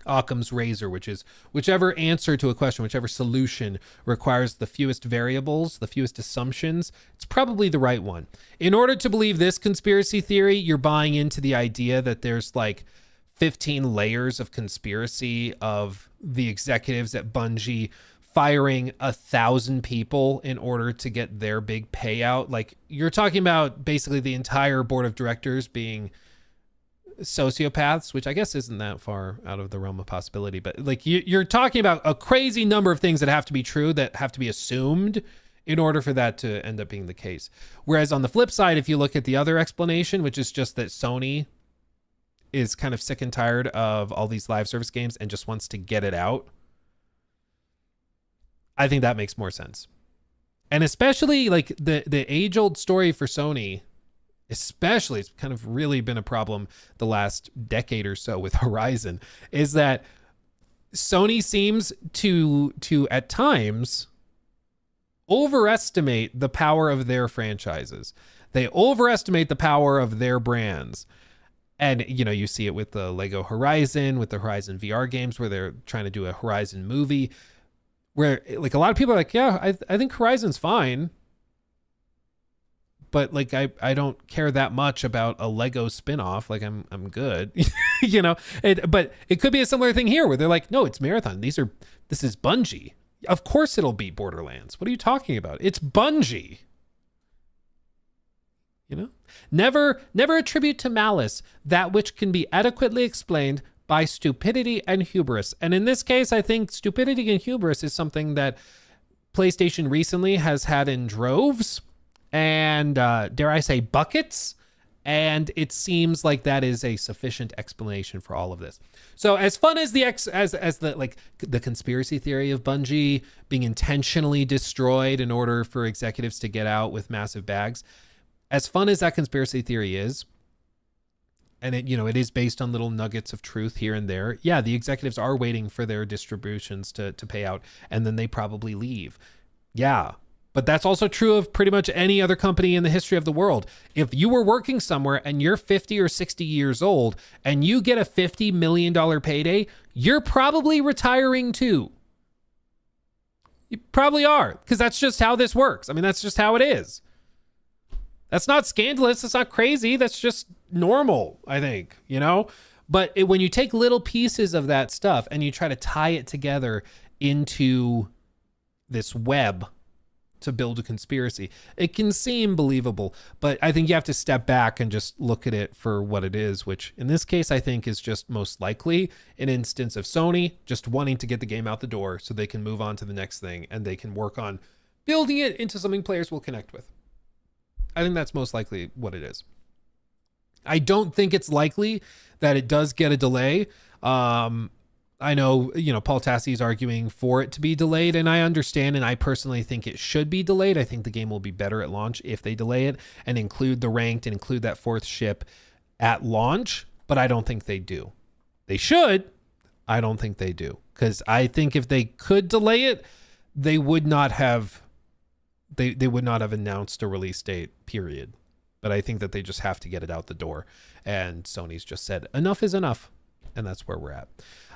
Occam's razor, which is whichever answer to a question, whichever solution requires the fewest variables, the fewest assumptions, it's probably the right one. In order to believe this conspiracy theory, you're buying into the idea that there's like 15 layers of conspiracy of the executives at Bungie firing 1,000 people in order to get their big payout. Like, you're talking about basically the entire board of directors being sociopaths, which I guess isn't that far out of the realm of possibility, but like you're talking about a crazy number of things that have to be true, that have to be assumed in order for that to end up being the case. Whereas on the flip side, if you look at the other explanation, which is just that Sony is kind of sick and tired of all these live service games and just wants to get it out, I think that makes more sense. And especially like the age-old story for Sony, especially, it's kind of really been a problem the last decade or so with Horizon, is that Sony seems to at times overestimate the power of their franchises. They overestimate the power of their brands. And, you know, you see it with the Lego Horizon, with the Horizon VR games, where they're trying to do a Horizon movie, where like a lot of people are like, yeah, I think Horizon's fine, but like I don't care that much about a Lego spinoff. Like I'm good, you know. But it could be a similar thing here, where they're like, no, it's Marathon. This is Bungie. Of course it'll be Borderlands. What are you talking about? It's Bungie. You know, never attribute to malice that which can be adequately explained by stupidity and hubris. And in this case, I think stupidity and hubris is something that PlayStation recently has had in droves, and dare I say buckets, and it seems like that is a sufficient explanation for all of this. So as fun as the conspiracy theory of Bungie being intentionally destroyed in order for executives to get out with massive bags, as fun as that conspiracy theory is, and it is based on little nuggets of truth here and there, yeah, the executives are waiting for their distributions to pay out, and then they probably leave. Yeah. But that's also true of pretty much any other company in the history of the world. If you were working somewhere and you're 50 or 60 years old and you get a $50 million payday, you're probably retiring too. You probably are, because that's just how this works. I mean, that's just how it is. That's not scandalous. That's not crazy. That's just normal, I think, you know? But when you take little pieces of that stuff and you try to tie it together into this web to build a conspiracy, it can seem believable, but I think you have to step back and just look at it for what it is, which in this case, I think is just most likely an instance of Sony just wanting to get the game out the door so they can move on to the next thing and they can work on building it into something players will connect with. I think that's most likely what it is. I don't think it's likely that it does get a delay. I know, Paul Tassi is arguing for it to be delayed, and I understand, and I personally think it should be delayed. I think the game will be better at launch if they delay it and include the ranked and include that fourth ship at launch, but I don't think they do. They should. I don't think they do. Because I think if they could delay it, they would not have announced a release date, period. But I think that they just have to get it out the door. And Sony's just said, enough is enough. And that's where we're at.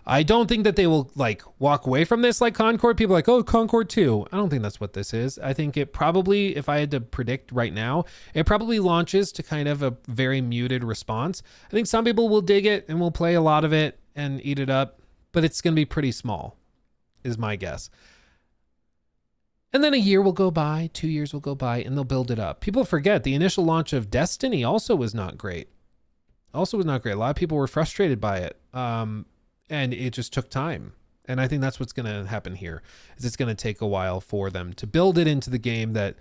I don't think that they will like walk away from this like Concord. People are like, oh, Concord 2. I don't think that's what this is. I think it probably, if I had to predict right now, it probably launches to kind of a very muted response. I think some people will dig it and will play a lot of it and eat it up, but it's going to be pretty small, is my guess. And then a year will go by, 2 years will go by, and they'll build it up. People forget the initial launch of Destiny also was not great. A lot of people were frustrated by it. And it just took time. And I think that's what's going to happen here, is it's going to take a while for them to build it into the game that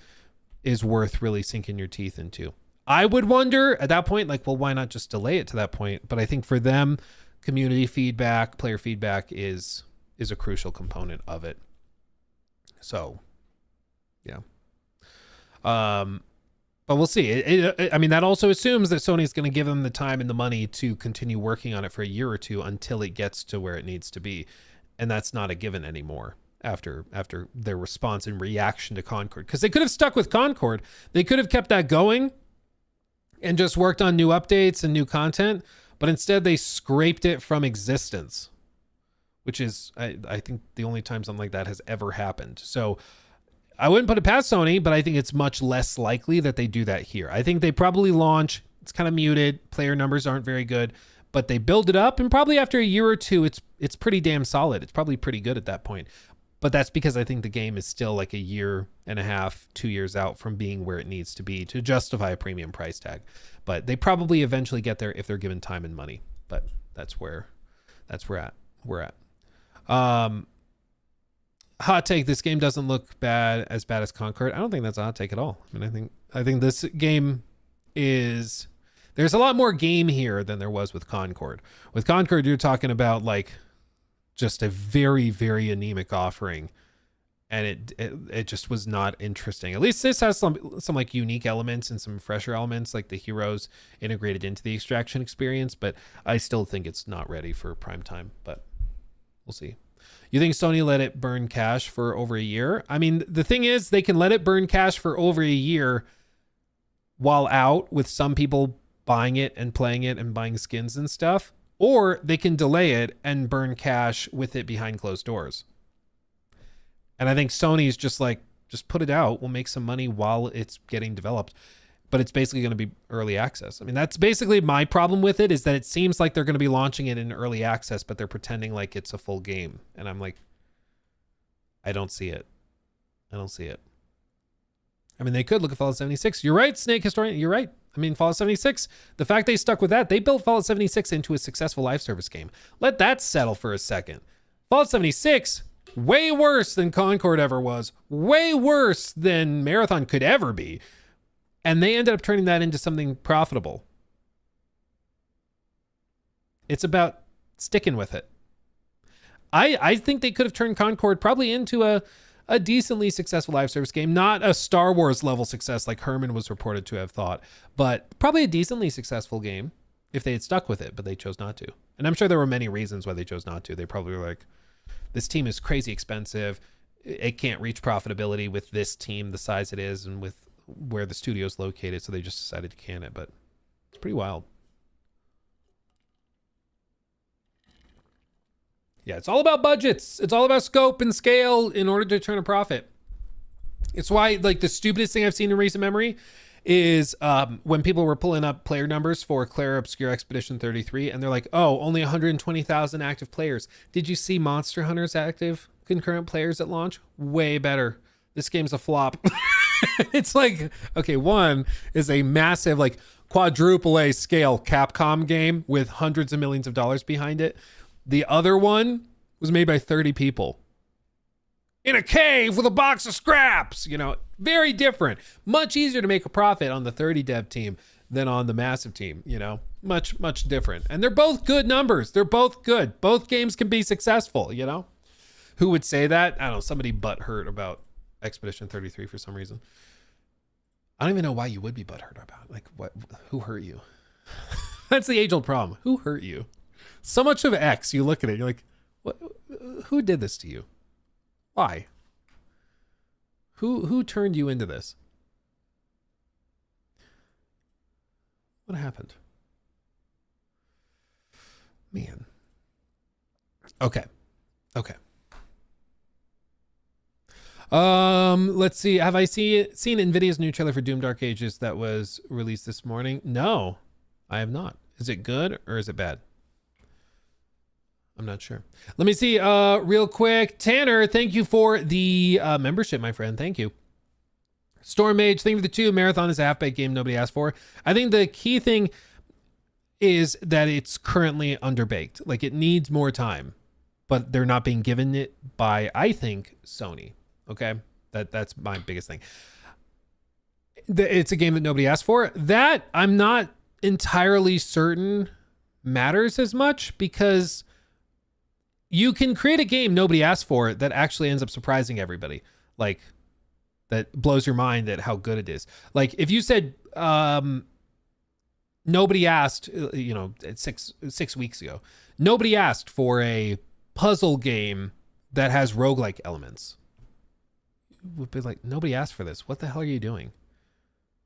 is worth really sinking your teeth into. I would wonder at that point, like, well, why not just delay it to that point? But I think for them, community feedback, player feedback is a crucial component of it. So, yeah. But we'll see. I mean, that also assumes that Sony's going to give them the time and the money to continue working on it for a year or two until it gets to where it needs to be. And that's not a given anymore after their response and reaction to Concord. Because they could have stuck with Concord. They could have kept that going and just worked on new updates and new content. But instead, they scraped it from existence, which is, I think, the only time something like that has ever happened. So I wouldn't put it past Sony, but I think it's much less likely that they do that here. I think they probably launch, it's kind of muted, player numbers aren't very good, but they build it up, and probably after a year or two, it's pretty damn solid. It's probably pretty good at that point. But that's because I think the game is still like a year and a half, 2 years out from being where it needs to be to justify a premium price tag. But they probably eventually get there if they're given time and money. But that's where we're at. Hot take, this game doesn't look as bad as Concord. I don't think that's a hot take at all. I mean, I think this game is, there's a lot more game here than there was with Concord. With Concord, you're talking about like just a very, very anemic offering, and it just was not interesting. At least this has some like unique elements and some fresher elements, like the heroes integrated into the extraction experience, but I still think it's not ready for prime time, but we'll see. You think Sony let it burn cash for over a year? I mean, the thing is, they can let it burn cash for over a year while out with some people buying it and playing it and buying skins and stuff, or they can delay it and burn cash with it behind closed doors. And I think Sony's just like, just put it out. We'll make some money while it's getting developed. But it's basically going to be early access. I mean, that's basically my problem with it, is that it seems like they're going to be launching it in early access, but they're pretending like it's a full game. And I'm like, I don't see it. I mean, they could look at Fallout 76. You're right, Snake Historian. You're right. I mean, Fallout 76, the fact they stuck with that, they built Fallout 76 into a successful live service game. Let that settle for a second. Fallout 76, way worse than Concord ever was. Way worse than Marathon could ever be. And they ended up turning that into something profitable. It's about sticking with it. I think they could have turned Concord probably into a decently successful live service game. Not a Star Wars level success like Herman was reported to have thought, but probably a decently successful game if they had stuck with it, but they chose not to. And I'm sure there were many reasons why they chose not to. They probably were like, this team is crazy expensive. It can't reach profitability with this team the size it is and with where the studio is located, so they just decided to can it. But it's pretty wild. Yeah, it's all about budgets. It's all about scope and scale in order to turn a profit. It's why, like, the stupidest thing I've seen in recent memory is when people were pulling up player numbers for Clara Obscure Expedition 33, and they're like, oh, only 120,000 active players. Did you see Monster Hunter's active concurrent players at launch? Way better. This game's a flop. It's like, okay, one is a massive, like, quadruple A scale Capcom game with hundreds of millions of dollars behind it. The other one was made by 30 people in a cave with a box of scraps. You know, very different. Much easier to make a profit on the 30 dev team than on the massive team, you know, much different. And they're both good numbers. They're both good. Both games can be successful, you know. Who would say that? I don't know. Somebody butthurt about Expedition 33 for some reason. I don't even know why you would be butthurt about it. Like, what? Who hurt you? That's the age-old problem. Who hurt you? So much of X, you look at it, you're like, what? Who did this to you? Why? Who turned you into this? What happened? Man. Okay. Let's see. Have I seen Nvidia's new trailer for Doom Dark Ages that was released this morning? No, I have not. Is it good or is it bad? I'm not sure. Let me see real quick. Tanner, thank you for the membership, my friend. Thank you. Storm Mage, thank you for the 2. Marathon is a half-baked game nobody asked for. I think the key thing is that it's currently underbaked. Like, it needs more time, but they're not being given it by, I think, Sony. Okay, that's my biggest thing. It's a game that nobody asked for. That I'm not entirely certain matters as much, because you can create a game nobody asked for that actually ends up surprising everybody. Like, that blows your mind at how good it is. Like, if you said nobody asked, you know, 6 weeks ago, nobody asked for a puzzle game that has roguelike elements. Would be like, nobody asked for this. What the hell are you doing?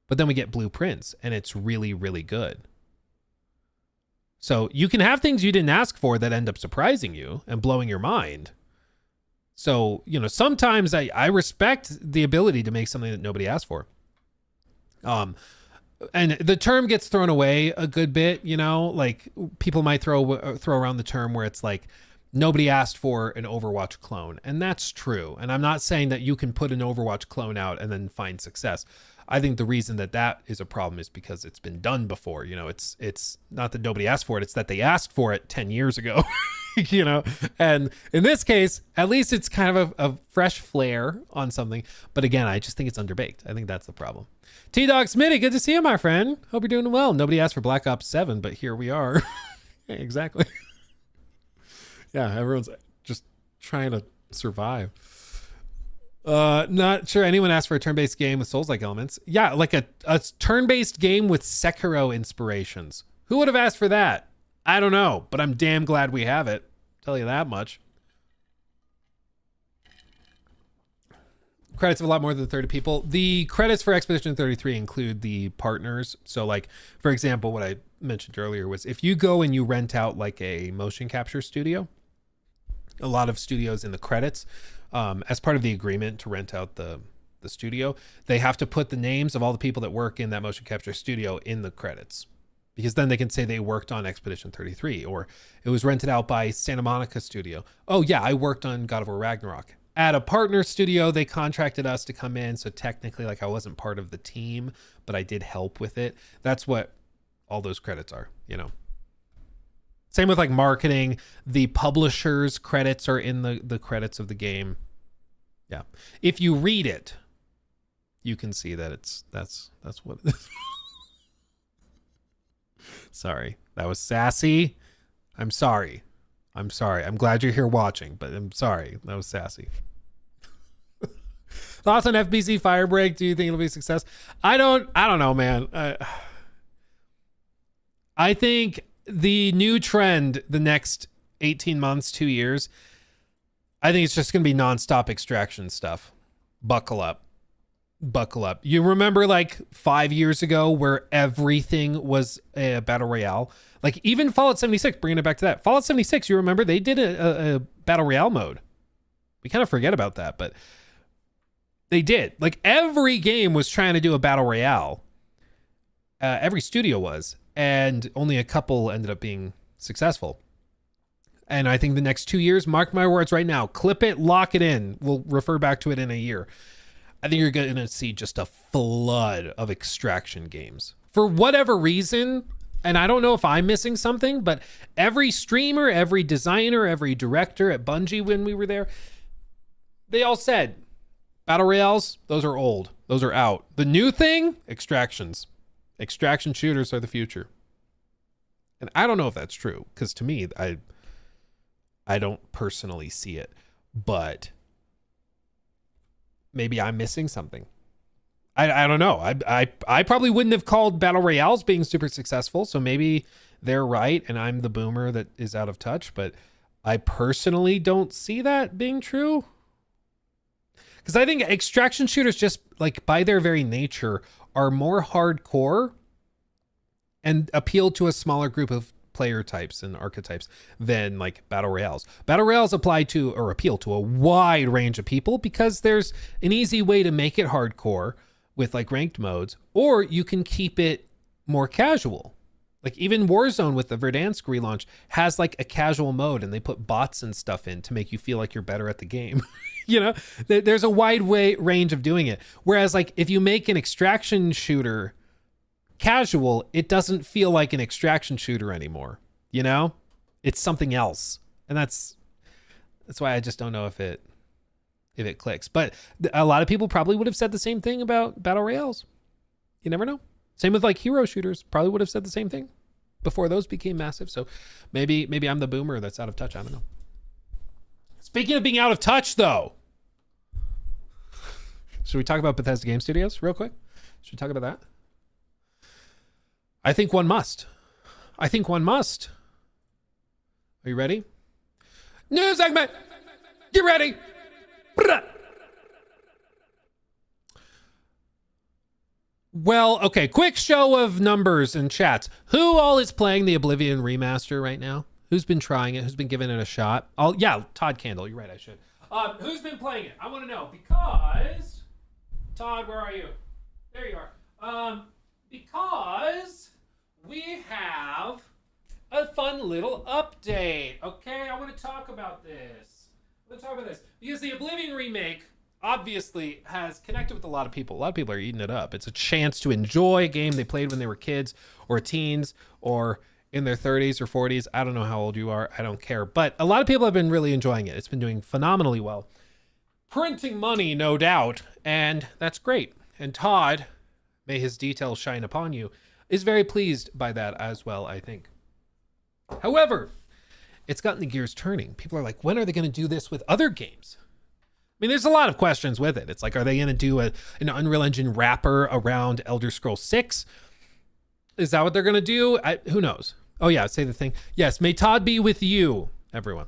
But then we get Blueprints, and it's really, really good. So you can have things you didn't ask for that end up surprising you and blowing your mind. So, you know, sometimes I respect the ability to make something that nobody asked for. And the term gets thrown away a good bit, you know, like people might throw around the term where it's like, nobody asked for an Overwatch clone. And that's true. And I'm not saying that you can put an Overwatch clone out and then find success. I think the reason that is a problem is because it's been done before. You know, it's not that nobody asked for it. It's that they asked for it 10 years ago, you know? And in this case, at least it's kind of a fresh flair on something. But again, I just think it's underbaked. I think that's the problem. T-Dog Smitty, good to see you, my friend. Hope you're doing well. Nobody asked for Black Ops 7, but here we are. Yeah, exactly. Yeah, everyone's just trying to survive. Not sure anyone asked for a turn-based game with Souls-like elements. Yeah, like a turn-based game with Sekiro inspirations. Who would have asked for that? I don't know, but I'm damn glad we have it. Tell you that much. Credits of a lot more than 30 people. The credits for Expedition 33 include the partners. So, like, for example, what I mentioned earlier was if you go and you rent out like a motion capture studio, a lot of studios in the credits, as part of the agreement to rent out the studio, they have to put the names of all the people that work in that motion capture studio in the credits, because then they can say they worked on Expedition 33, or it was rented out by Santa Monica Studio. Oh yeah, I worked on God of War Ragnarok. At a partner studio, they contracted us to come in, so technically, like, I wasn't part of the team, but I did help with it. That's what all those credits are, you know. Same with like marketing. The publisher's credits are in the credits of the game. Yeah. If you read it, you can see that that's what it is. Sorry. That was sassy. I'm sorry. I'm glad you're here watching, but I'm sorry. That was sassy. Thoughts on FBC Firebreak? Do you think it'll be a success? I don't know, man. I think the new trend, the next 18 months, 2 years, I think it's just going to be nonstop extraction stuff. Buckle up. You remember like 5 years ago where everything was a battle royale? Like even Fallout 76, bringing it back to that. Fallout 76, you remember they did a battle royale mode. We kind of forget about that, but they did. Like every game was trying to do a battle royale. Every studio was. And only a couple ended up being successful. And I think the next 2 years, mark my words right now, clip it, lock it in. We'll refer back to it in a year. I think you're going to see just a flood of extraction games. For whatever reason, and I don't know if I'm missing something, but every streamer, every designer, every director at Bungie when we were there, they all said, battle royales, those are old. Those are out. The new thing, extractions. Extraction shooters are the future. And I don't know if that's true, because to me, I don't personally see it, but maybe I'm missing something. I don't know. I probably wouldn't have called battle royales being super successful. So maybe they're right and I'm the boomer that is out of touch. But I personally don't see that being true. Because I think extraction shooters, just like by their very nature, are more hardcore and appeal to a smaller group of player types and archetypes than like battle royales. Battle royales apply to or appeal to a wide range of people because there's an easy way to make it hardcore with like ranked modes, or you can keep it more casual. Like even Warzone with the Verdansk relaunch has like a casual mode, and they put bots and stuff in to make you feel like you're better at the game. You know, there's a wide range of doing it. Whereas like if you make an extraction shooter casual, it doesn't feel like an extraction shooter anymore. You know, it's something else. And that's why I just don't know if it clicks. But a lot of people probably would have said the same thing about battle royales. You never know. Same with like hero shooters, probably would have said the same thing before those became massive. So maybe I'm the boomer that's out of touch. I don't know. Speaking of being out of touch though, should we talk about Bethesda Game Studios real quick? Should we talk about that? I think one must. Are you ready? News segment. Get ready. Well, okay, quick show of numbers and chats. Who all is playing the Oblivion remaster right now? Who's been trying it? Who's been giving it a shot? Oh, yeah, Todd Candle. You're right, I should. Who's been playing it? I want to know because... Todd, where are you? There you are. Because we have a fun little update, okay? I want to talk about this. Because the Oblivion remake obviously has connected with a lot of people. A lot of people are eating it up. It's a chance to enjoy a game they played when they were kids or teens or in their 30s or 40s. I don't know how old you are. I don't care. But a lot of people have been really enjoying it. It's been doing phenomenally well. Printing money, no doubt. And that's great. And Todd, may his details shine upon you, is very pleased by that as well, I think. However, it's gotten the gears turning. People are like, when are they going to do this with other games? I mean, there's a lot of questions with it. It's like, are they going to do an Unreal Engine wrapper around Elder Scrolls 6? Is that what they're going to do? Who knows? Oh yeah, say the thing. Yes, may Todd be with you, everyone.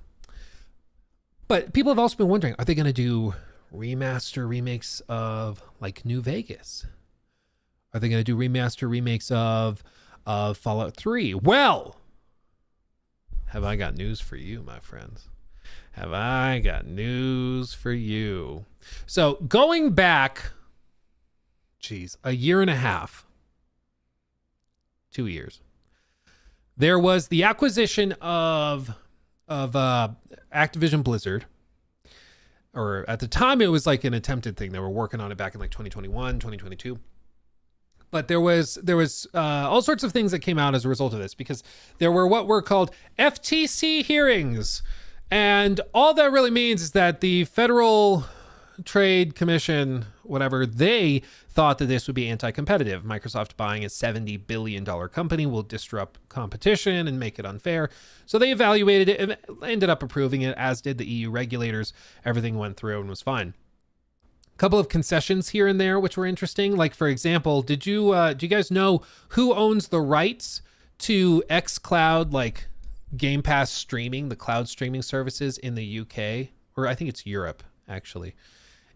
But people have also been wondering, are they going to do remakes of like New Vegas? Are they going to do remakes of Fallout 3? Well, have I got news for you, my friends. Have I got news for you? So going back, a year and a half, 2 years, there was the acquisition of Activision Blizzard. Or at the time, it was like an attempted thing. They were working on it back in like 2021, 2022. But there was all sorts of things that came out as a result of this, because there were what were called FTC hearings. And all that really means is that the Federal Trade Commission, whatever, they thought that this would be anti-competitive. Microsoft buying a $70 billion company will disrupt competition and make it unfair. So they evaluated it and ended up approving it, as did the EU regulators. Everything went through and was fine. A couple of concessions here and there, which were interesting. Like, for example, do you guys know who owns the rights to xCloud, like Game Pass streaming, the cloud streaming services in the UK? Or I think it's Europe, actually.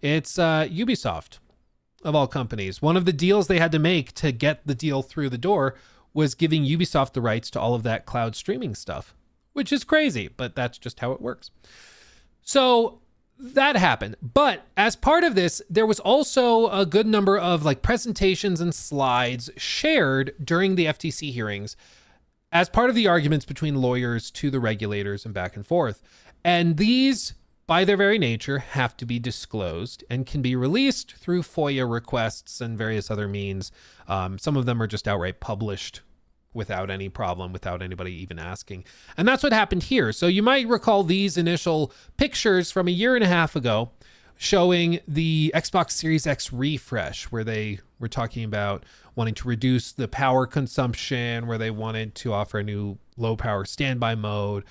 It's Ubisoft, of all companies. One of the deals they had to make to get the deal through the door was giving Ubisoft the rights to all of that cloud streaming stuff, which is crazy, but that's just how it works. So that happened. But as part of this, there was also a good number of like presentations and slides shared during the FTC hearings as part of the arguments between lawyers to the regulators and back and forth. And these, by their very nature, have to be disclosed and can be released through FOIA requests and various other means. Some of them are just outright published without any problem, without anybody even asking. And that's what happened here. So you might recall these initial pictures from a year and a half ago showing the Xbox Series X refresh, where they were talking about wanting to reduce the power consumption, where they wanted to offer a new low power standby mode,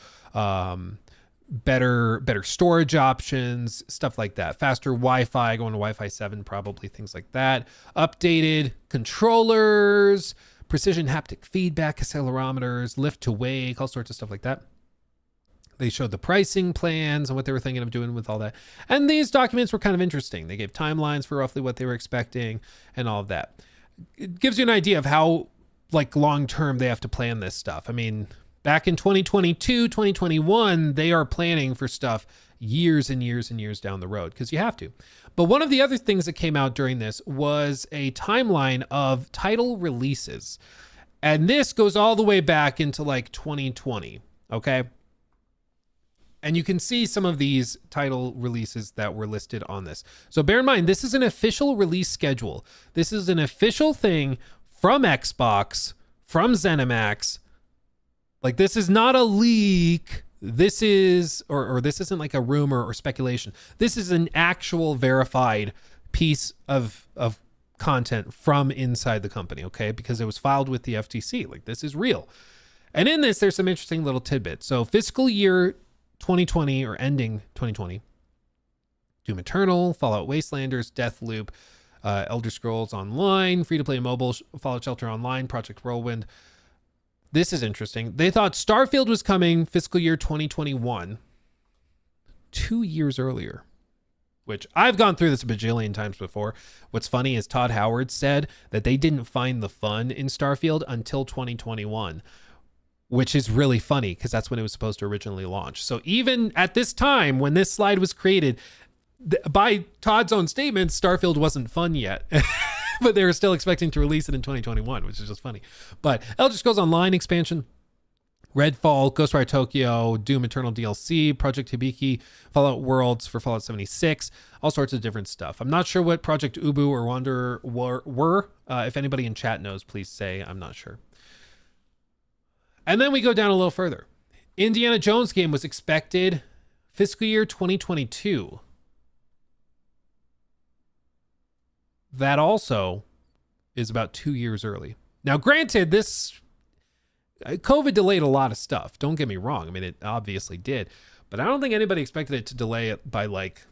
better storage options, stuff like that. Faster Wi-Fi, going to Wi-Fi 7, probably, things like that. Updated controllers, precision haptic feedback, accelerometers, lift to wake, all sorts of stuff like that. They showed the pricing plans and what they were thinking of doing with all that. And these documents were kind of interesting. They gave timelines for roughly what they were expecting and all of that. It gives you an idea of how like long-term they have to plan this stuff. I mean, back in 2022, 2021, they are planning for stuff years and years and years down the road because you have to. But one of the other things that came out during this was a timeline of title releases. And this goes all the way back into like 2020, okay? And you can see some of these title releases that were listed on this. So bear in mind, this is an official release schedule. This is an official thing from Xbox, from ZeniMax. Like, this is not a leak. This is, or this isn't like a rumor or speculation. This is an actual verified piece of content from inside the company, okay? Because it was filed with the FTC. Like, this is real. And in this, there's some interesting little tidbits. So fiscal year 2020 or ending 2020, Doom Eternal, Fallout Wastelanders, Deathloop, Elder Scrolls Online, free-to-play mobile, Fallout Shelter Online, Project Whirlwind. This is interesting. They thought Starfield was coming fiscal year 2021, 2 years earlier, which I've gone through this a bajillion times before. What's funny is Todd Howard said that they didn't find the fun in Starfield until 2021. Which is really funny because that's when it was supposed to originally launch. So even at this time, when this slide was created, by Todd's own statement, Starfield wasn't fun yet. But they were still expecting to release it in 2021, which is just funny. But Elder Scrolls Online expansion, Redfall, Ghostwire Tokyo, Doom Eternal DLC, Project Hibiki, Fallout Worlds for Fallout 76, all sorts of different stuff. I'm not sure what Project Ubu or Wanderer were. If anybody in chat knows, please say. I'm not sure. And then we go down a little further. Indiana Jones game was expected fiscal year 2022. That also is about 2 years early. Now, granted, this COVID delayed a lot of stuff. Don't get me wrong. I mean, it obviously did. But I don't think anybody expected it to delay it by like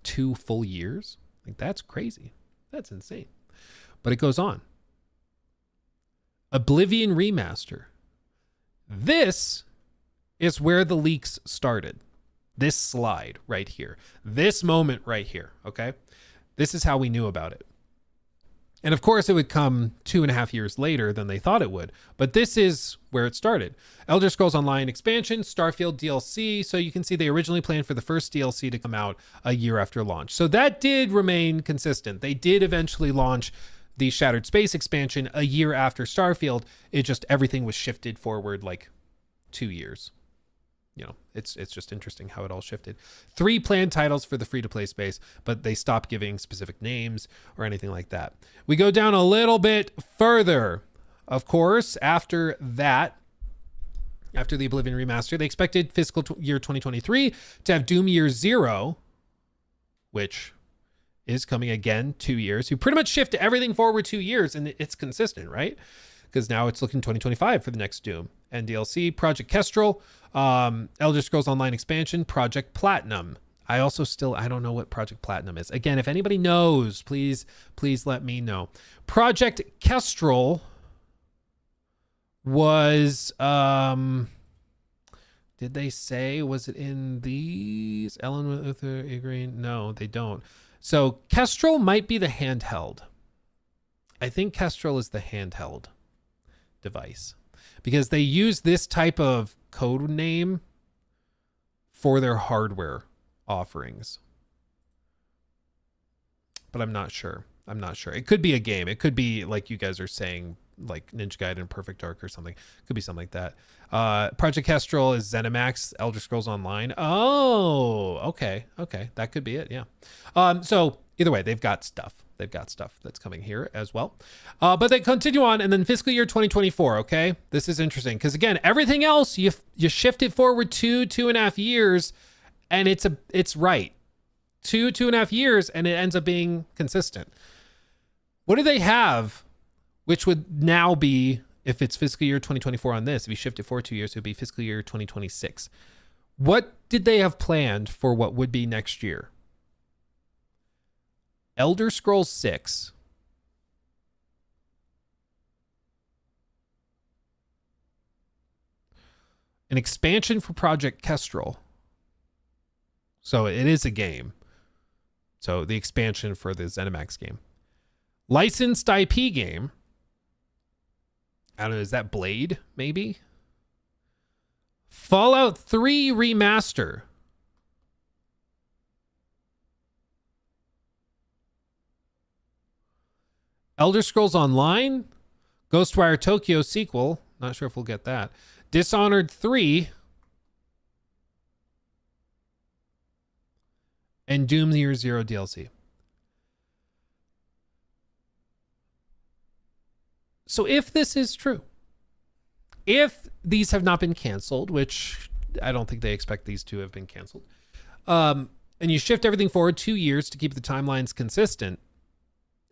2 full years. Like, that's crazy. That's insane. But it goes on. Oblivion Remaster. This is where the leaks started. This slide right here. This moment right here, okay? This is how we knew about it. And of course, it would come 2.5 years later than they thought it would. But this is where it started. Elder Scrolls Online expansion, Starfield DLC. So you can see they originally planned for the first DLC to come out a year after launch. So that did remain consistent. They did eventually launch the Shattered Space expansion a year after Starfield. It just, everything was shifted forward like 2 years. You know, it's just interesting how it all shifted. 3 planned titles for the free-to-play space, but they stopped giving specific names or anything like that. We go down a little bit further. Of course, after that, after the Oblivion Remaster, they expected fiscal year 2023 to have Doom Year Zero, which is coming again 2 years. You pretty much shift everything forward 2 years, and it's consistent, right? Because now it's looking 2025 for the next Doom. And DLC, Project Kestrel, Elder Scrolls Online expansion, Project Platinum. I don't know what Project Platinum is. Again, if anybody knows, please let me know. Project Kestrel was, did they say, was it in these? Ellen with the green? No, they don't. So Kestrel might be the handheld. I think Kestrel is the handheld device because they use this type of code name for their hardware offerings. But I'm not sure. It could be a game. It could be like you guys are saying, like Ninja Gaiden, Perfect Dark or something. It could be something like that. Project Kestrel is ZeniMax, Elder Scrolls Online. Oh, okay. That could be it, yeah. So either way, they've got stuff that's coming here as well. But they continue on, and then fiscal year 2024, okay? This is interesting, because again, everything else, you shift it forward 2.5 years, and it's right. 2.5 years, and it ends up being consistent. What do they have which would now be if it's fiscal year 2024 on this, if you shift it forward 2 years, it would be fiscal year 2026. What did they have planned for what would be next year? Elder Scrolls 6. An expansion for Project Kestrel. So it is a game. So the expansion for the ZeniMax game. Licensed IP game. I don't know, is that Blade, maybe? Fallout 3 remaster. Elder Scrolls Online. Ghostwire Tokyo sequel. Not sure if we'll get that. Dishonored 3. And Doom Year Zero DLC. So if this is true, if these have not been canceled, which I don't think they expect these to have been canceled, and you shift everything forward 2 years to keep the timelines consistent,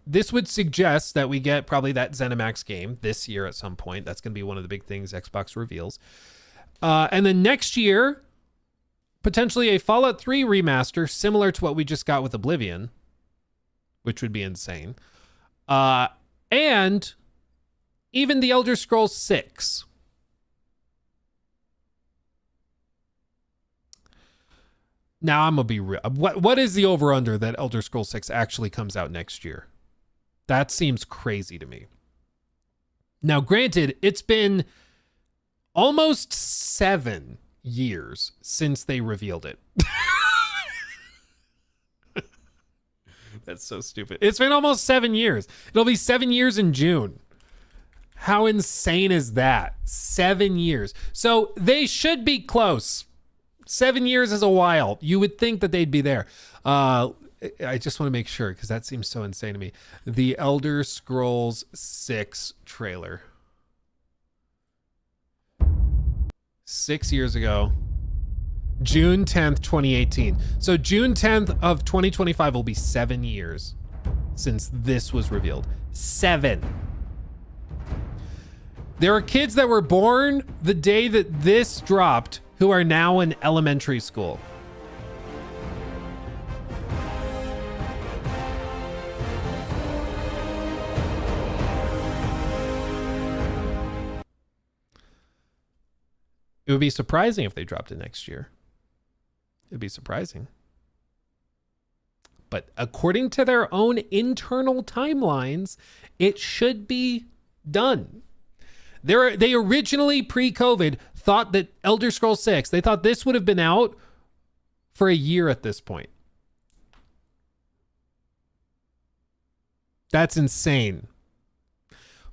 this would suggest that we get probably that ZeniMax game this year at some point. That's going to be one of the big things Xbox reveals. And then next year, potentially a Fallout 3 remaster, similar to what we just got with Oblivion, which would be insane. And even the Elder Scrolls 6. Now I'm going to be real. What is the over-under that Elder Scrolls 6 actually comes out next year? That seems crazy to me. Now, granted, it's been almost 7 years since they revealed it. That's so stupid. It's been almost 7 years. It'll be 7 years in June. How insane is that? 7 years. So they should be close. 7 years is a while. You would think that they'd be there. I just want to make sure because that seems so insane to me. The Elder Scrolls 6 trailer. 6 years ago. June 10th, 2018. So June 10th of 2025 will be 7 years since this was revealed. 7. There are kids that were born the day that this dropped who are now in elementary school. It would be surprising if they dropped it next year. It'd be surprising. But according to their own internal timelines, it should be done. They originally, pre-COVID, thought that Elder Scrolls 6, they thought this would have been out for a year at this point. That's insane.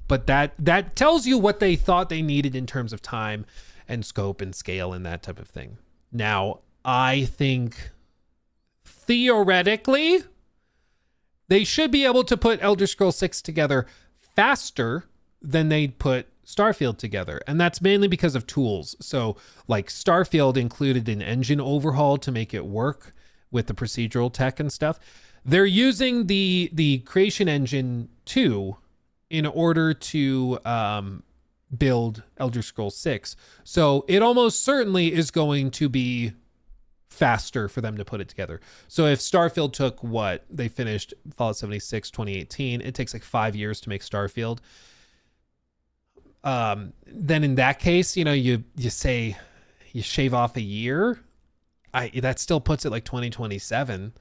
But that tells you what they thought they needed in terms of time and scope and scale and that type of thing. Now, I think theoretically, they should be able to put Elder Scrolls 6 together faster than they'd put Starfield together. And that's mainly because of tools. So like Starfield included an engine overhaul to make it work with the procedural tech and stuff. They're using the Creation Engine 2 in order to build Elder Scrolls 6. So it almost certainly is going to be faster for them to put it together. So if Starfield took what they finished Fallout 76 2018, it takes like 5 years to make Starfield. Then in that case, you say you shave off a year, that still puts it like 2027.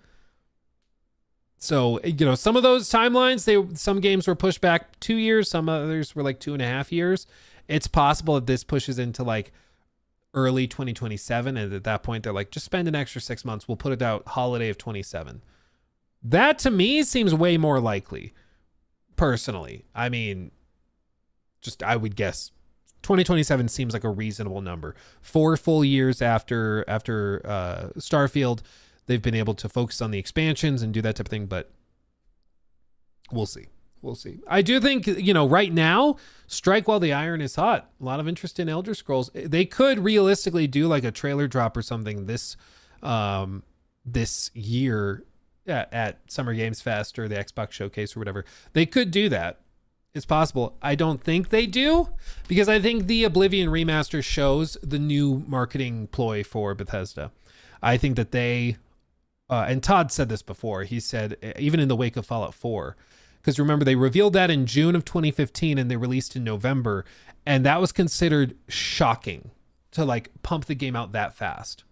So, some of those timelines, some games were pushed back 2 years, some others were like 2.5 years. It's possible that this pushes into like early 2027. And at that point, they're like, just spend an extra 6 months. We'll put it out holiday of 27. That to me seems way more likely, personally. I mean, I would guess 2027 seems like a reasonable number. 4 full years after Starfield, they've been able to focus on the expansions and do that type of thing, but we'll see. We'll see. I do think, right now, strike while the iron is hot. A lot of interest in Elder Scrolls. They could realistically do like a trailer drop or something this year at Summer Games Fest or the Xbox Showcase or whatever. They could do that. It's possible. I don't think they do, because I think the Oblivion remaster shows the new marketing ploy for Bethesda. I think that they, and Todd said this before, he said, even in the wake of Fallout 4, because remember, they revealed that in June of 2015 and they released in November, and that was considered shocking to like pump the game out that fast.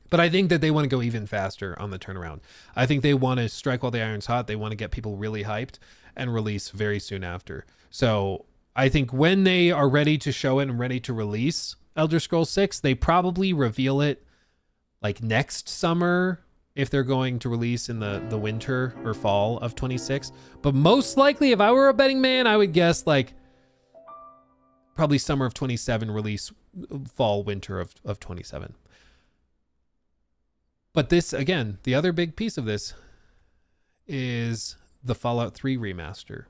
But I think that they want to go even faster on the turnaround. I think they want to strike while the iron's hot. They want to get people really hyped and release very soon after. So I think when they are ready to show it and ready to release Elder Scrolls 6, they probably reveal it like next summer if they're going to release in the winter or fall of 26. But most likely, if I were a betting man, I would guess like probably summer of 27 release, fall, winter of 27. But this, again, the other big piece of this is the Fallout 3 remaster,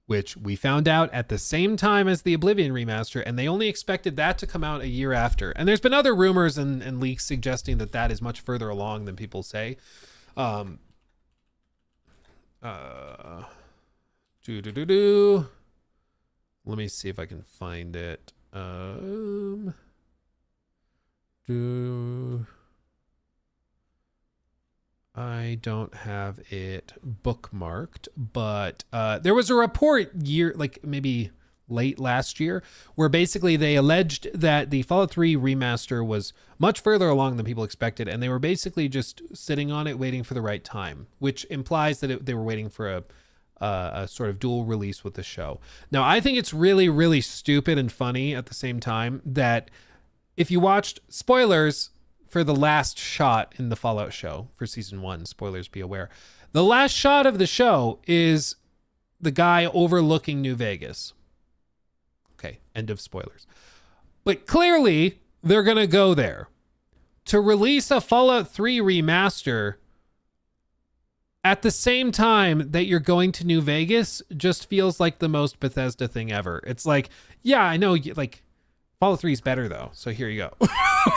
which we found out at the same time as the Oblivion remaster, and they only expected that to come out a year after. And there's been other rumors and leaks suggesting that that is much further along than people say. Let me see if I can find it. I don't have it bookmarked, but there was a report maybe late last year where basically they alleged that the Fallout 3 remaster was much further along than people expected, and they were basically just sitting on it waiting for the right time, which implies that they were waiting for a sort of dual release with the show. Now, I think it's really, really stupid and funny at the same time that if you watched, spoilers for the last shot in the Fallout show for season 1, spoilers be aware, the last shot of the show is the guy overlooking New Vegas. Okay, end of spoilers. But clearly they're going to go there. To release a Fallout 3 remaster at the same time that you're going to New Vegas just feels like the most Bethesda thing ever. It's like, yeah, I know, like, Fallout 3 is better though, so here you go.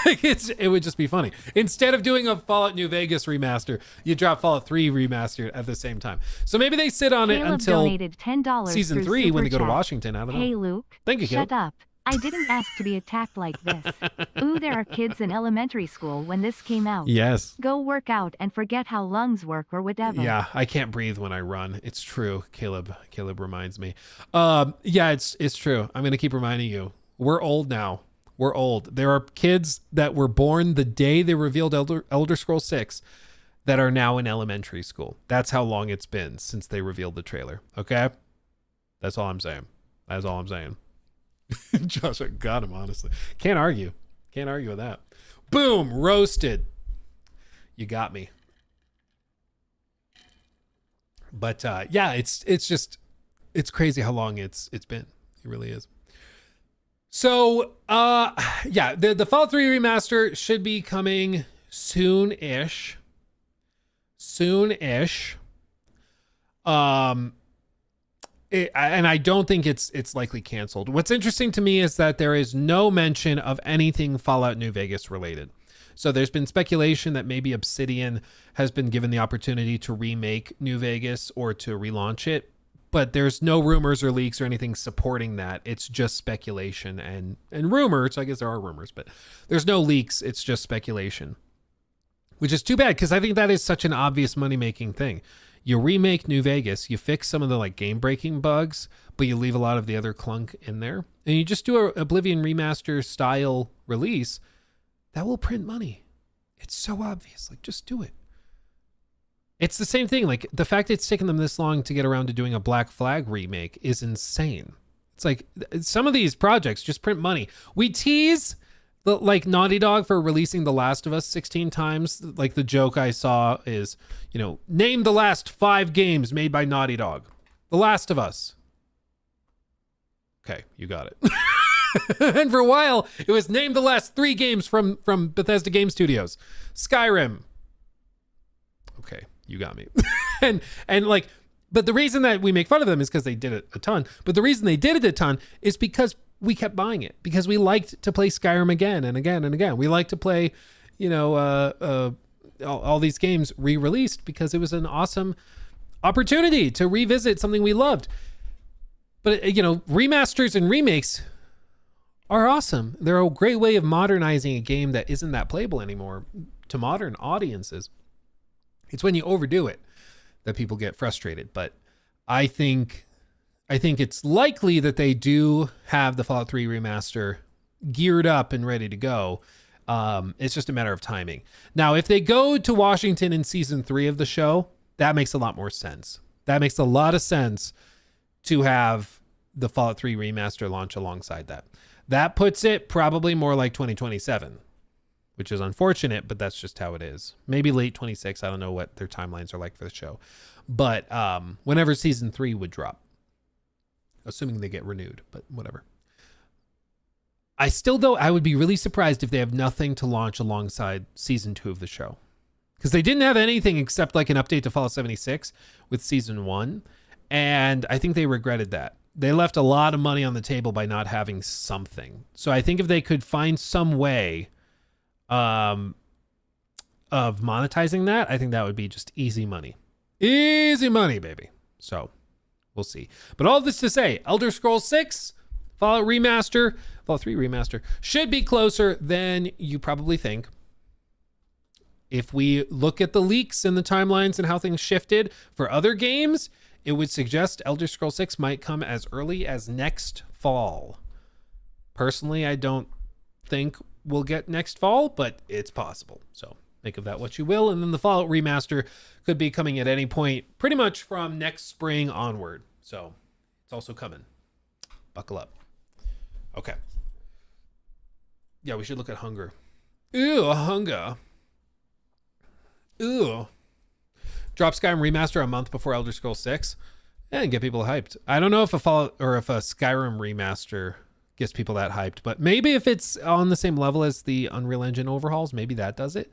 It would just be funny. Instead of doing a Fallout New Vegas remaster, you drop Fallout 3 remastered at the same time. So maybe they sit on it until donated $10 season 3 when they go to Washington. I don't know. Hey Luke, thank you, shut Caleb. up. I didn't ask to be attacked like this. Ooh, there are kids in elementary school when this came out. Yes. Go work out and forget how lungs work or whatever. Yeah, I can't breathe when I run. It's true. Caleb reminds me. Yeah, it's true. I'm going to keep reminding you. We're old now. We're old. There are kids that were born the day they revealed Elder Scrolls 6 that are now in elementary school. That's how long it's been since they revealed the trailer. Okay? That's all I'm saying. That's all I'm saying. Josh, I got him, honestly. Can't argue. Can't argue with that. Boom! Roasted. You got me. But yeah, it's crazy how long it's been. It really is. So, yeah, the Fallout 3 remaster should be coming soon-ish. Soon-ish. And I don't think it's likely canceled. What's interesting to me is that there is no mention of anything Fallout New Vegas related. So there's been speculation that maybe Obsidian has been given the opportunity to remake New Vegas or to relaunch it. But there's no rumors or leaks or anything supporting that. It's just speculation and rumors. I guess there are rumors, but there's no leaks. It's just speculation, which is too bad because I think that is such an obvious money-making thing. You remake New Vegas, you fix some of the like game-breaking bugs, but you leave a lot of the other clunk in there, and you just do a Oblivion remaster style release that will print money. It's so obvious. Like, just do it. It's the same thing. Like, the fact it's taken them this long to get around to doing a Black Flag remake is insane. It's like some of these projects just print money. We tease like Naughty Dog for releasing The Last of Us 16 times. Like, the joke I saw is, name the last 5 games made by Naughty Dog. The Last of Us. Okay, you got it. And for a while, it was name the last 3 games from Bethesda Game Studios. Skyrim. Okay, you got me. and like, but the reason that we make fun of them is because they did it a ton. But the reason they did it a ton is because we kept buying it, because we liked to play Skyrim again and again and again. We liked to play, all these games re-released because it was an awesome opportunity to revisit something we loved. But, remasters and remakes are awesome. They're a great way of modernizing a game that isn't that playable anymore to modern audiences. It's when you overdo it that people get frustrated. But I think it's likely that they do have the Fallout 3 remaster geared up and ready to go. It's just a matter of timing. Now, if they go to Washington in season 3 of the show, that makes a lot more sense. That makes a lot of sense to have the Fallout 3 remaster launch alongside that. That puts it probably more like 2027, which is unfortunate, but that's just how it is. Maybe late 26. I don't know what their timelines are like for the show. But whenever season 3 would drop, assuming they get renewed, but whatever. I would be really surprised if they have nothing to launch alongside season 2 of the show. Because they didn't have anything except like an update to Fallout 76 with season 1. And I think they regretted that. They left a lot of money on the table by not having something. So I think if they could find some way of monetizing that, I think that would be just easy money. Easy money, baby. So we'll see. But all this to say, Elder Scrolls 6, Fallout 3 Remaster should be closer than you probably think. If we look at the leaks and the timelines and how things shifted for other games, it would suggest Elder Scrolls 6 might come as early as next fall. Personally, I don't think we'll get next fall, but it's possible. So make of that what you will. And then the Fallout remaster could be coming at any point, pretty much from next spring onward. So it's also coming. Buckle up. Okay. Yeah, we should look at Hunger. Ew, Hunger. Ew. Drop Skyrim remaster a month before Elder Scrolls 6 and get people hyped. I don't know if a Fallout or if a Skyrim remaster gets people that hyped, but maybe if it's on the same level as the Unreal Engine overhauls, maybe that does it.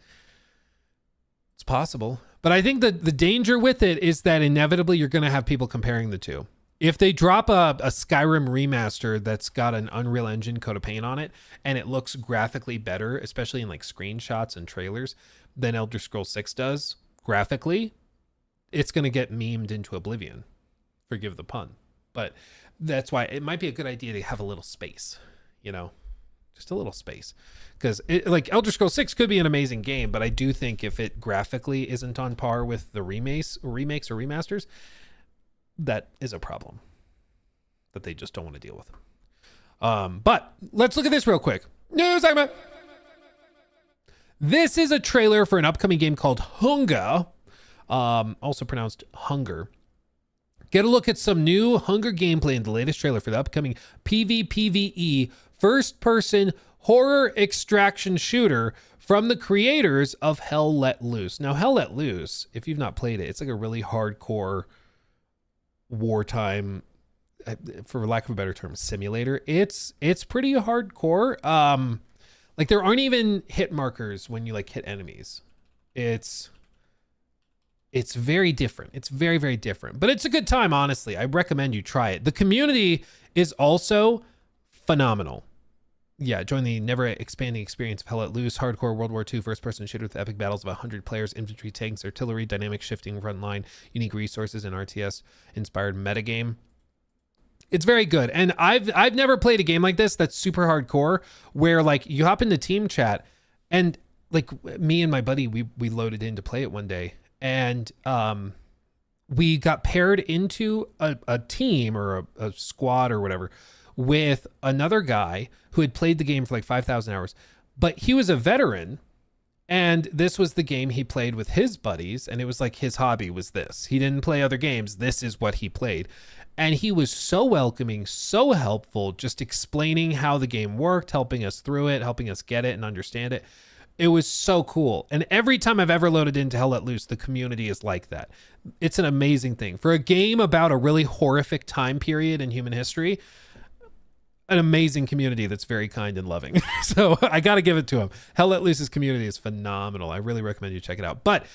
It's possible. But I think that the danger with it is that inevitably you're going to have people comparing the two. If they drop a Skyrim remaster that's got an Unreal Engine coat of paint on it and it looks graphically better, especially in like screenshots and trailers, than Elder Scrolls 6 does graphically, it's going to get memed into oblivion. Forgive the pun. But that's why it might be a good idea to have a little space, just a little space. Because like Elder Scrolls 6 could be an amazing game, but I do think if it graphically isn't on par with the remakes or remasters, that is a problem that they just don't want to deal with. But let's look at this real quick. News segment. This is a trailer for an upcoming game called Hunger, also pronounced Hunger. Get a look at some new Hunger gameplay in the latest trailer for the upcoming PvPvE first-person horror extraction shooter from the creators of Hell Let Loose. Now, Hell Let Loose, if you've not played it, it's like a really hardcore wartime, for lack of a better term, simulator. It's pretty hardcore. Like there aren't even hit markers when you like hit enemies. It's very different. It's very, very different, but it's a good time. Honestly, I recommend you try it. The community is also phenomenal. Yeah, join the never expanding experience of Hell Let Loose, hardcore World War II first-person shooter with epic battles of 100 players, infantry, tanks, artillery, dynamic shifting front line, unique resources, and RTS-inspired metagame. It's very good, and I've never played a game like this that's super hardcore, where like you hop into team chat, and like me and my buddy, we loaded in to play it one day, and we got paired into a team or a squad or whatever with another guy who had played the game for like 5,000 hours, but he was a veteran, and this was the game he played with his buddies, and it was like his hobby was this. He didn't play other games. This is what he played. And he was so welcoming, so helpful, just explaining how the game worked, helping us through it, helping us get it and understand it. It was so cool. And every time I've ever loaded into Hell Let Loose, the community is like that. It's an amazing thing. For a game about a really horrific time period in human history, an amazing community that's very kind and loving. So I got to give it to him. Hell Let Loose's community is phenomenal. I really recommend you check it out. But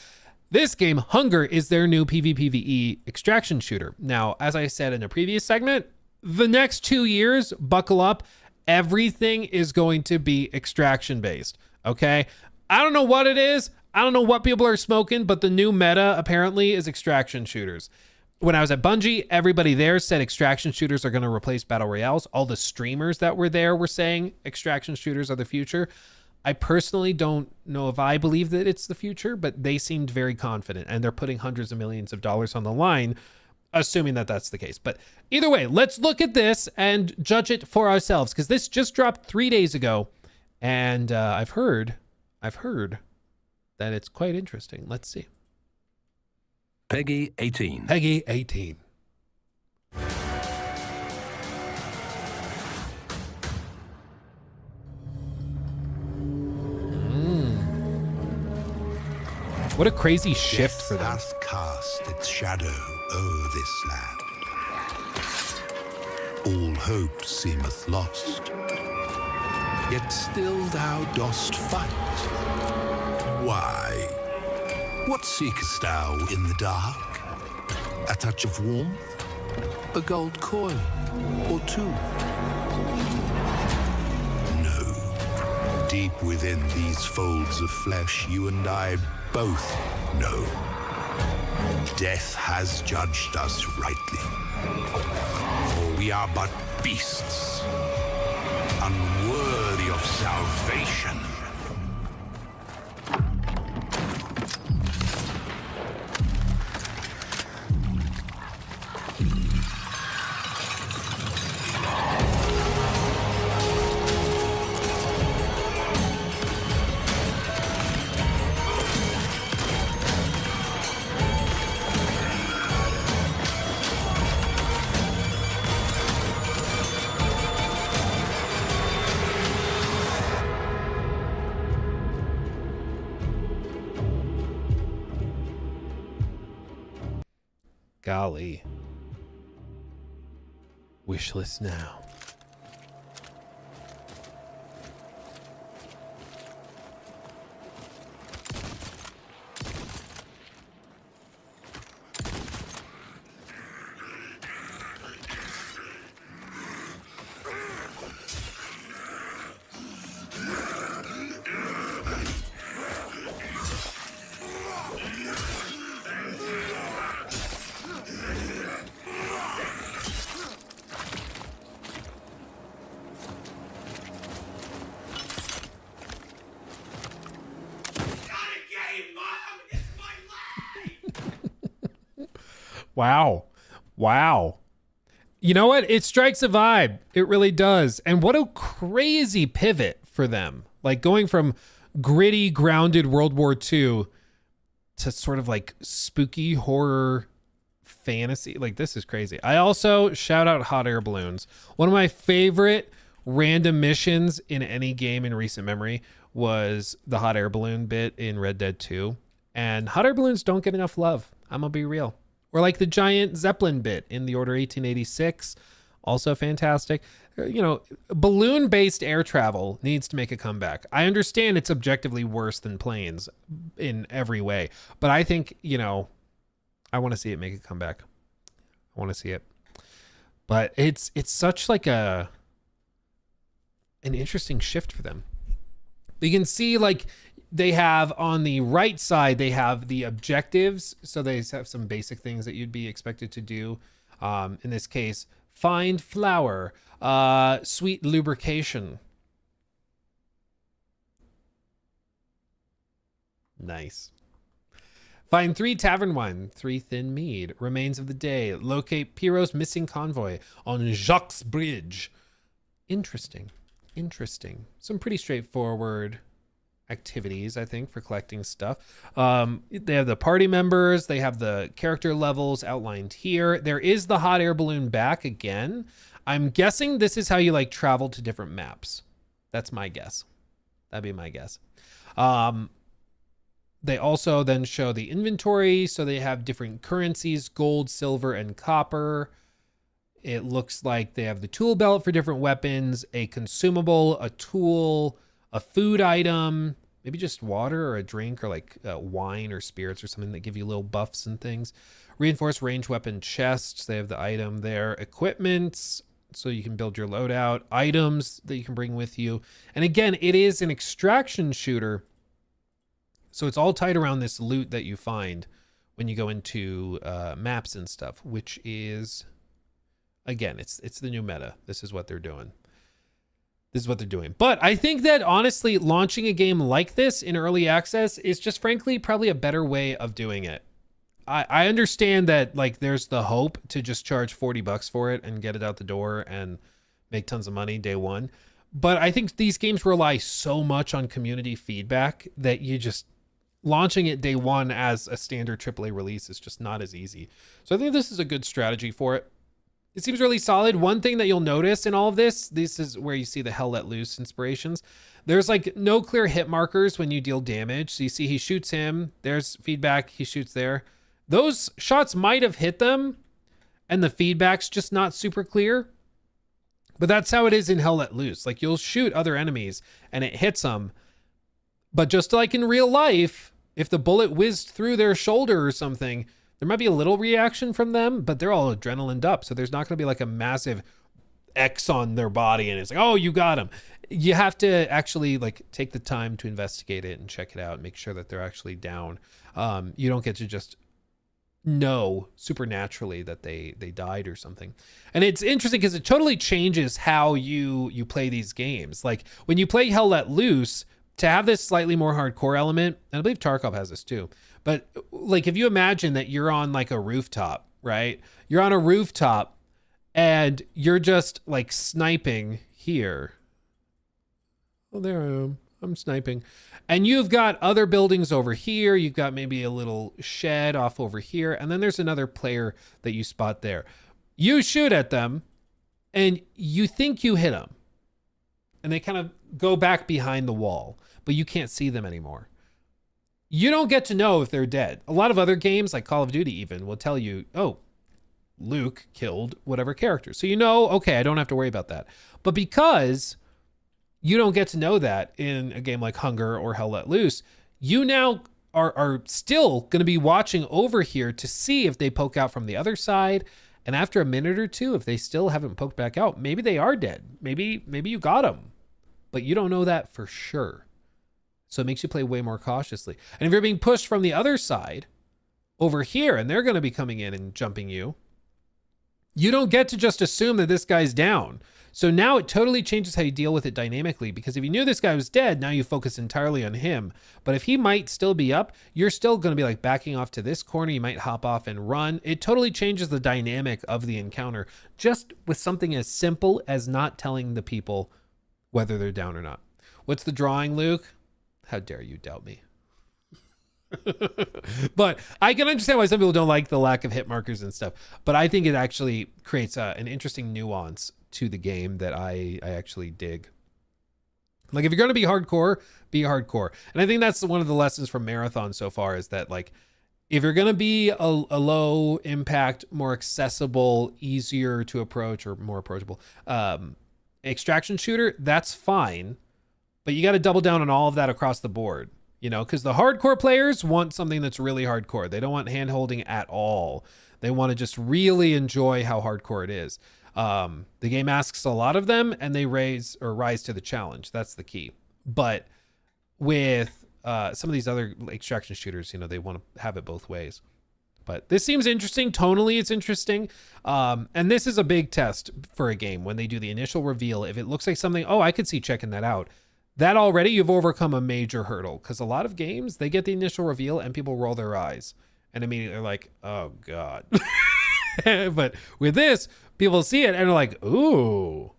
this game, Hunger, is their new PvPvE extraction shooter. Now, as I said in a previous segment, the next 2 years, buckle up, everything is going to be extraction based. Okay? I don't know what it is. I don't know what people are smoking, but the new meta apparently is extraction shooters. When I was at Bungie, everybody there said extraction shooters are going to replace battle royales. All the streamers that were there were saying extraction shooters are the future. I personally don't know if I believe that it's the future, but they seemed very confident, and they're putting hundreds of millions of dollars on the line, assuming that that's the case. But either way, let's look at this and judge it for ourselves, because this just dropped 3 days ago, and I've heard that it's quite interesting. Let's see. Peggy 18. Peggy 18. What a crazy shift for them. Hath cast its shadow o'er this land. All hope seemeth lost. Yet still thou dost fight. Why? What seekest thou in the dark? A touch of warmth? A gold coin? Or two? No. Deep within these folds of flesh, you and I both know. Death has judged us rightly. For we are but beasts, unworthy of salvation. Golly. Wishlist now. Wow. Wow. You know what? It strikes a vibe. It really does. And what a crazy pivot for them. Like going from gritty, grounded World War II to sort of like spooky horror fantasy. Like, this is crazy. I also shout out hot air balloons. One of my favorite random missions in any game in recent memory was the hot air balloon bit in Red Dead 2. And hot air balloons don't get enough love. I'm gonna be real. Or like the giant Zeppelin bit in The Order 1886, also fantastic. You know, balloon-based air travel needs to make a comeback. I understand it's objectively worse than planes in every way, but I think, you know, I want to see it make a comeback. I want to see it. But it's such like an interesting shift for them. You can see like they have on the right side, they have the objectives. So they have some basic things that you'd be expected to do. In this case, find flour, sweet lubrication. Nice. Find 3 tavern wine, 3 thin mead, remains of the day. Locate Pierrot's missing convoy on Jacques Bridge. Interesting. Interesting. Some pretty straightforward activities, I think, for collecting stuff. They have the party members. They have the character levels outlined here. There is the hot air balloon back again. I'm guessing this is how you like travel to different maps. That's my guess. That'd be my guess. They also then show the inventory. So they have different currencies, gold, silver, and copper. It looks like they have the tool belt for different weapons, a consumable, a tool, a food item, maybe just water or a drink or like wine or spirits or something that give you little buffs and things. Reinforced range weapon chests. They have the item there. Equipment, so you can build your loadout. Items that you can bring with you. And again, it is an extraction shooter So it's all tied around this loot that you find when you go into maps and stuff, which is, again, it's the new meta. This is what they're doing. This is what they're doing. But I think that honestly, launching a game like this in early access is just frankly probably a better way of doing it. I understand that like there's the hope to just charge $40 for it and get it out the door and make tons of money day one. But I think these games rely so much on community feedback that you just launching it day one as a standard AAA release is just not as easy. So I think this is a good strategy for it. It seems really solid. One thing that you'll notice in all of this is where you see the Hell Let Loose inspirations. There's like no clear hit markers when you deal damage. So you see he shoots him. There's feedback. He shoots there. Those shots might have hit them and the feedback's just not super clear. But that's how it is in Hell Let Loose. Like you'll shoot other enemies and it hits them. But just like in real life, if the bullet whizzed through their shoulder or something, there might be a little reaction from them, but they're all adrenalined up. So there's not going to be like a massive X on their body and it's like, oh, you got them. You have to actually like take the time to investigate it and check it out and make sure that they're actually down. You don't get to just know supernaturally that they died or something. And it's interesting because it totally changes how you play these games. Like when you play Hell Let Loose, to have this slightly more hardcore element, and I believe Tarkov has this too, but like if you imagine that you're on like a rooftop, right? You're on a rooftop and you're just like sniping here. Oh, there I am. I'm sniping. And you've got other buildings over here. You've got maybe a little shed off over here. And then there's another player that you spot there. You shoot at them and you think you hit them. And they kind of go back behind the wall, but you can't see them anymore. You don't get to know if they're dead. A lot of other games, like Call of Duty even, will tell you, oh, Luke killed whatever character. So you know, okay, I don't have to worry about that. But because you don't get to know that in a game like Hunger or Hell Let Loose, you now are still going to be watching over here to see if they poke out from the other side. And after a minute or two, if they still haven't poked back out, maybe they are dead. Maybe you got them, but you don't know that for sure. So it makes you play way more cautiously. And if you're being pushed from the other side over here and they're going to be coming in and jumping you, you don't get to just assume that this guy's down. So now it totally changes how you deal with it dynamically, because if you knew this guy was dead, now you focus entirely on him. But if he might still be up, you're still going to be like backing off to this corner. You might hop off and run. It totally changes the dynamic of the encounter just with something as simple as not telling the people whether they're down or not. What's the drawing, Luke? How dare you doubt me? But I can understand why some people don't like the lack of hit markers and stuff. But I think it actually creates an interesting nuance to the game that I actually dig. Like if you're going to be hardcore, be hardcore. And I think that's one of the lessons from Marathon so far, is that like if you're going to be a low impact, more accessible, easier to approach, or more approachable extraction shooter, that's fine. But you got to double down on all of that across the board, you know, because the hardcore players want something that's really hardcore. They don't want hand holding at all. They want to just really enjoy how hardcore it is. The game asks a lot of them and they rise to the challenge. That's the key. But with some of these other extraction shooters, you know, they want to have it both ways. But this seems interesting. Tonally, it's interesting. And this is a big test for a game when they do the initial reveal. If it looks like something, oh, I could see checking that out. That already you've overcome a major hurdle, because a lot of games, they get the initial reveal and people roll their eyes and immediately they're like, oh God. But with this, people see it and are like, ooh,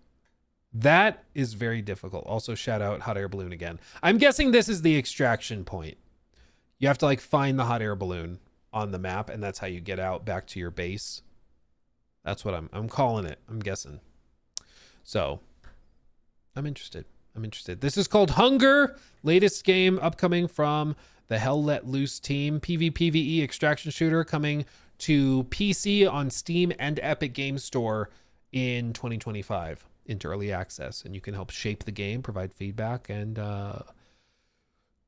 that is very difficult. Also, shout out Hot Air Balloon again. I'm guessing this is the extraction point. You have to like find the hot air balloon on the map, and that's how you get out back to your base. That's what I'm calling it. I'm guessing. So I'm interested. This is called Hunger, latest game upcoming from the Hell Let Loose team. PvPvE extraction shooter coming to PC on Steam and Epic Games Store in 2025 into early access. And you can help shape the game, provide feedback, and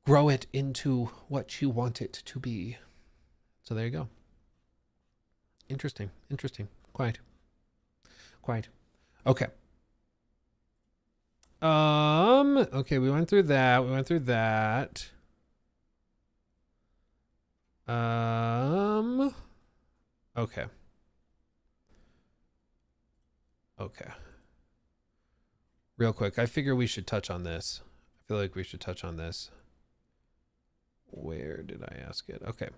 grow it into what you want it to be. So there you go. Interesting. Quite. Okay. Okay, we went through that. Okay. Okay. Real quick, I figure we should touch on this. I feel like we should touch on this. Where did I ask it? Okay.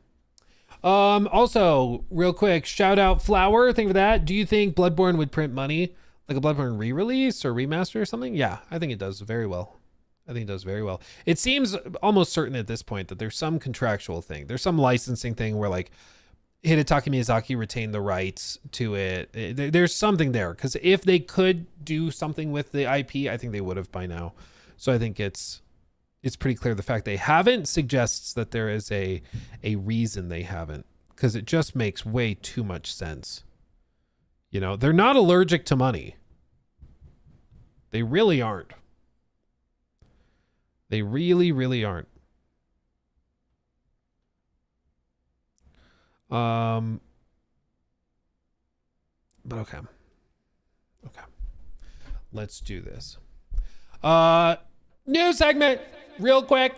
Also, real quick, shout out Flower. Thank you for that. Do you think Bloodborne would print money like a Bloodborne re-release or remaster or something? Yeah, I think it does very well. I think it does very well. It seems almost certain at this point that there's some contractual thing. There's some licensing thing where like Hidetaka Miyazaki retained the rights to it. There's something there, because if they could do something with the IP, I think they would have by now. So I think it's pretty clear the fact they haven't suggests that there is a reason they haven't, because it just makes way too much sense. You know, they're not allergic to money. They really aren't. They really, really aren't. But okay. Okay. Let's do this. New segment, real quick.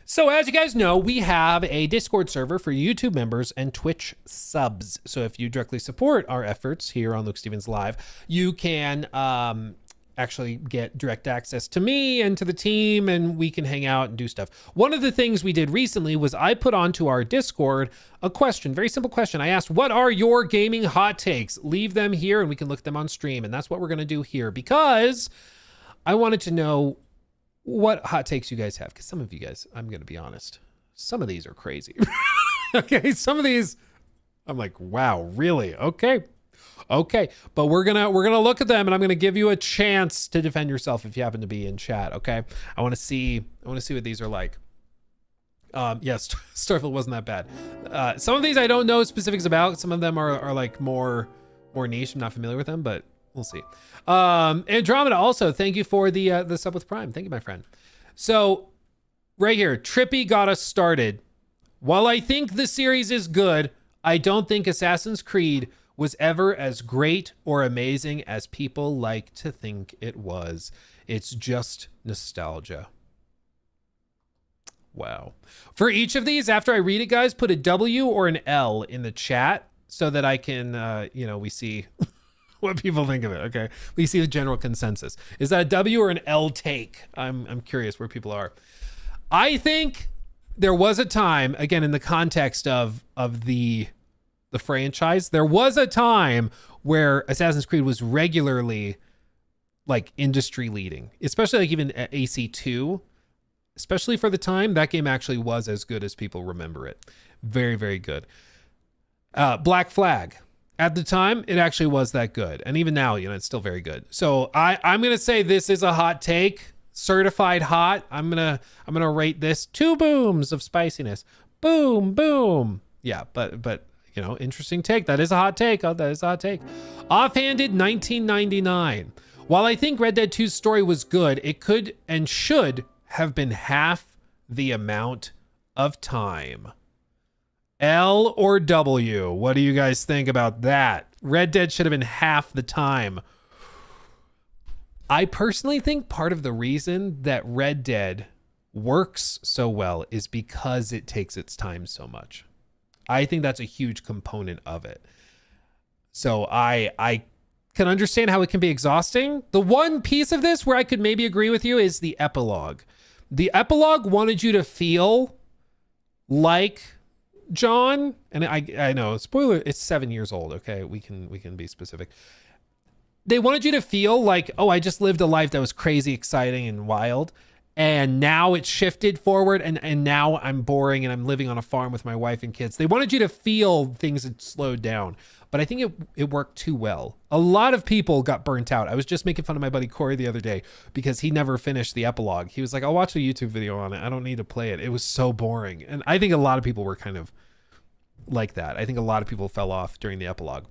So as you guys know, we have a Discord server for YouTube members and Twitch subs. So if you directly support our efforts here on Luke Stevens Live, you can actually get direct access to me and to the team, and we can hang out and do stuff. One of the things we did recently was I put onto our Discord a question, very simple question. I asked, what are your gaming hot takes? Leave them here and we can look at them on stream. And that's what we're going to do here, because I wanted to know what hot takes you guys have, because some of you guys, I'm going to be honest, some of these are crazy. Okay, some of these, I'm like, wow, really? Okay. Okay, but we're gonna look at them, and I'm gonna give you a chance to defend yourself if you happen to be in chat. Okay, I want to see what these are like. Yes, Starfield wasn't that bad. Some of these I don't know specifics about. Some of them are like more niche. I'm not familiar with them, but we'll see. Andromeda also, thank you for the sub with Prime. Thank you, my friend. So right here, Trippy got us started. While I think the series is good, I don't think Assassin's Creed was ever as great or amazing as people like to think it was. It's just nostalgia. Wow. For each of these, after I read it, guys, put a W or an L in the chat so that I can, we see what people think of it. Okay. We see the general consensus. Is that a W or an L take? I'm curious where people are. I think there was a time, again, in the context of the franchise, there was a time where Assassin's Creed was regularly like industry leading, especially like even at AC2, especially for the time. That game actually was as good as people remember it. Very, very good. Black Flag, at the time, it actually was that good. And even now, it's still very good. So I'm going to say this is a hot take, certified hot. I'm going to rate this 2 booms of spiciness. Boom, boom. Yeah, but interesting take. That is a hot take. Oh, that is a hot take. Offhanded 1999. While I think Red Dead 2's story was good, it could and should have been half the amount of time. L or W? What do you guys think about that? Red Dead should have been half the time. I personally think part of the reason that Red Dead works so well is because it takes its time so much. I think that's a huge component of it. So I can understand how it can be exhausting. The one piece of this where I could maybe agree with you is the epilogue. The epilogue wanted you to feel like John, and I know, spoiler, it's 7 years old. Okay, we can be specific. They wanted you to feel like, oh, I just lived a life that was crazy, exciting, and wild. And now it's shifted forward, and now I'm boring and I'm living on a farm with my wife and kids. They wanted you to feel things had slowed down, but I think it worked too well. A lot of people got burnt out. I was just making fun of my buddy Corey the other day because he never finished the epilogue. He was like, I'll watch a YouTube video on it. I don't need to play it. It was so boring. And I think a lot of people were kind of like that. I think a lot of people fell off during the epilogue.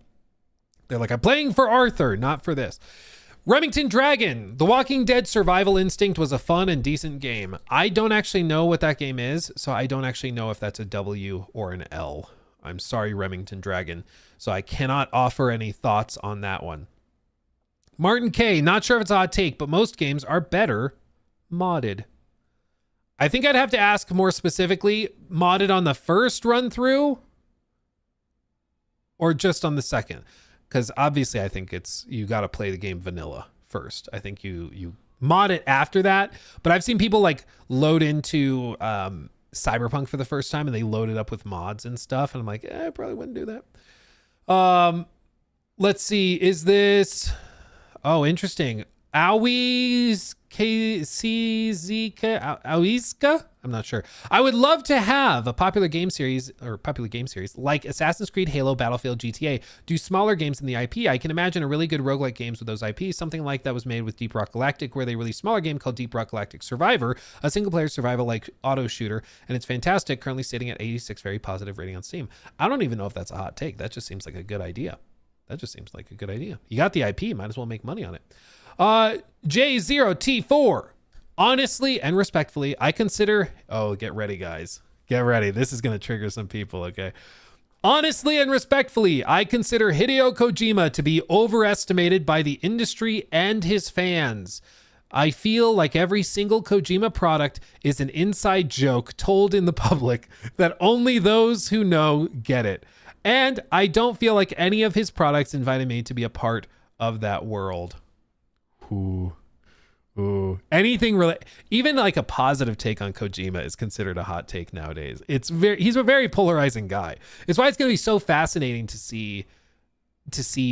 They're like, I'm playing for Arthur, not for this. Remington Dragon, The Walking Dead Survival Instinct was a fun and decent game. I don't actually know what that game is, so I don't actually know if that's a W or an L. I'm sorry, Remington Dragon. So I cannot offer any thoughts on that one. Martin K, not sure if it's a hot take, but most games are better modded. I think I'd have to ask more specifically, modded on the first run through or just on the second? Because obviously I think you got to play the game vanilla first. I think you mod it after that. But I've seen people like load into Cyberpunk for the first time and they load it up with mods and stuff. And I'm like, I probably wouldn't do that. Let's see. Is this... Oh, interesting. Awiska? I'm not sure. I would love to have a popular game series like Assassin's Creed, Halo, Battlefield, GTA do smaller games in the IP. I can imagine a really good roguelike games with those IPs, something like that was made with Deep Rock Galactic, where they released a smaller game called Deep Rock Galactic Survivor, a single player survival like auto shooter, and it's fantastic, currently sitting at 86 very positive rating on Steam. I don't even know if that's a hot take. That just seems like a good idea. You got the IP, might as well make money on it. J0T4. Honestly and respectfully, I consider... Oh, get ready, guys. Get ready. This is going to trigger some people, okay? Honestly and respectfully, I consider Hideo Kojima to be overestimated by the industry and his fans. I feel like every single Kojima product is an inside joke told in the public that only those who know get it. And I don't feel like any of his products invited me to be a part of that world. Ooh. Anything even like a positive take on Kojima is considered a hot take nowadays. He's a very polarizing guy. It's why it's going to be so fascinating to see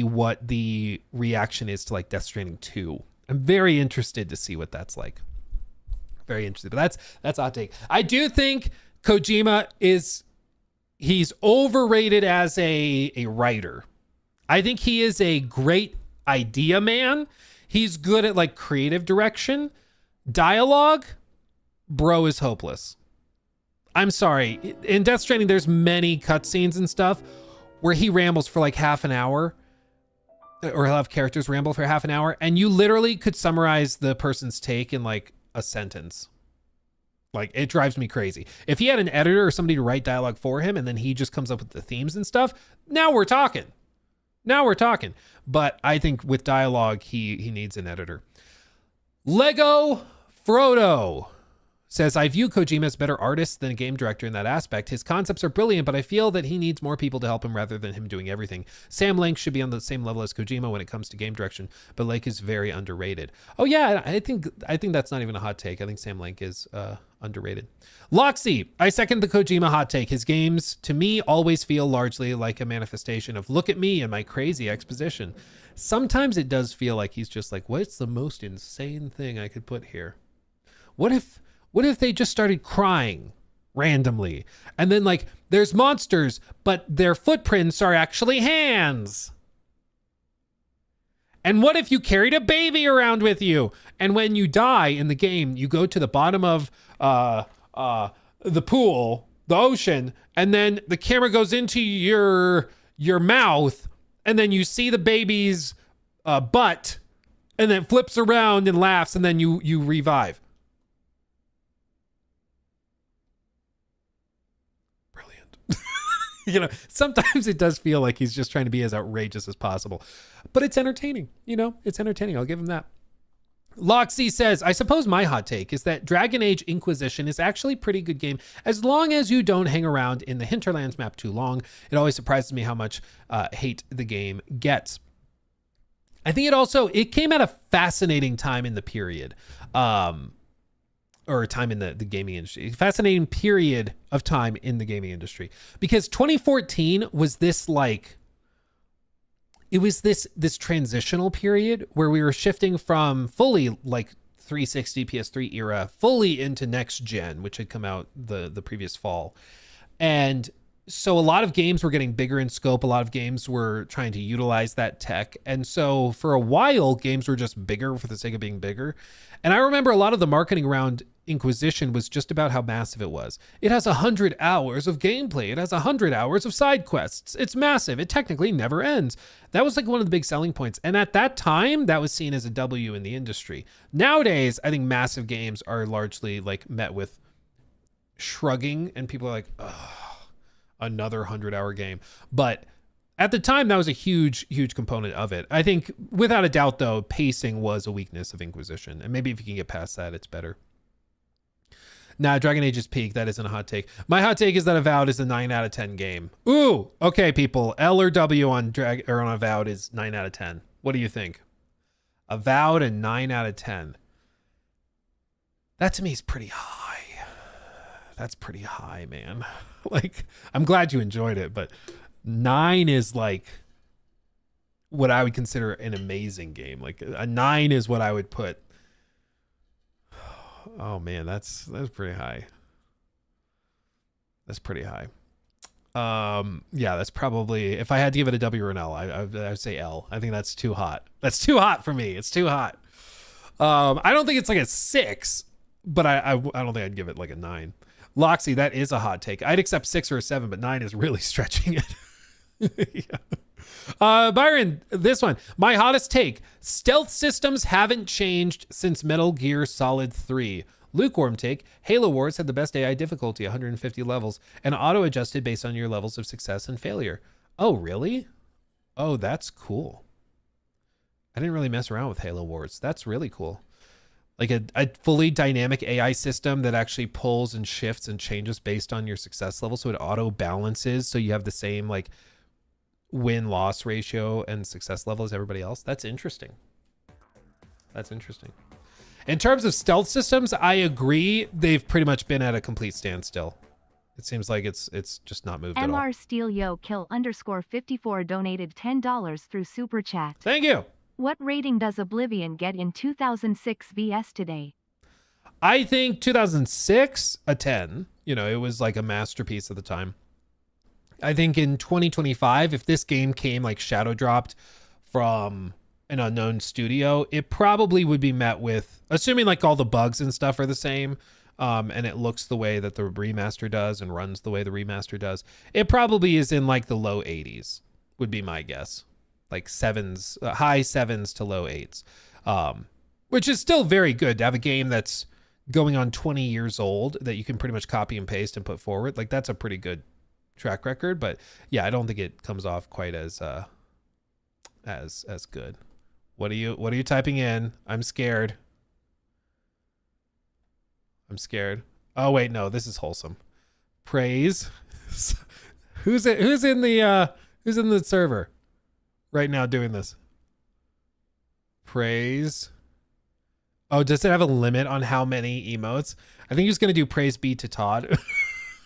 what the reaction is to like Death Stranding 2. I'm very interested to see what that's like. Very interested. But that's a hot take. I do think Kojima he's overrated as a writer. I think he is a great idea man. He's good at like creative direction. Dialogue, bro is hopeless. I'm sorry. In Death Stranding, there's many cutscenes and stuff where he rambles for like half an hour, or he'll have characters ramble for half an hour, and you literally could summarize the person's take in like a sentence. Like, it drives me crazy. If he had an editor or somebody to write dialogue for him and then he just comes up with the themes and stuff, now we're talking. But I think with dialogue, he needs an editor. Lego Frodo says, I view Kojima as a better artist than a game director in that aspect. His concepts are brilliant, but I feel that he needs more people to help him rather than him doing everything. Sam Lake should be on the same level as Kojima when it comes to game direction, but Lake is very underrated. Oh yeah, I think that's not even a hot take. I think Sam Lake is underrated. Loxy, I second the Kojima hot take. His games, to me, always feel largely like a manifestation of look at me and my crazy exposition. Sometimes it does feel like he's just like, what's the most insane thing I could put here? What if they just started crying randomly? And then like there's monsters, but their footprints are actually hands. And what if you carried a baby around with you? And when you die in the game, you go to the bottom of the pool, the ocean, and then the camera goes into your mouth, and then you see the baby's butt, and then flips around and laughs, and then you revive. You know, sometimes it does feel like he's just trying to be as outrageous as possible, but it's entertaining. You know, it's entertaining. I'll give him that. Loxy says, I suppose my hot take is that Dragon Age Inquisition is actually a pretty good game as long as you don't hang around in the Hinterlands map too long. It always surprises me how much hate the game gets. I think it came at a fascinating time in the period. Or time in the gaming industry. Fascinating period of time in the gaming industry. Because 2014 was this like, it was this transitional period where we were shifting from fully like 360 PS3 era fully into next gen, which had come out the previous fall. And so a lot of games were getting bigger in scope. A lot of games were trying to utilize that tech. And so for a while, games were just bigger for the sake of being bigger. And I remember a lot of the marketing around Inquisition was just about how massive it was. It has 100 hours of gameplay. It has 100 hours of side quests. It's massive. It technically never ends. That was like one of the big selling points. And at that time, that was seen as a W in the industry. Nowadays, I think massive games are largely like met with shrugging, and people are like, oh, another 100-hour game. But at the time, that was a huge component of it. I think without a doubt, though, pacing was a weakness of Inquisition. And maybe if you can get past that, it's better. Nah, Dragon Age is peak. That isn't a hot take. My hot take is that Avowed is a 9 out of 10 game. Ooh, okay, people. L or W on on Avowed is 9 out of 10. What do you think? Avowed and 9 out of 10. That to me is pretty high. That's pretty high, man. Like, I'm glad you enjoyed it, but 9 is like what I would consider an amazing game. Like a 9 is what I would put. Oh man, that's pretty high. That's pretty high. Yeah, that's probably, if I had to give it a W or an L, I would say L. I think that's too hot. That's too hot for me. It's too hot. I don't think it's like a 6, but I don't think I'd give it like a 9. Loxy, that is a hot take. I'd accept 6 or a 7, but 9 is really stretching it. Yeah. Byron, this one. My hottest take. Stealth systems haven't changed since Metal Gear Solid 3. Lukewarm take. Halo Wars had the best AI difficulty, 150 levels, and auto-adjusted based on your levels of success and failure. Oh, really? Oh, that's cool. I didn't really mess around with Halo Wars. That's really cool. Like a fully dynamic AI system that actually pulls and shifts and changes based on your success level. So it auto balances. So you have the same like win-loss ratio and success level as everybody else. That's interesting. That's interesting. In terms of stealth systems, I agree. They've pretty much been at a complete standstill. It seems like it's just not moved at all. MR Steel Yo Kill _54 donated $10 through Super Chat. Thank you. What rating does Oblivion get in 2006 VS today? I think 2006, a 10. You know, it was like a masterpiece at the time. I think in 2025, if this game came like shadow dropped from an unknown studio, it probably would be met with, assuming like all the bugs and stuff are the same, and it looks the way that the remaster does and runs the way the remaster does, it probably is in like the low 80s, would be my guess. Like sevens, high 7s to low 8s, which is still very good to have a game that's going on 20 years old that you can pretty much copy and paste and put forward. Like that's a pretty good track record, but yeah, I don't think it comes off quite as good. What are you typing in? I'm scared. I'm scared. Oh wait, no, this is wholesome. Praise. Who's in the server right now doing this? Praise. Oh, does it have a limit on how many emotes? I think he's gonna do praise be to Todd.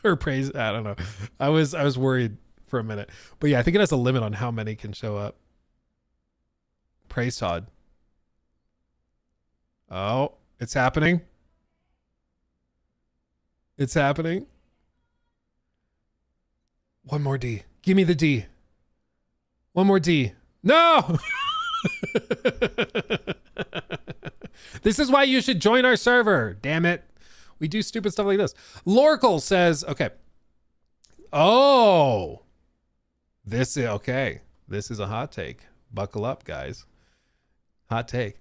Or praise, I don't know. I was worried for a minute. But yeah, I think it has a limit on how many can show up. Praise Todd. Oh, it's happening. It's happening. One more D. Give me the D. One more D. No! This is why you should join our server. Damn it. We do stupid stuff like this. Lorkel says, okay. Oh. This is, okay. This is a hot take. Buckle up, guys. Hot take.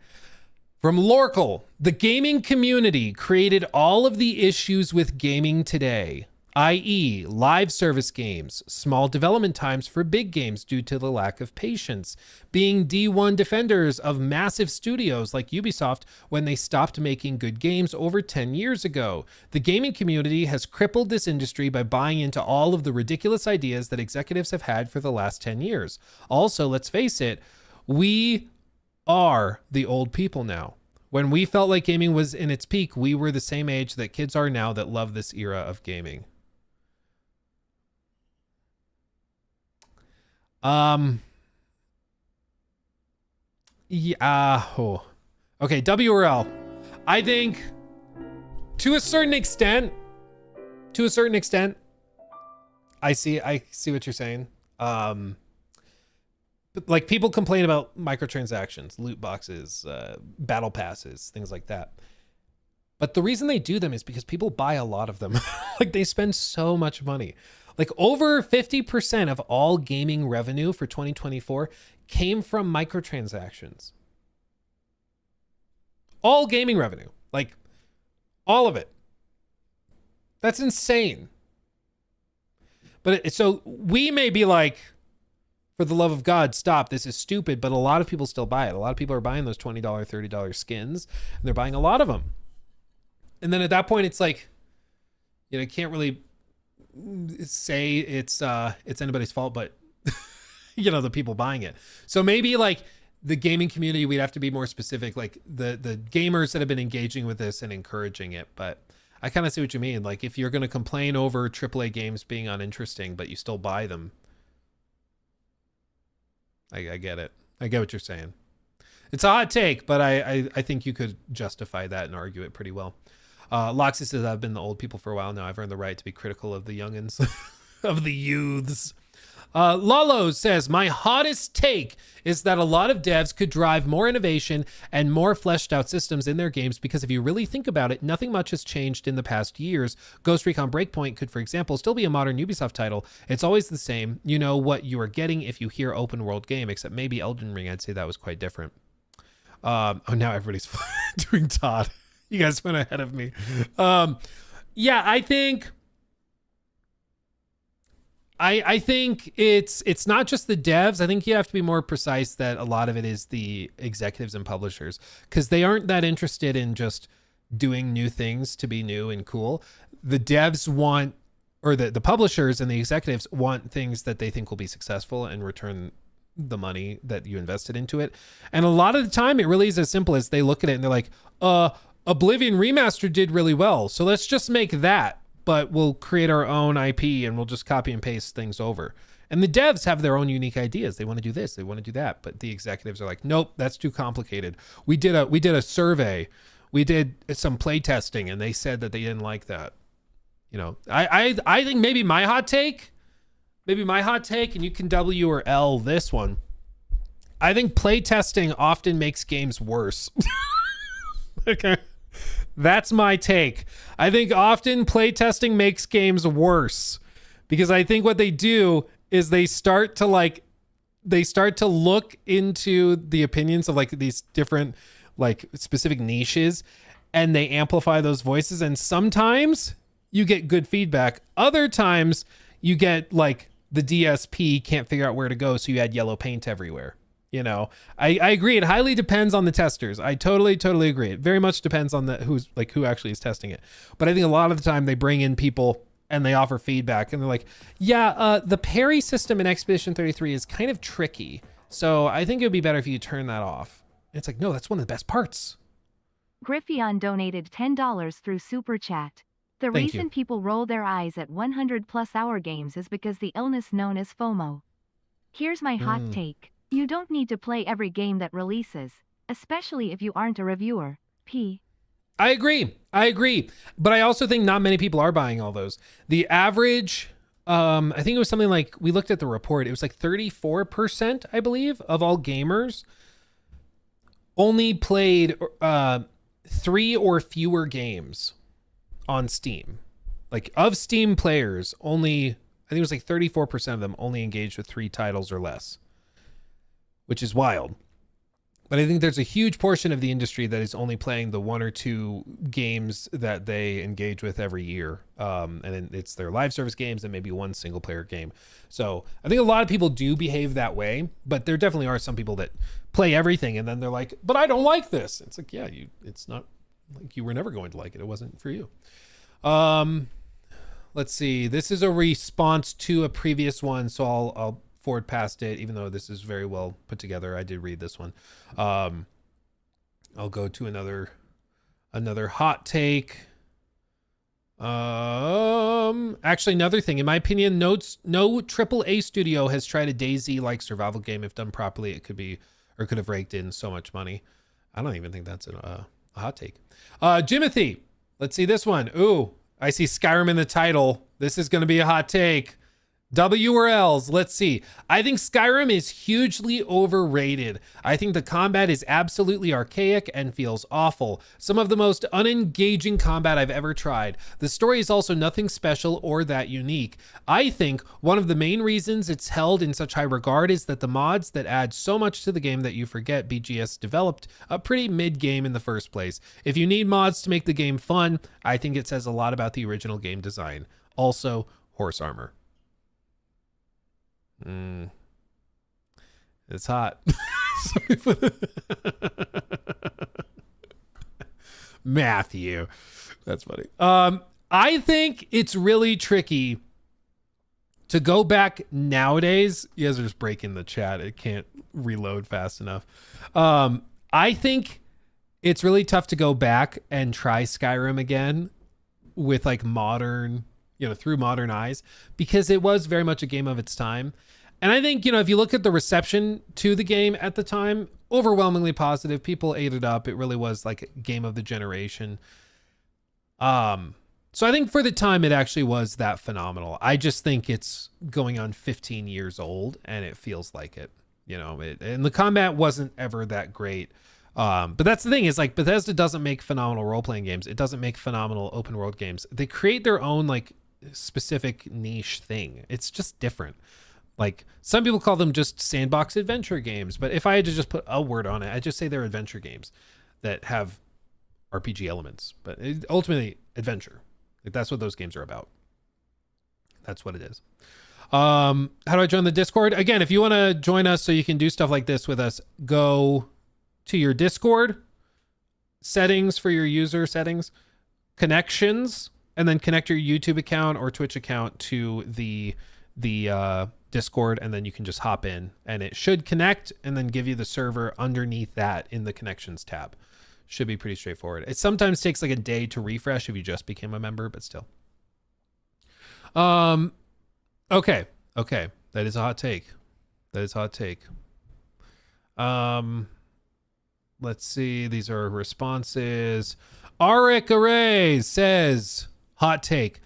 From Lorkel, the gaming community created all of the issues with gaming today, i.e. live service games, small development times for big games due to the lack of patience, being D1 defenders of massive studios like Ubisoft when they stopped making good games over 10 years ago. The gaming community has crippled this industry by buying into all of the ridiculous ideas that executives have had for the last 10 years. Also, let's face it, we are the old people now. When we felt like gaming was in its peak, we were the same age that kids are now that love this era of gaming. Yeah. Oh. Okay, W or L. I think to a certain extent, I see what you're saying. But like people complain about microtransactions, loot boxes, battle passes, things like that. But the reason they do them is because people buy a lot of them. Like they spend so much money. Like over 50% of all gaming revenue for 2024 came from microtransactions. All gaming revenue, like all of it. That's insane. But so we may be like, for the love of God, stop. This is stupid. But a lot of people still buy it. A lot of people are buying those $20, $30 skins, and they're buying a lot of them. And then at that point, it's like, You know, can't really say it's anybody's fault, but you know, the people buying it. So maybe like the gaming community, we'd have to be more specific, like the gamers that have been engaging with this and encouraging it. But I kind of see what you mean. Like if you're going to complain over AAA games being uninteresting, but you still buy them, I get it. I get what you're saying. It's a hot take, but I think you could justify that and argue it pretty well. Loxy says, I've been the old people for a while now. I've earned the right to be critical of the youngins, of the youths. Lalo says, my hottest take is that a lot of devs could drive more innovation and more fleshed out systems in their games, because if you really think about it, nothing much has changed in the past years. Ghost Recon Breakpoint could, for example, still be a modern Ubisoft title. It's always the same. You know what you are getting if you hear open world game, except maybe Elden Ring. I'd say that was quite different. Oh, now everybody's doing Todd. You guys went ahead of me. Yeah, I think it's not just the devs. I think you have to be more precise that a lot of it is the executives and publishers, because they aren't that interested in just doing new things to be new and cool. The devs want, or the publishers and the executives want things that they think will be successful and return the money that you invested into it. And a lot of the time it really is as simple as they look at it and they're like, Oblivion Remastered did really well, so let's just make that, but we'll create our own IP and we'll just copy and paste things over. And the devs have their own unique ideas. They want to do this, they want to do that, but the executives are like, nope, that's too complicated. We did a survey, we did some play testing, and they said that they didn't like that. You know, I think maybe my hot take, and you can W or L this one. I think play testing often makes games worse. Okay. That's my take. I think often playtesting makes games worse, because I think what they do is they start to look into the opinions of like these different like specific niches, and they amplify those voices. And sometimes you get good feedback. Other times you get like the DSP can't figure out where to go, so you add yellow paint everywhere. You know, I agree. It highly depends on the testers. I totally agree. It very much depends on who actually is testing it. But I think a lot of the time they bring in people and they offer feedback, and they're like, yeah, the parry system in Expedition 33 is kind of tricky, so I think it would be better if you turn that off. And it's like, no, that's one of the best parts. Griffion donated $10 through Super Chat. The Thank reason you. people roll their eyes at 100+ hour games is because the illness known as FOMO. Here's my hot take. You don't need to play every game that releases, especially if you aren't a reviewer. P. I agree. But I also think not many people are buying all those. The average, I think it was something like, we looked at the report, it was like 34%, I believe, of all gamers only played 3 or fewer games on Steam. Like of Steam players, only, I think it was like 34% of them only engaged with 3 titles or less, which is wild. But I think there's a huge portion of the industry that is only playing the 1 or 2 games that they engage with every year. And then it's their live service games and maybe one single player game. So I think a lot of people do behave that way, but there definitely are some people that play everything and then they're like, but I don't like this. It's like, yeah, it's not like you were never going to like it. It wasn't for you. Let's see. This is a response to a previous one, so I'll forward past it, even though this is very well put together. I did read this one. I'll go to another hot take. Actually, another thing, in my opinion, no AAA studio has tried a DayZ-like survival game. If done properly, it could have raked in so much money. I don't even think that's a hot take. Jimothy, let's see this one. Ooh, I see Skyrim in the title. This is going to be a hot take. W or L's, let's see. I think Skyrim is hugely overrated. I think the combat is absolutely archaic and feels awful. Some of the most unengaging combat I've ever tried. The story is also nothing special or that unique. I think one of the main reasons it's held in such high regard is that the mods that add so much to the game that you forget BGS developed a pretty mid-game in the first place. If you need mods to make the game fun, I think it says a lot about the original game design. Also, horse armor. It's hot. Matthew, that's funny. I think it's really tricky to go back nowadays. You guys are just breaking the chat. It can't reload fast enough. I think it's really tough to go back and try Skyrim again with like modern, through modern eyes, because it was very much a game of its time. And I think, if you look at the reception to the game at the time, overwhelmingly positive. People ate it up. It really was like a game of the generation. So I think for the time, it actually was that phenomenal. I just think it's going on 15 years old and it feels like it, and the combat wasn't ever that great. But that's the thing, is like Bethesda doesn't make phenomenal role-playing games. It doesn't make phenomenal open world games. They create their own like specific niche thing. It's just different. Like some people call them just sandbox adventure games, but if I had to just put a word on it, I'd just say they're adventure games that have RPG elements, but ultimately adventure. Like that's what those games are about. That's what it is. How do I join the Discord? Again, if you want to join us so you can do stuff like this with us, go to your Discord settings, for your user settings, connections, and then connect your YouTube account or Twitch account to the Discord, and then you can just hop in and it should connect and then give you the server underneath that in the connections tab. Should be pretty straightforward. It sometimes takes like a day to refresh if you just became a member, but still. Okay. That is a hot take. Let's see. These are responses. Arik Array says, hot take.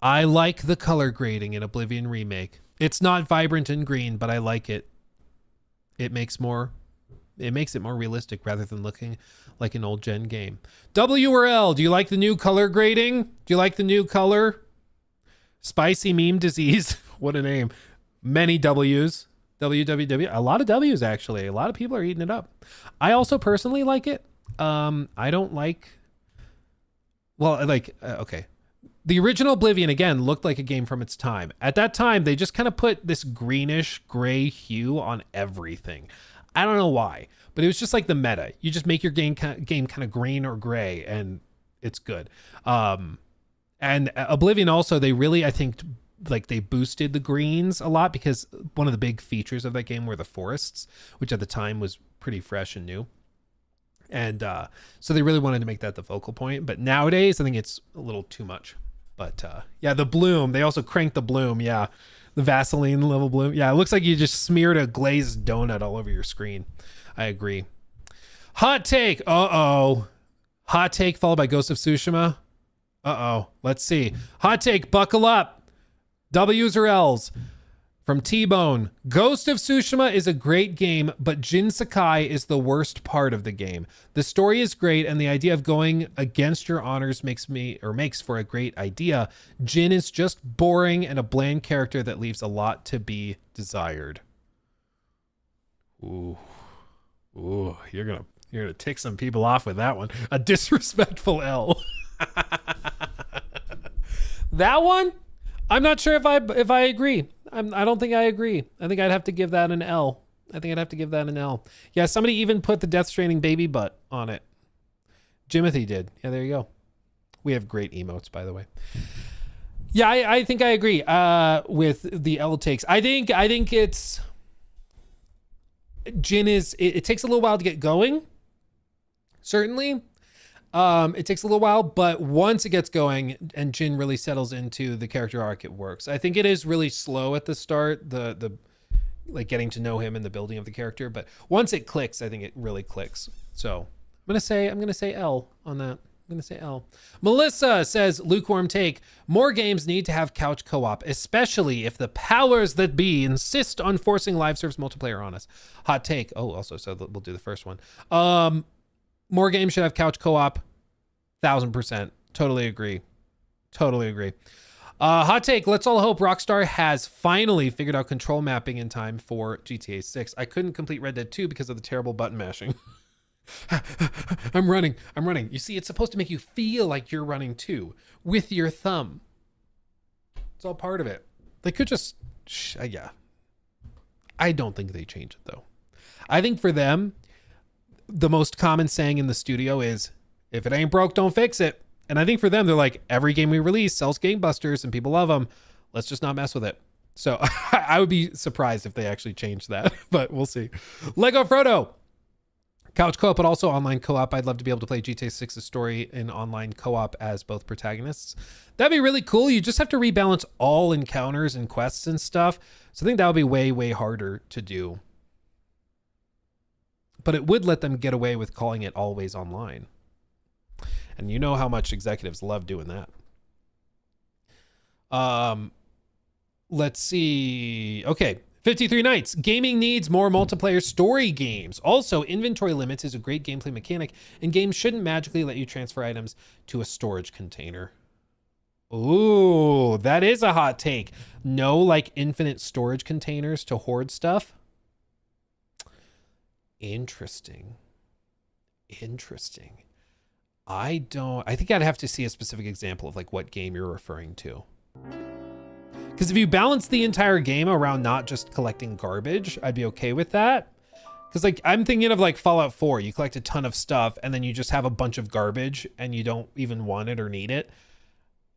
I like the color grading in Oblivion Remake. It's not vibrant and green, but I like it. It makes it more realistic rather than looking like an old gen game. WRL, do you like the new color grading? Do you like the new color? Spicy meme disease. What a name. Many W's. WWW. A lot of W's, actually. A lot of people are eating it up. I also personally like it. I don't like... okay. The original Oblivion, again, looked like a game from its time. At that time, they just kind of put this greenish gray hue on everything. I don't know why, but it was just like the meta. You just make your game kind of green or gray, and it's good. And Oblivion also, they really, I think, like they boosted the greens a lot, because one of the big features of that game were the forests, which at the time was pretty fresh and new. And so they really wanted to make that the focal point. But nowadays, I think it's a little too much. But yeah, the bloom, they also cranked the bloom. Yeah, the Vaseline level bloom. Yeah, it looks like you just smeared a glazed donut all over your screen. I agree. Hot take. Uh-oh. Hot take followed by Ghost of Tsushima. Uh-oh. Let's see. Hot take, buckle up. W's or L's? From T-Bone. Ghost of Tsushima is a great game, but Jin Sakai is the worst part of the game. The story is great, and the idea of going against your honors makes for a great idea. Jin is just boring and a bland character that leaves a lot to be desired. Ooh, you're gonna tick some people off with that one. A disrespectful L. That one, I'm not sure if I agree. I don't think I agree. I think I'd have to give that an L. Yeah, somebody even put the Death Stranding baby butt on it. Jimothy did. Yeah, there you go. We have great emotes, by the way. Yeah, I think I agree with the L takes. I think it's... Jin is... It takes a little while to get going. Certainly. It takes a little while, but once it gets going and Jin really settles into the character arc, it works. I think it is really slow at the start, the like getting to know him and the building of the character, but once it clicks, I think it really clicks. So I'm gonna say L on that. I'm gonna say L. Melissa says, lukewarm take. More games need to have couch co-op, especially if the powers that be insist on forcing live service multiplayer on us. Hot take. Oh, also, so we'll do the first one. More games should have couch co-op. 1000%. Totally agree. Hot take. Let's all hope Rockstar has finally figured out control mapping in time for GTA 6. I couldn't complete Red Dead 2 because of the terrible button mashing. I'm running. You see, it's supposed to make you feel like you're running too with your thumb. It's all part of it. They could just, yeah. I don't think they change it though. I think for them, the most common saying in the studio is, if it ain't broke, don't fix it. And I think for them, they're like, every game we release sells gangbusters and people love them. Let's just not mess with it. So I would be surprised if they actually changed that, but we'll see. Lego Frodo. Couch co-op, but also online co-op. I'd love to be able to play GTA 6's story in online co-op as both protagonists. That'd be really cool. You just have to rebalance all encounters and quests and stuff. So I think that would be way, way harder to do. But it would let them get away with calling it always online. And you know how much executives love doing that. Let's see. Okay. 53 Nights. Gaming needs more multiplayer story games. Also, inventory limits is a great gameplay mechanic, and games shouldn't magically let you transfer items to a storage container. Ooh, that is a hot take. No, like infinite storage containers to hoard stuff. Interesting. I think I'd have to see a specific example of like what game you're referring to. Because if you balance the entire game around not just collecting garbage, I'd be okay with that. Because like I'm thinking of like Fallout 4, you collect a ton of stuff and then you just have a bunch of garbage and you don't even want it or need it.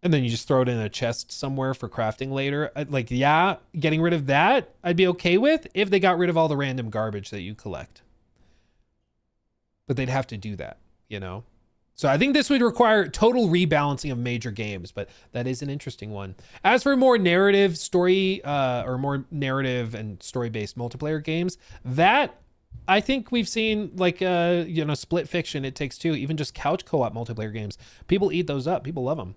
And then you just throw it in a chest somewhere for crafting later. Like, yeah, getting rid of that, I'd be okay with if they got rid of all the random garbage that you collect. But they'd have to do that, you know? So I think this would require total rebalancing of major games, but that is an interesting one. As for more narrative story, or more narrative and story-based multiplayer games, that I think we've seen like, Split Fiction, It Takes Two, even just couch co-op multiplayer games. People eat those up. People love them.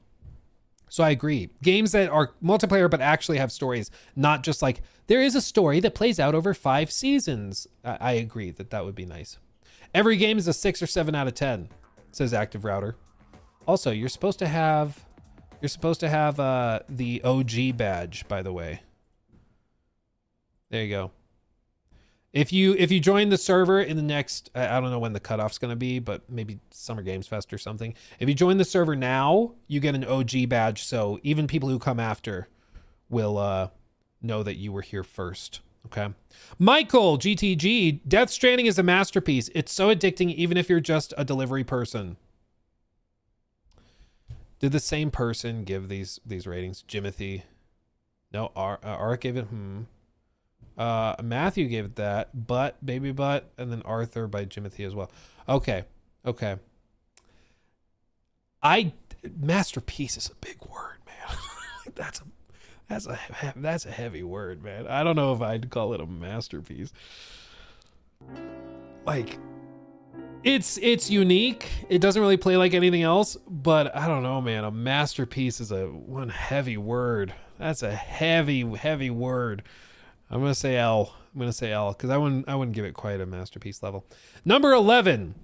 So I agree. Games that are multiplayer but actually have stories, not just like, there is a story that plays out over 5 seasons. I agree that would be nice. Every game is a 6 or 7 out of 10. Says Active Router. Also, you're supposed to have the OG badge, by the way. There you go. If you join the server in the next, I don't know when the cutoff's going to be, but maybe Summer Games Fest or something. If you join the server now, you get an OG badge, so even people who come after will know that you were here first. Okay. Michael, GTG, Death Stranding is a masterpiece. It's so addicting even if you're just a delivery person. Did the same person give these ratings? Jimothy. No, Art gave it, Matthew gave it that, Baby Butt, and then Arthur by Jimothy as well. Okay. Masterpiece is a big word, man. That's a heavy word, man. I don't know if I'd call it a masterpiece. Like, it's unique. It doesn't really play like anything else, but I don't know, man. A masterpiece is one heavy word. That's a heavy word. I'm gonna say L. Because I wouldn't give it quite a masterpiece level. Number 11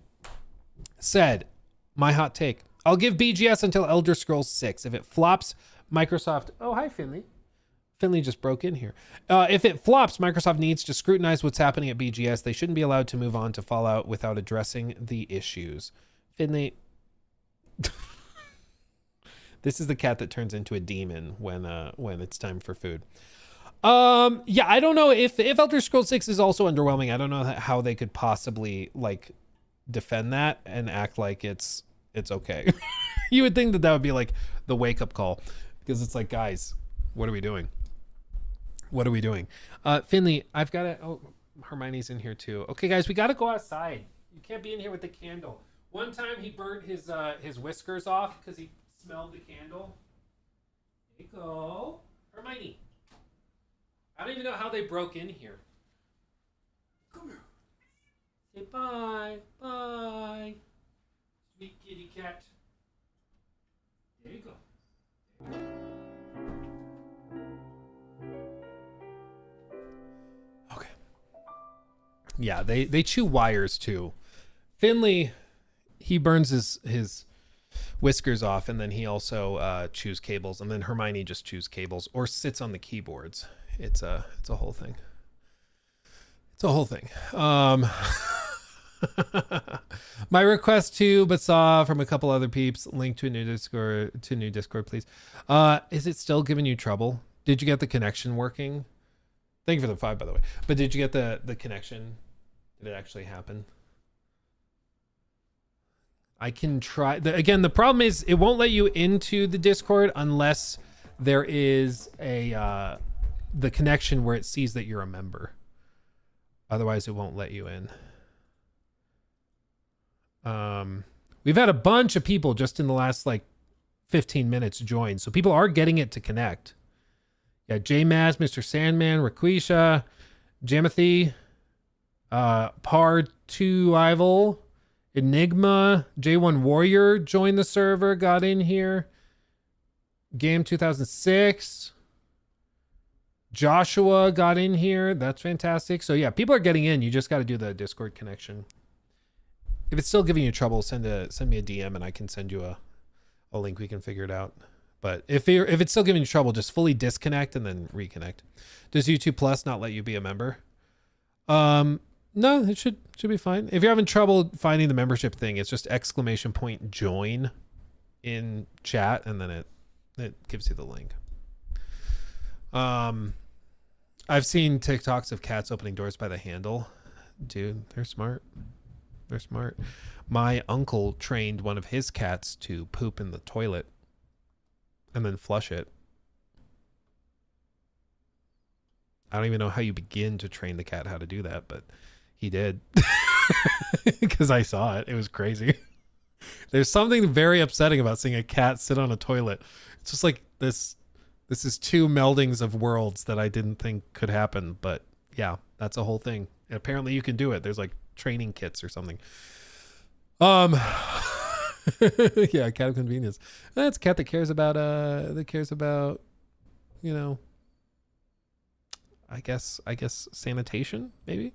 said, my hot take. I'll give BGS until Elder Scrolls 6. If it flops, Microsoft. Oh, hi, Finley. Finley just broke in here. If it flops, Microsoft needs to scrutinize what's happening at BGS. They shouldn't be allowed to move on to Fallout without addressing the issues. Finley. This is the cat that turns into a demon when it's time for food. Yeah, I don't know if Elder Scrolls 6 is also underwhelming. I don't know how they could possibly like defend that and act like it's okay. You would think that would be like the wake up call, because it's like, guys, what are we doing? Finley, I've got to, Hermione's in here too. Okay, guys, we got to go outside. You can't be in here with the candle. One time he burnt his whiskers off because he smelled the candle. There you go. Hermione. I don't even know how they broke in here. Come here. Say bye. Bye. Sweet kitty cat. There you go. Okay. Yeah, they chew wires too. Finley, he burns his whiskers off, and then he also chews cables, and then Hermione just chews cables or sits on the keyboards. It's a whole thing. My request to Basaw from a couple other peeps, link to a new Discord, please. Is it still giving you trouble? Did you get the connection working? Thank you for the 5, by the way. But did you get the connection? Did it actually happen? I can try. Again, the problem is it won't let you into the Discord unless there is a the connection where it sees that you're a member. Otherwise, it won't let you in. We've had a bunch of people just in the last like 15 minutes join, so people are getting it to connect. Yeah, J-Maz, Mr. Sandman, Raquisha, Jamothy, Par 2 Ival, Enigma, J1 Warrior joined the server, got in here. Game 2006. Joshua got in here. That's fantastic. So yeah, people are getting in. You just got to do the Discord connection. If it's still giving you trouble, send me a DM and I can send you a link. We can figure it out. But if it's still giving you trouble, just fully disconnect and then reconnect. Does YouTube Plus not let you be a member? No, it should be fine. If you're having trouble finding the membership thing, it's just !join in chat, and then it gives you the link. I've seen TikToks of cats opening doors by the handle. Dude, they're smart. They're smart. My uncle trained one of his cats to poop in the toilet and then flush it. I don't even know how you begin to train the cat how to do that, but he did. Because I saw it. It was crazy. There's something very upsetting about seeing a cat sit on a toilet. It's just like this is two meldings of worlds that I didn't think could happen. But yeah, that's a whole thing. And apparently you can do it. There's like training kits or something. Yeah, cat of convenience. That's a cat that cares about you know, I guess sanitation, maybe.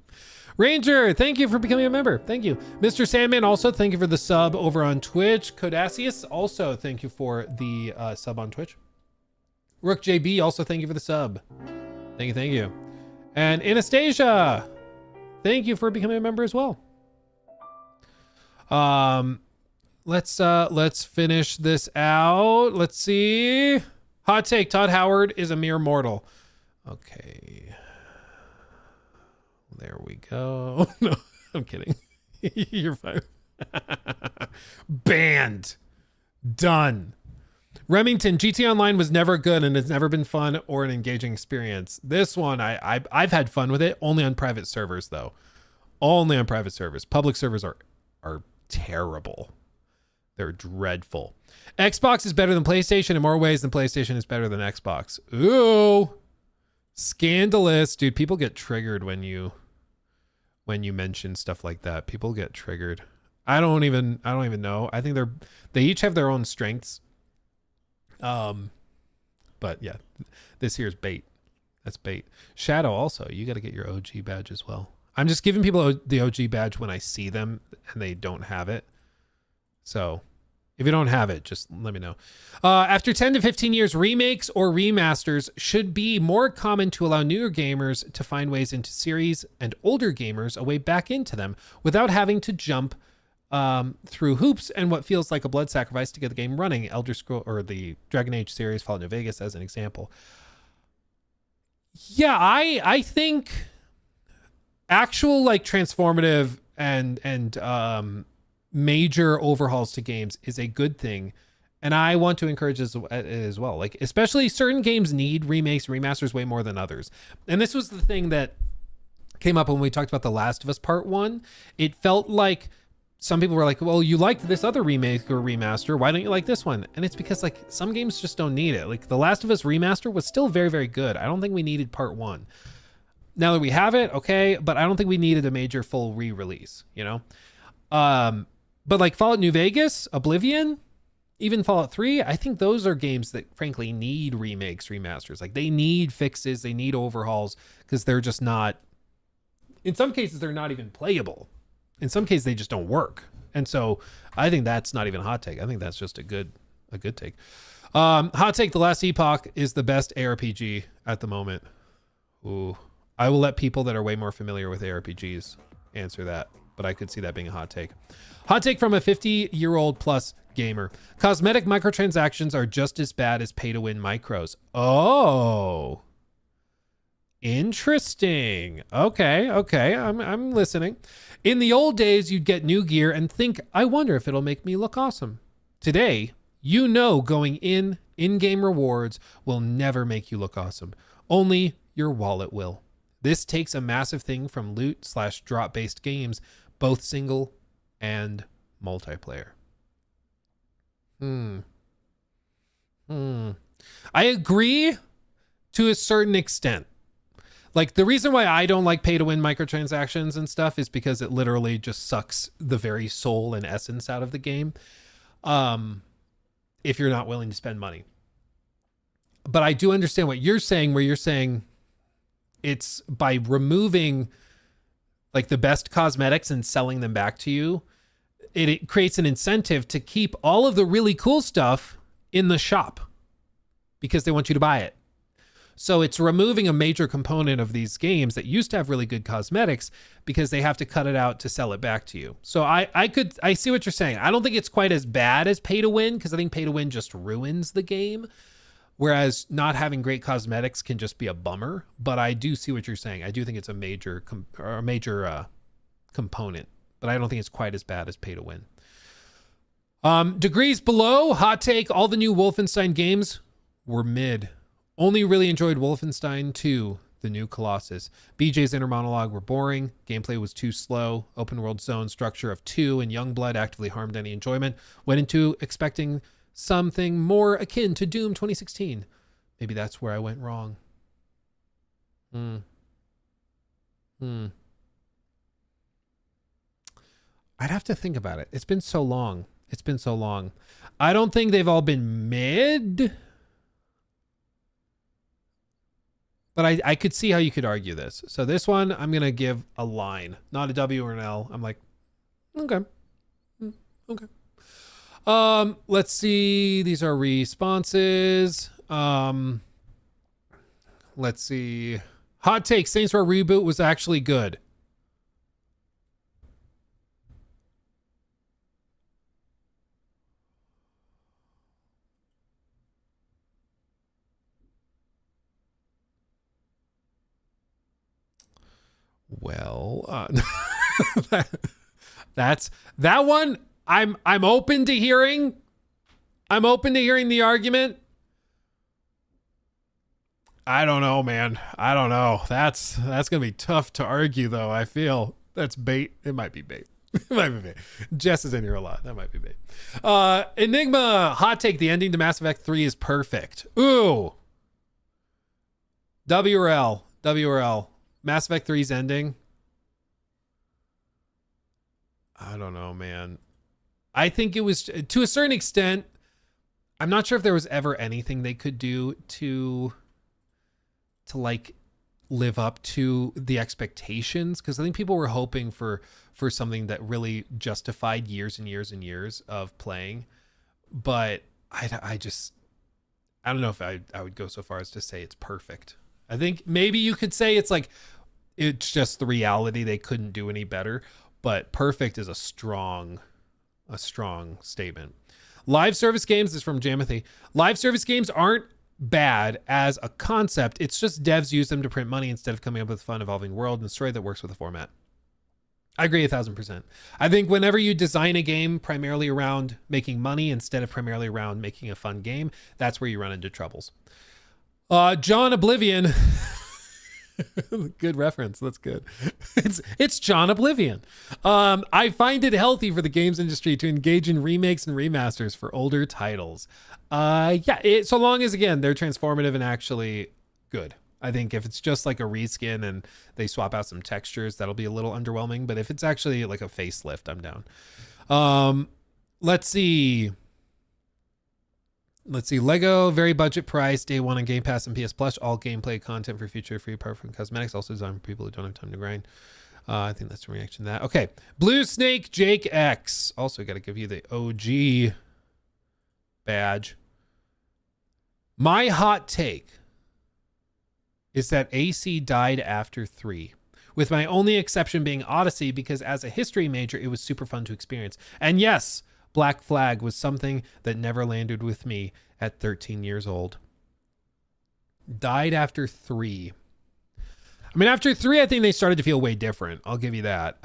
Ranger, thank you for becoming a member. Thank you. Mr. Sandman, also thank you for the sub over on Twitch. Codasius, also thank you for the sub on Twitch. Rook JB, also thank you for the sub. Thank you. And Anastasia, thank you for becoming a member as well. Let's finish this out. Let's see. Hot take, Todd Howard is a mere mortal. Okay. There we go. No, I'm kidding. You're fine. Banned. Done. Remington, GT Online was never good and it's never been fun or an engaging experience. This one, I've had fun with it, only on private servers though. Only on private servers. Public servers are terrible. They're dreadful. Xbox is better than PlayStation in more ways than PlayStation is better than Xbox. Ooh. Scandalous. Dude, people get triggered when you mention stuff like that. People get triggered. I don't even know. I think they each have their own strengths. But yeah, this here's bait. That's bait. Shadow also, you got to get your OG badge as well. I'm just giving people the OG badge when I see them and they don't have it. So if you don't have it, just let me know. After 10 to 15 years, remakes or remasters should be more common to allow newer gamers to find ways into series and older gamers a way back into them without having to jump through hoops and what feels like a blood sacrifice to get the game running. Elder Scrolls or the Dragon Age series, Fallout New Vegas as an example. Yeah, I think actual like transformative and major overhauls to games is a good thing, and I want to encourage it as well. Like especially certain games need remakes, remasters way more than others. And this was the thing that came up when we talked about The Last of Us Part 1. It felt like some people were like, well, you liked this other remake or remaster, why don't you like this one? And it's because like some games just don't need it. Like The Last of Us remaster was still very, very good. I don't think we needed Part 1. Now that we have it, okay, but I don't think we needed a major full re-release, you know? But like Fallout New Vegas, Oblivion, even Fallout 3, I think those are games that frankly need remakes, remasters. Like they need fixes, they need overhauls, because they're just not, in some cases, they're not even playable. In some cases, they just don't work. And so I think that's not even a hot take. I think that's just a good take. Hot take, The Last Epoch is the best ARPG at the moment. Ooh. I will let people that are way more familiar with ARPGs answer that, but I could see that being a hot take. Hot take from a 50-year-old plus gamer. Cosmetic microtransactions are just as bad as pay-to-win micros. Oh. Interesting. Okay, I'm listening. In the old days, you'd get new gear and think, I wonder if it'll make me look awesome. Today, you know going in-game rewards will never make you look awesome. Only your wallet will. This takes a massive thing from loot/drop-based games, both single and multiplayer. I agree to a certain extent. Like, the reason why I don't like pay-to-win microtransactions and stuff is because it literally just sucks the very soul and essence out of the game. If you're not willing to spend money. But I do understand what you're saying, where you're saying it's by removing like the best cosmetics and selling them back to you, it creates an incentive to keep all of the really cool stuff in the shop because they want you to buy it. So it's removing a major component of these games that used to have really good cosmetics because they have to cut it out to sell it back to you. So I see what you're saying. I don't think it's quite as bad as pay to win, because I think pay to win just ruins the game. Whereas not having great cosmetics can just be a bummer. But I do see what you're saying. I do think it's a major component, but I don't think it's quite as bad as pay to win. Degrees below, hot take, all the new Wolfenstein games were mid. Only really enjoyed Wolfenstein 2, the new Colossus. BJ's inner monologue were boring. Gameplay was too slow. Open world zone structure of 2 and Youngblood actively harmed any enjoyment. Went into expecting something more akin to Doom 2016. Maybe that's where I went wrong. I'd have to think about it. It's been so long. I don't think they've all been mid. But I could see how you could argue this. So this one, I'm going to give a line, not a W or an L. I'm like, okay. Okay. Let's see. These are responses. Let's see. Hot take, Saints Row reboot was actually good. Well, that's that one. I'm open to hearing. I'm open to hearing the argument. I don't know, man. I don't know. That's gonna be tough to argue, though. I feel that's bait. It might be bait. It might be bait. Jess is in here a lot. That might be bait. Enigma hot take. The ending to Mass Effect 3 is perfect. Ooh. W or L? W or L? Mass Effect 3's ending. I don't know, man. I think it was, to a certain extent, I'm not sure if there was ever anything they could do to like live up to the expectations, because I think people were hoping for something that really justified years and years and years of playing. But I don't know if I would go so far as to say it's perfect. I think maybe you could say it's like, it's just the reality. They couldn't do any better, but perfect is a strong statement. Live service games is from Jamothy. Live service games aren't bad as a concept. It's just devs use them to print money instead of coming up with a fun evolving world and story that works with the format. I agree 1000%. I think whenever you design a game primarily around making money instead of primarily around making a fun game, that's where you run into troubles. John Oblivion. Good reference. That's good. It's John Oblivion. I find it healthy for the games industry to engage in remakes and remasters for older titles. So long as, again, they're transformative and actually good. I think if it's just like a reskin and they swap out some textures, that'll be a little underwhelming. But if it's actually like a facelift, I'm down. Let's see. Lego, very budget price, day one on Game Pass and PS Plus, all gameplay content for future free apart from cosmetics, also designed for people who don't have time to grind. I think that's a reaction to that. Okay. Blue Snake Jake X. Also got to give you the OG badge. My hot take is that AC died after 3, with my only exception being Odyssey, because as a history major, it was super fun to experience. And yes, Black Flag was something that never landed with me at 13 years old. Died after 3. I mean, after 3, I think they started to feel way different. I'll give you that.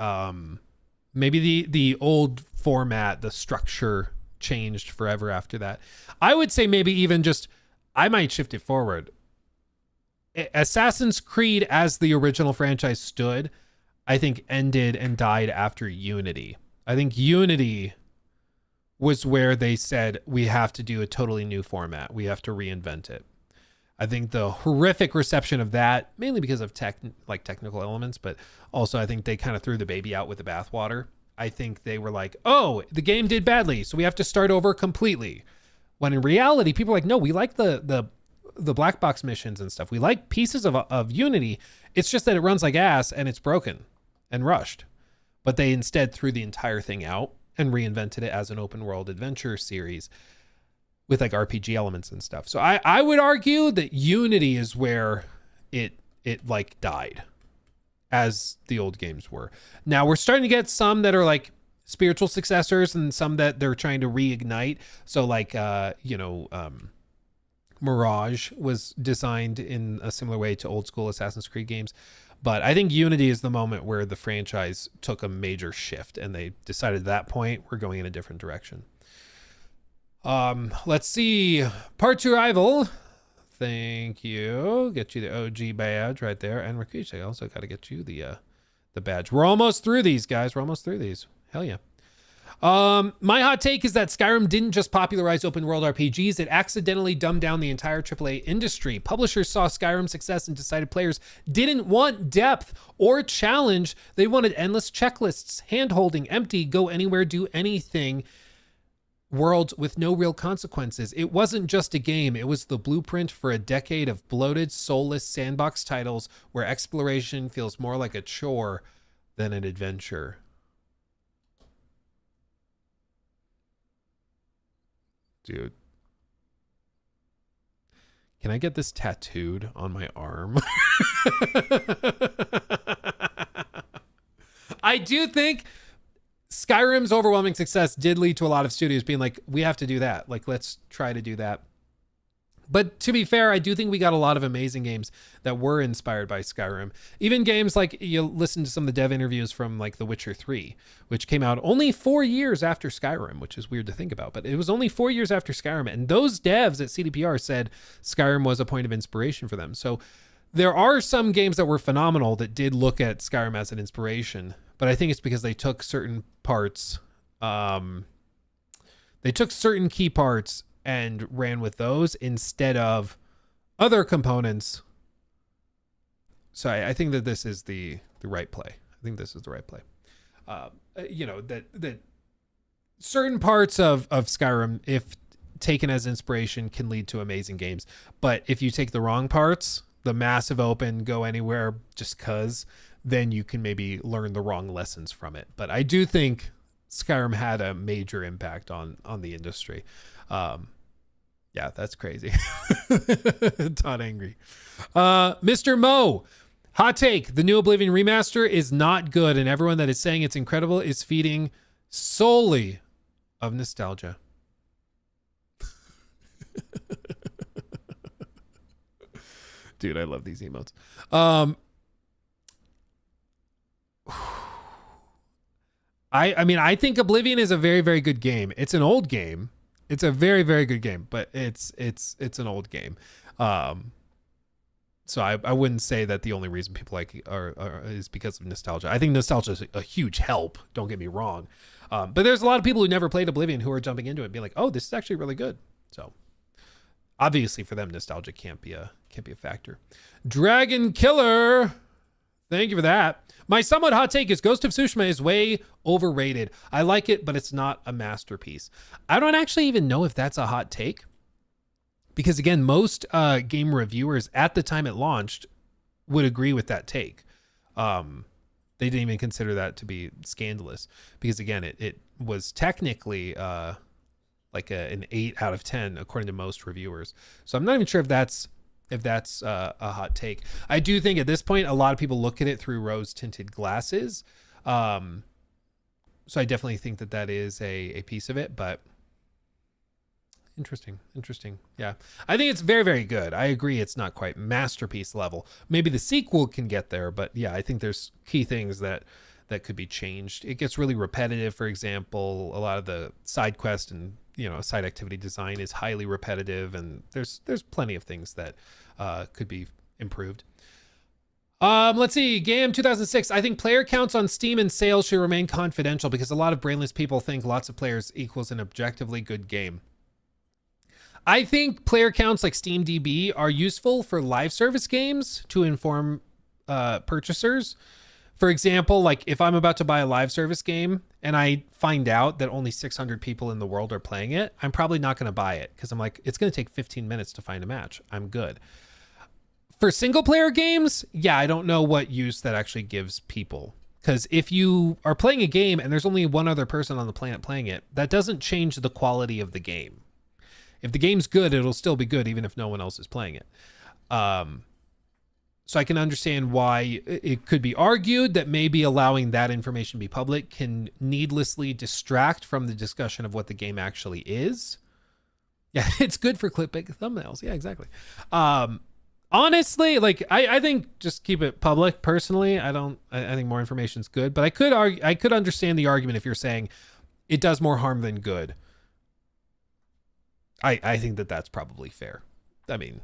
Maybe the old format, the structure changed forever after that. I would say maybe even just, I might shift it forward. Assassin's Creed as the original franchise stood, I think ended and died after Unity. I think Unity was where they said, we have to do a totally new format. We have to reinvent it. I think the horrific reception of that, mainly because of technical elements, but also I think they kind of threw the baby out with the bathwater. I think they were like, oh, the game did badly, so we have to start over completely. When in reality, people are like, no, we like the black box missions and stuff. We like pieces of Unity. It's just that it runs like ass and it's broken and rushed. But they instead threw the entire thing out and reinvented it as an open world adventure series with like RPG elements and stuff. So I would argue that Unity is where it like died, as the old games were. Now we're starting to get some that are like spiritual successors and some that they're trying to reignite. So like, Mirage was designed in a similar way to old school Assassin's Creed games. But I think Unity is the moment where the franchise took a major shift and they decided at that point we're going in a different direction. Let's see. Part 2 Rival. Thank you. Get you the OG badge right there. And Rakush, I also got to get you the badge. We're almost through these, guys. We're almost through these. Hell yeah. My hot take is that Skyrim didn't just popularize open world RPGs, it accidentally dumbed down the entire AAA industry. Publishers saw Skyrim's success and decided players didn't want depth or challenge. They wanted endless checklists, hand-holding, empty, go anywhere, do anything worlds with no real consequences. It wasn't just a game, it was the blueprint for a decade of bloated, soulless sandbox titles where exploration feels more like a chore than an adventure. Dude, can I get this tattooed on my arm? I do think Skyrim's overwhelming success did lead to a lot of studios being like, we have to do that. Like, let's try to do that. But to be fair, I do think we got a lot of amazing games that were inspired by Skyrim. Even games like, you listen to some of the dev interviews from like The Witcher 3, which came out only 4 years after Skyrim, which is weird to think about, but it was only 4 years after Skyrim. And those devs at CDPR said Skyrim was a point of inspiration for them. So there are some games that were phenomenal that did look at Skyrim as an inspiration, but I think it's because they took certain parts, they took certain key parts and ran with those instead of other components. So I think that this is the right play. I think this is the right play. That certain parts of Skyrim, if taken as inspiration, can lead to amazing games. But if you take the wrong parts, the massive open, go anywhere just cause, then you can maybe learn the wrong lessons from it. But I do think Skyrim had a major impact on the industry. Yeah, that's crazy. Todd angry. Mr. Mo, hot take. The new Oblivion remaster is not good, and everyone that is saying it's incredible is feeding solely of nostalgia. Dude, I love these emotes. I mean, I think Oblivion is a very, very good game. It's an old game. It's a very, very good game, but it's an old game. So I wouldn't say that the only reason people like it is because of nostalgia. I think nostalgia is a huge help. Don't get me wrong. But there's a lot of people who never played Oblivion who are jumping into it and being like, oh, this is actually really good. So obviously for them, nostalgia can't be a factor. Dragon Killer, thank you for that. My somewhat hot take is Ghost of Tsushima is way overrated. I like it, but it's not a masterpiece. I don't actually even know if that's a hot take. Because again, most game reviewers at the time it launched would agree with that take. They didn't even consider that to be scandalous. Because again, it was technically like an 8 out of 10 according to most reviewers. So I'm not even sure if that's a hot take. I do think at this point, a lot of people look at it through rose-tinted glasses. So I definitely think that is a piece of it, but Interesting. Yeah. I think it's very, very good. I agree it's not quite masterpiece level. Maybe the sequel can get there, but yeah, I think there's key things that could be changed. It gets really repetitive, for example. A lot of the side quest and, side activity design is highly repetitive, and there's plenty of things that could be improved. Let's see. Game 2006. I think player counts on Steam and sales should remain confidential because a lot of brainless people think lots of players equals an objectively good game. I think player counts like SteamDB are useful for live service games to inform purchasers. For example, like if I'm about to buy a live service game and I find out that only 600 people in the world are playing it, I'm probably not going to buy it because I'm like, it's going to take 15 minutes to find a match. I'm good. For single player games, yeah, I don't know what use that actually gives people. Because if you are playing a game and there's only one other person on the planet playing it, that doesn't change the quality of the game. If the game's good, it'll still be good even if no one else is playing it. So I can understand why it could be argued that maybe allowing that information to be public can needlessly distract from the discussion of what the game actually is. Yeah, it's good for clickbait thumbnails. Yeah, exactly. Honestly, like I think just keep it public. Personally, I think more information is good, but I could understand the argument if you're saying it does more harm than good. I think that's probably fair. I mean,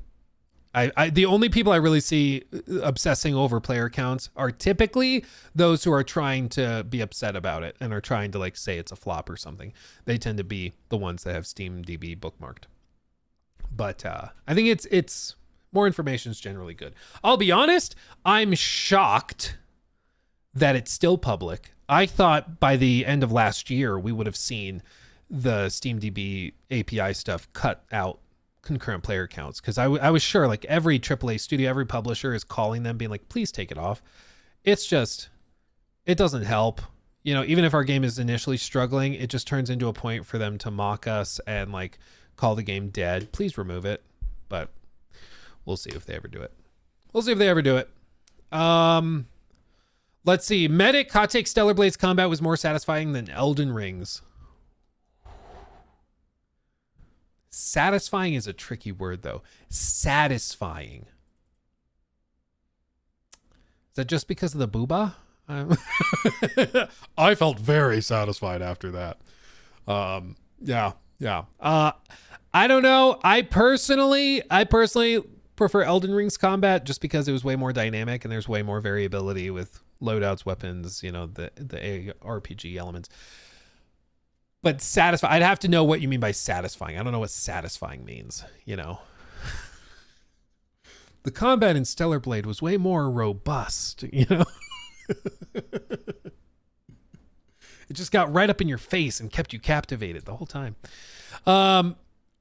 the only people I really see obsessing over player counts are typically those who are trying to be upset about it and are trying to like say it's a flop or something. They tend to be the ones that have SteamDB bookmarked. But I think it's more information is generally good. I'll be honest, I'm shocked that it's still public. I thought by the end of last year we would have seen the SteamDB API stuff cut out concurrent player counts, because I was sure like every AAA studio, every publisher is calling them being like, please take it off. It's just, it doesn't help. Even if our game is initially struggling, it just turns into a point for them to mock us and like call the game dead. Please remove it. But we'll see if they ever do it. Let's see. Medic, hot take, Stellar Blades combat was more satisfying than Elden Ring's. Satisfying is a tricky word, though. Satisfying. Is that just because of the booba? I felt very satisfied after that. Yeah. I don't know. I personally prefer Elden Ring's combat just because it was way more dynamic and there's way more variability with loadouts, weapons, the RPG elements. But satisfying, I'd have to know what you mean by satisfying. I don't know what satisfying means, The combat in Stellar Blade was way more robust, It just got right up in your face and kept you captivated the whole time.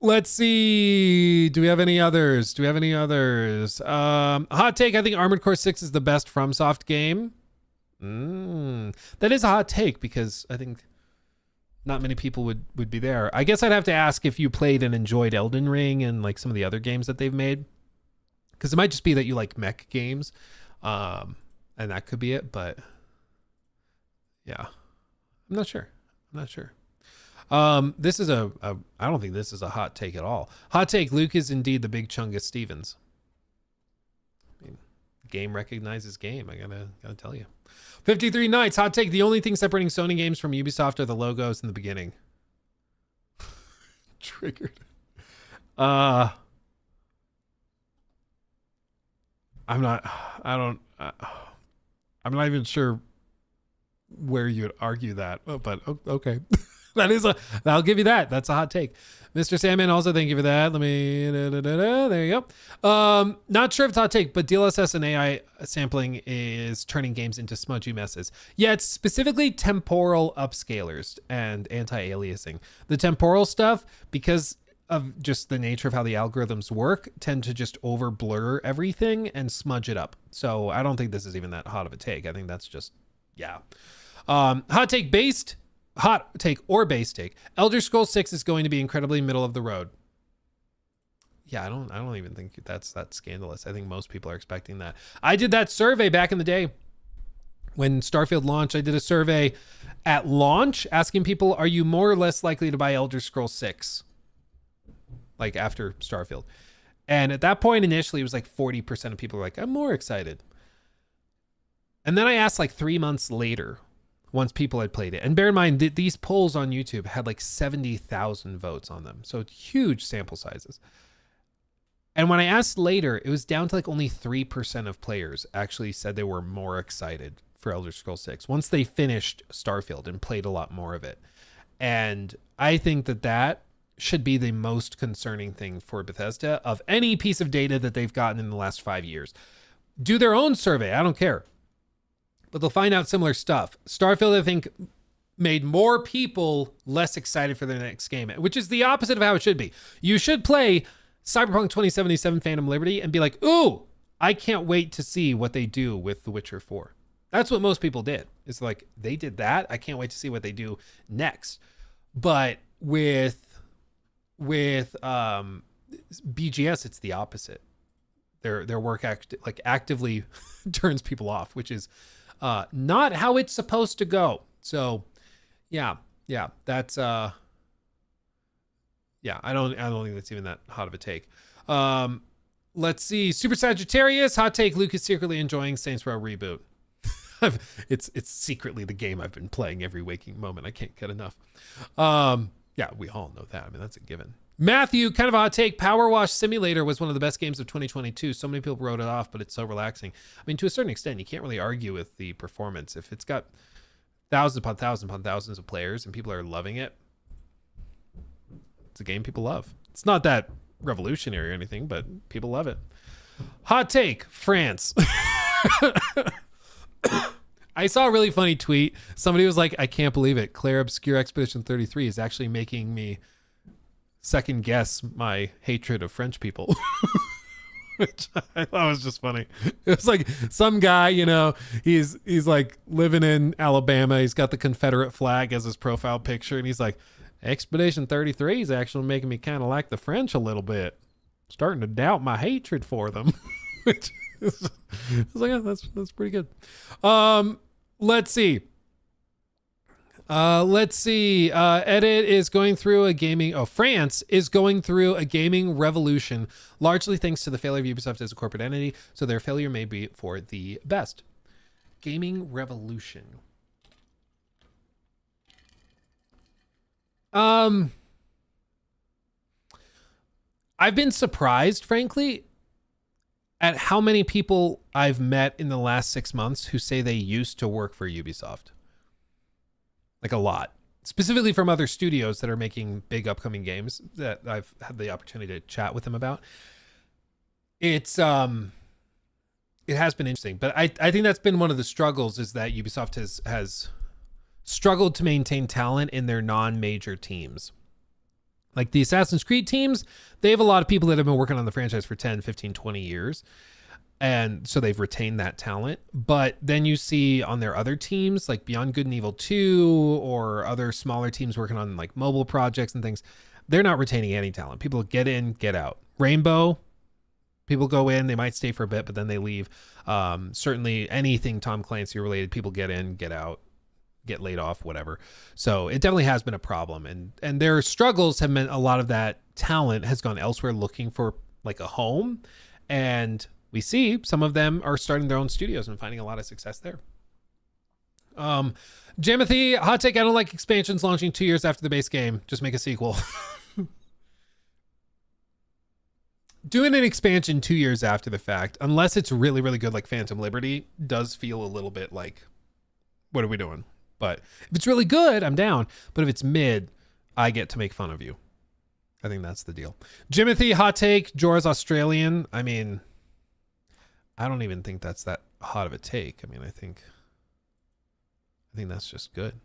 Let's see. Do we have any others? Hot take. I think Armored Core 6 is the best FromSoft game. That is a hot take because I think not many people would be there. I guess I'd have to ask if you played and enjoyed Elden Ring and like some of the other games that they've made. Because it might just be that you like mech games. And that could be it. But yeah, I'm not sure. This is I don't think this is a hot take at all. Hot take, Luke is indeed the big Chungus Stevens. I mean, game recognizes game. I gotta tell you. 53 Nights, hot take, the only thing separating Sony games from Ubisoft are the logos in the beginning. Triggered. I'm not even sure where you'd argue that, but okay. I'll give you that. That's a hot take. Mr. Sandman, also thank you for that. There you go. Not sure if it's a hot take, but DLSS and AI sampling is turning games into smudgy messes. Yeah, it's specifically temporal upscalers and anti-aliasing. The temporal stuff, because of just the nature of how the algorithms work, tend to just over blur everything and smudge it up. So I don't think this is even that hot of a take. I think that's just, yeah. Hot take or base take. Elder Scrolls 6 is going to be incredibly middle of the road. Yeah, I don't even think that's that scandalous. I think most people are expecting that. I did that survey back in the day when Starfield launched. I did a survey at launch asking people, are you more or less likely to buy Elder Scrolls 6? like after Starfield. And at that point, initially, it was like 40% of people were like, I'm more excited. And then I asked like 3 months later, once people had played it. And bear in mind that these polls on YouTube had like 70,000 votes on them. So huge sample sizes. And when I asked later, it was down to like only 3% of players actually said they were more excited for Elder Scrolls 6 once they finished Starfield and played a lot more of it. And I think that that should be the most concerning thing for Bethesda of any piece of data that they've gotten in the last 5 years. Do their own survey. I don't care. But they'll find out similar stuff. Starfield, I think, made more people less excited for their next game, which is the opposite of how it should be. You should play Cyberpunk 2077 Phantom Liberty and be like, ooh, I can't wait to see what they do with The Witcher 4. That's what most people did. It's like, they did that. I can't wait to see what they do next. But with BGS, it's the opposite. Their work actively turns people off, which is not how it's supposed to go. So yeah, that's I don't think that's even that hot of a take. Let's see. Super Sagittarius, hot take, Luke is secretly enjoying Saints Row reboot. It's secretly the game I've been playing every waking moment. I can't get enough. Yeah, we all know that. I mean, that's a given. Matthew, kind of a hot take. Power Wash Simulator was one of the best games of 2022. So many people wrote it off, but it's so relaxing. I mean, to a certain extent, you can't really argue with the performance. If it's got thousands upon thousands upon thousands of players and people are loving it, it's a game people love. It's not that revolutionary or anything, but people love it. Hot take, France. I saw a really funny tweet. Somebody was like, I can't believe it. Claire Obscure Expedition 33 is actually making me second guess my hatred of French people. Which I thought was just funny. It was like some guy, you know, he's like living in Alabama. He's got the Confederate flag as his profile picture. And he's like, Expedition 33 is actually making me kind of like the French a little bit. Starting to doubt my hatred for them. Which I was like, oh, that's pretty good. Let's see. Edit is going through a gaming. France is going through a gaming revolution, largely thanks to the failure of Ubisoft as a corporate entity. So their failure may be for the best. Gaming revolution. I've been surprised, frankly, at how many people I've met in the last 6 months who say they used to work for Ubisoft. Like a lot. Specifically from other studios that are making big upcoming games that I've had the opportunity to chat with them about. It's it has been interesting, but I think that's been one of the struggles, is that Ubisoft has struggled to maintain talent in their non-major teams. Like the Assassin's Creed teams, they have a lot of people that have been working on the franchise for 10, 15, 20 years. And so they've retained that talent. But then you see on their other teams, like Beyond Good and Evil 2 or other smaller teams working on like mobile projects and things, they're not retaining any talent. People get in, get out. Rainbow, people go in, they might stay for a bit, but then they leave. Certainly anything Tom Clancy related, people get in, get out, get laid off, whatever. So it definitely has been a problem. And their struggles have meant a lot of that talent has gone elsewhere looking for like a home. And we see some of them are starting their own studios and finding a lot of success there. Jimothy, hot take, I don't like expansions launching 2 years after the base game. Just make a sequel. Doing an expansion 2 years after the fact, unless it's really, really good like Phantom Liberty, does feel a little bit like, what are we doing? But if it's really good, I'm down. But if it's mid, I get to make fun of you. I think that's the deal. Jimothy, hot take, Jorah's Australian. I mean, I don't even think that's that hot of a take. I mean, I think that's just good.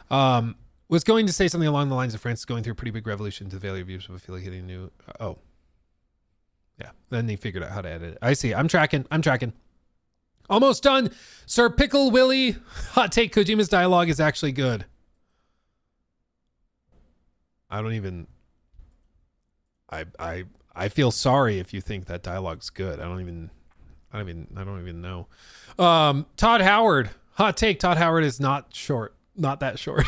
Was going to say something along the lines of France is going through a pretty big revolution to the failure of use of affiliate hitting new. Oh, yeah. Then he figured out how to edit it. I see. I'm tracking. Almost done. Sir Pickle Willie, hot take, Kojima's dialogue is actually good. I feel sorry if you think that dialogue's good. I don't even know. Todd Howard, hot take, Todd Howard is not that short.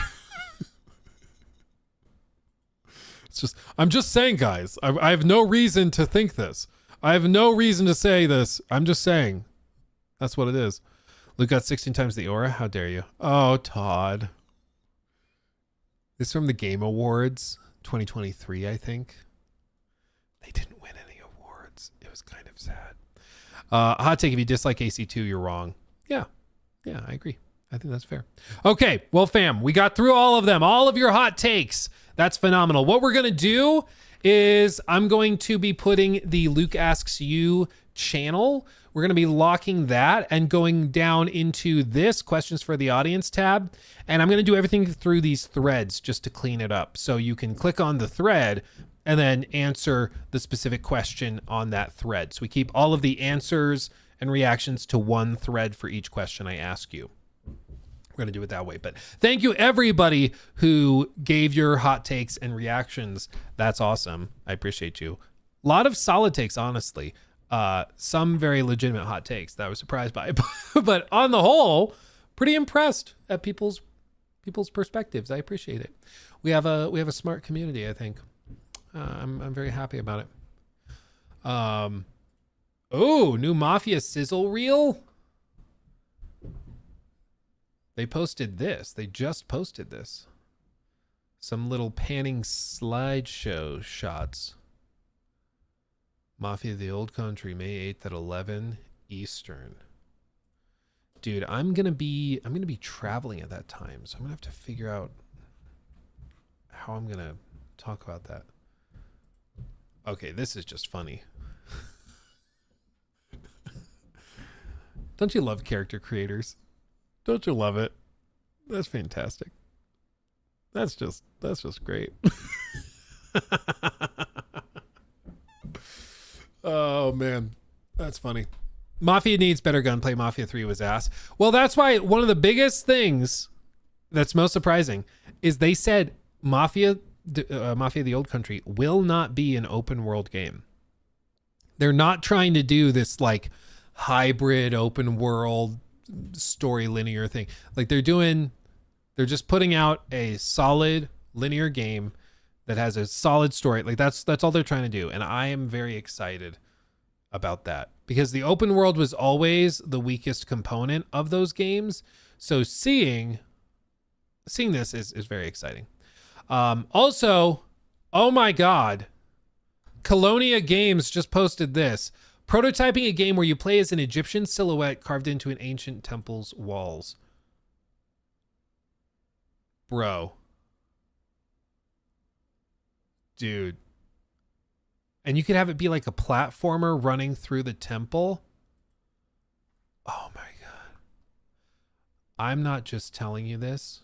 I'm just saying, guys. I have no reason to think this. I have no reason to say this. I'm just saying. That's what it is. Luke got 16 times the aura. How dare you? Oh, Todd. This is from the Game Awards 2023, I think. They didn't win any awards. It was kind of sad. Hot take, if you dislike AC2, you're wrong. Yeah, I agree. I think that's fair. Okay, well, fam, we got through all of them. All of your hot takes. That's phenomenal. What we're going to do is I'm going to be putting the Luke Asks You channel. We're going to be locking that and going down into this questions for the audience tab. And I'm going to do everything through these threads just to clean it up. So you can click on the thread and then answer the specific question on that thread. So we keep all of the answers and reactions to one thread for each question I ask you. We're going to do it that way. But thank you, everybody who gave your hot takes and reactions. That's awesome. I appreciate you. A lot of solid takes, honestly. Some very legitimate hot takes that I was surprised by. But on the whole, pretty impressed at people's perspectives. I appreciate it. We have a smart community, I think. I'm very happy about it. Oh, new Mafia sizzle reel. They posted this. They just posted this. Some little panning slideshow shots. Mafia the Old Country, May 8th at 11 Eastern. Dude, I'm gonna be traveling at that time, so I'm gonna have to figure out how I'm gonna talk about that. Okay, this is just funny. Don't you love character creators? Don't you love it? That's fantastic. That's just great. Oh man, that's funny. Mafia needs better gunplay. Mafia 3 was ass. Well, that's why one of the biggest things that's most surprising is they said Mafia the Old Country will not be an open world game. They're not trying to do this like hybrid open world story linear thing. Like they're just putting out a solid linear game that has a solid story. Like that's all they're trying to do. And I am very excited about that because the open world was always the weakest component of those games. So seeing this is very exciting. Also, oh my God, Colonia Games just posted this. Prototyping a game where you play as an Egyptian silhouette carved into an ancient temple's walls. Bro. Dude. And you could have it be like a platformer running through the temple. Oh my God. I'm not just telling you this.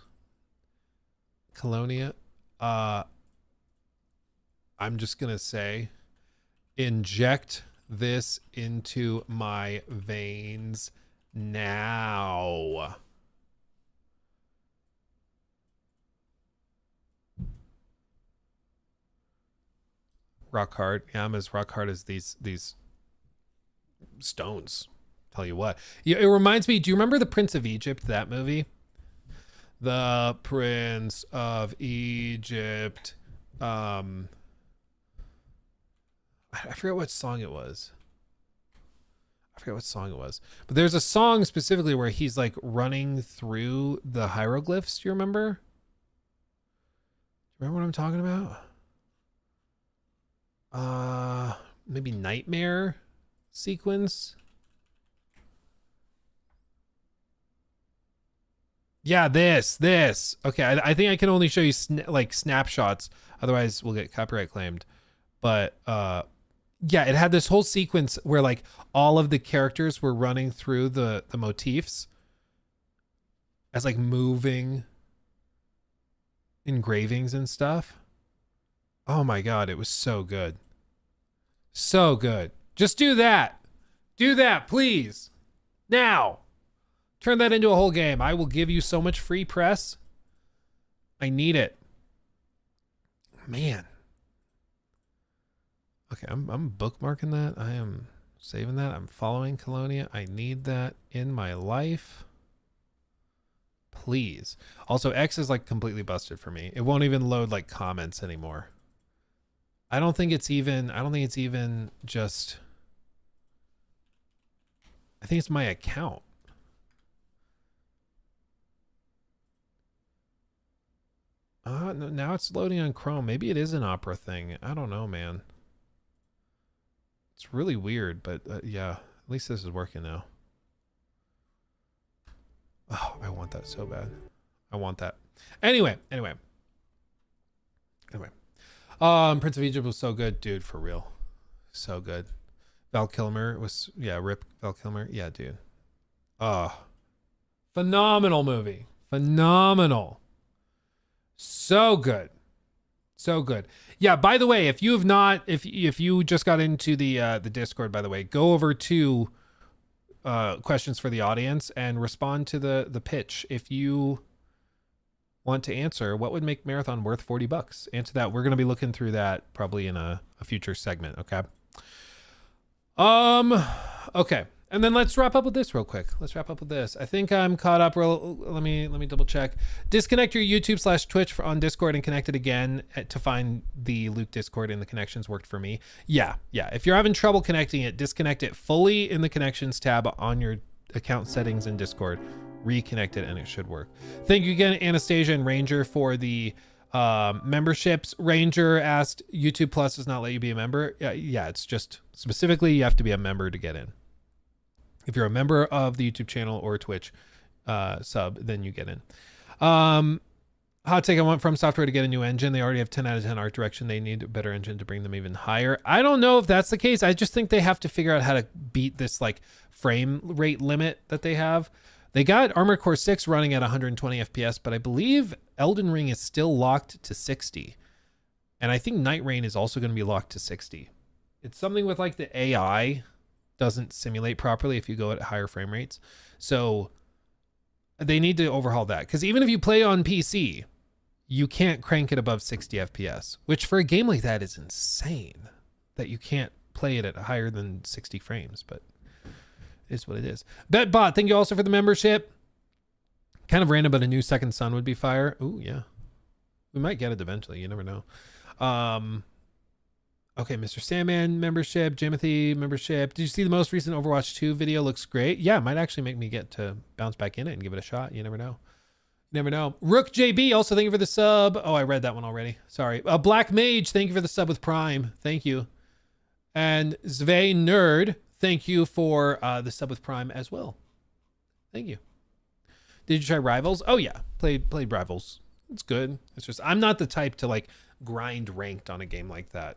Colonia. I'm just going to say, inject this into my veins now. Rock hard. Yeah, I'm as rock hard as these stones. Tell you what. Yeah, it reminds me, do you remember The Prince of Egypt, that movie? The Prince of Egypt. I forget what song it was. But there's a song specifically where he's like running through the hieroglyphs. Do you remember? Remember what I'm talking about? Maybe Nightmare sequence. Yeah, this. Okay, I think I can only show you like snapshots. Otherwise, we'll get copyright claimed. But yeah, it had this whole sequence where like all of the characters were running through the motifs as like moving engravings and stuff. Oh my God, it was so good. So good. Just do that. Do that, please. Now. Turn that into a whole game. I will give you so much free press. I need it. Man. Okay, I'm bookmarking that. I am saving that. I'm following Colonia. I need that in my life. Please. Also, X is like completely busted for me. It won't even load like comments anymore. I don't think it's even just, I think it's my account. No, now it's loading on Chrome. Maybe it is an Opera thing. I don't know, man. It's really weird, but yeah, at least this is working now. Oh, I want that so bad. I want that. Anyway. Prince of Egypt was so good, dude, for real. So good. Val Kilmer was, yeah, rip Val Kilmer. Yeah, dude. Phenomenal movie. Phenomenal. So good. So good. Yeah, by the way, if you have not, if you just got into the Discord, by the way, go over to questions for the audience and respond to the pitch. If you want to answer, what would make Marathon worth $40? Answer that. We're going to be looking through that probably in a future segment. Okay. Okay. And then let's wrap up with this real quick. Let's wrap up with this. I think I'm caught up. Let me double check. Disconnect your YouTube/Twitch on Discord and connect it again to find the Luke Discord, and the connections worked for me. Yeah. If you're having trouble connecting it, disconnect it fully in the connections tab on your account settings in Discord. Reconnect it and it should work. Thank you again, Anastasia and Ranger, for the memberships. Ranger asked, YouTube Plus does not let you be a member. Yeah, it's just specifically you have to be a member to get in. If you're a member of the YouTube channel or Twitch sub, then you get in. Hot take, I want From Software to get a new engine. They already have 10 out of 10 art direction. They need a better engine to bring them even higher. I don't know if that's the case. I just think they have to figure out how to beat this like frame rate limit that they have. They got Armored Core 6 running at 120 FPS, but I believe Elden Ring is still locked to 60. And I think Night Rain is also going to be locked to 60. It's something with like the AI doesn't simulate properly if you go at higher frame rates. So they need to overhaul that, because even if you play on PC, you can't crank it above 60 FPS, which for a game like that is insane that you can't play it at higher than 60 frames, but it is what it is. BetBot, thank you also for the membership. Kind of random, but a new Second Son would be fire. Ooh, yeah. We might get it eventually. You never know. Okay, Mr. Sandman membership, Jimothy membership. Did you see the most recent Overwatch 2 video? Looks great. Yeah, it might actually make me get to bounce back in it and give it a shot. You never know. Never know. Rook JB, also thank you for the sub. Oh, I read that one already. Sorry. Black Mage, thank you for the sub with Prime. Thank you. And Zvay Nerd, thank you for the sub with Prime as well. Thank you. Did you try Rivals? Oh yeah, played Rivals. It's good. It's just I'm not the type to like grind ranked on a game like that.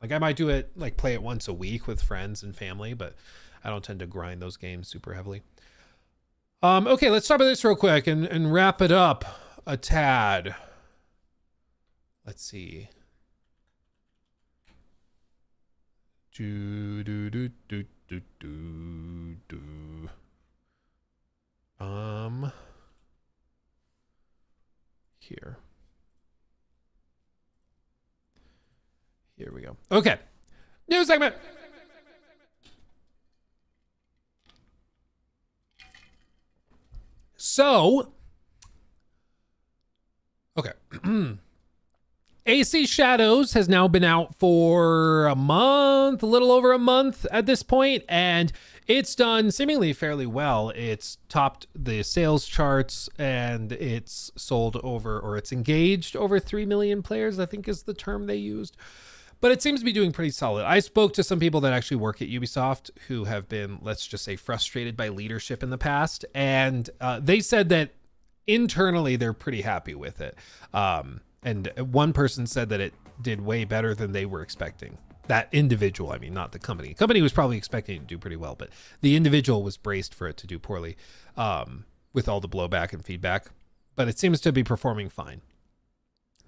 Like I might do it, like play it once a week with friends and family, but I don't tend to grind those games super heavily. Okay, let's start with this real quick and wrap it up a tad. Let's see. Here we go. Okay. New segment. So, okay. AC Shadows has now been out for a month, a little over a month at this point, and it's done seemingly fairly well. It's topped the sales charts and it's sold over, or it's engaged over 3 million players, I think is the term they used. But it seems to be doing pretty solid. I spoke to some people that actually work at Ubisoft who have been, let's just say, frustrated by leadership in the past. And they said that internally they're pretty happy with it. And one person said that it did way better than they were expecting. That individual, I mean, not the company. The company was probably expecting it to do pretty well, but the individual was braced for it to do poorly with all the blowback and feedback. But it seems to be performing fine.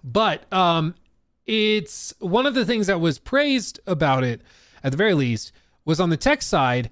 But it's one of the things that was praised about it, at the very least, was on the tech side,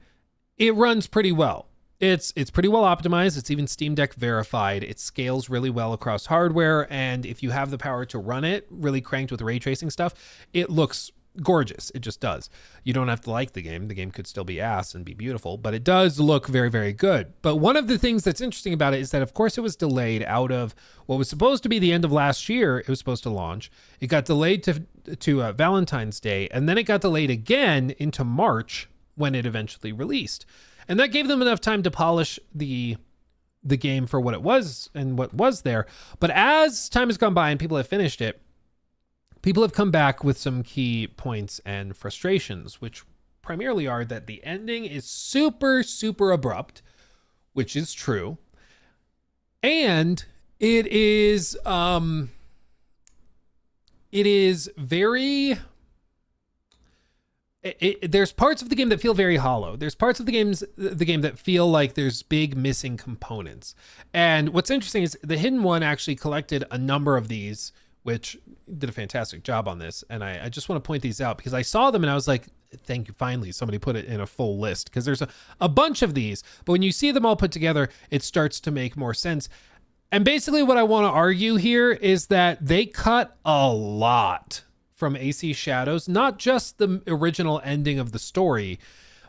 it runs pretty well. It's pretty well optimized. It's even Steam Deck verified. It scales really well across hardware. And if you have the power to run it really cranked with ray tracing stuff, it looks gorgeous. It just does. You don't have to like the game. The game could still be ass and be beautiful, but it does look very, very good. But one of the things that's interesting about it is that, of course, it was delayed out of what was supposed to be the end of last year. It was supposed to launch. It got delayed to Valentine's Day, and then it got delayed again into March when it eventually released. And that gave them enough time to polish the game for what it was and what was there. But as time has gone by and people have finished it, people have come back with some key points and frustrations, which primarily are that the ending is super, super abrupt, which is true. And it is very... there's parts of the game that feel very hollow. There's parts of the game that feel like there's big missing components. And what's interesting is the Hidden One actually collected a number of these, which did a fantastic job on this. And I just want to point these out because I saw them and I was like, thank you, finally somebody put it in a full list, because there's a bunch of these, but when you see them all put together, it starts to make more sense. And basically what I want to argue here is that they cut a lot from AC Shadows, not just the original ending of the story,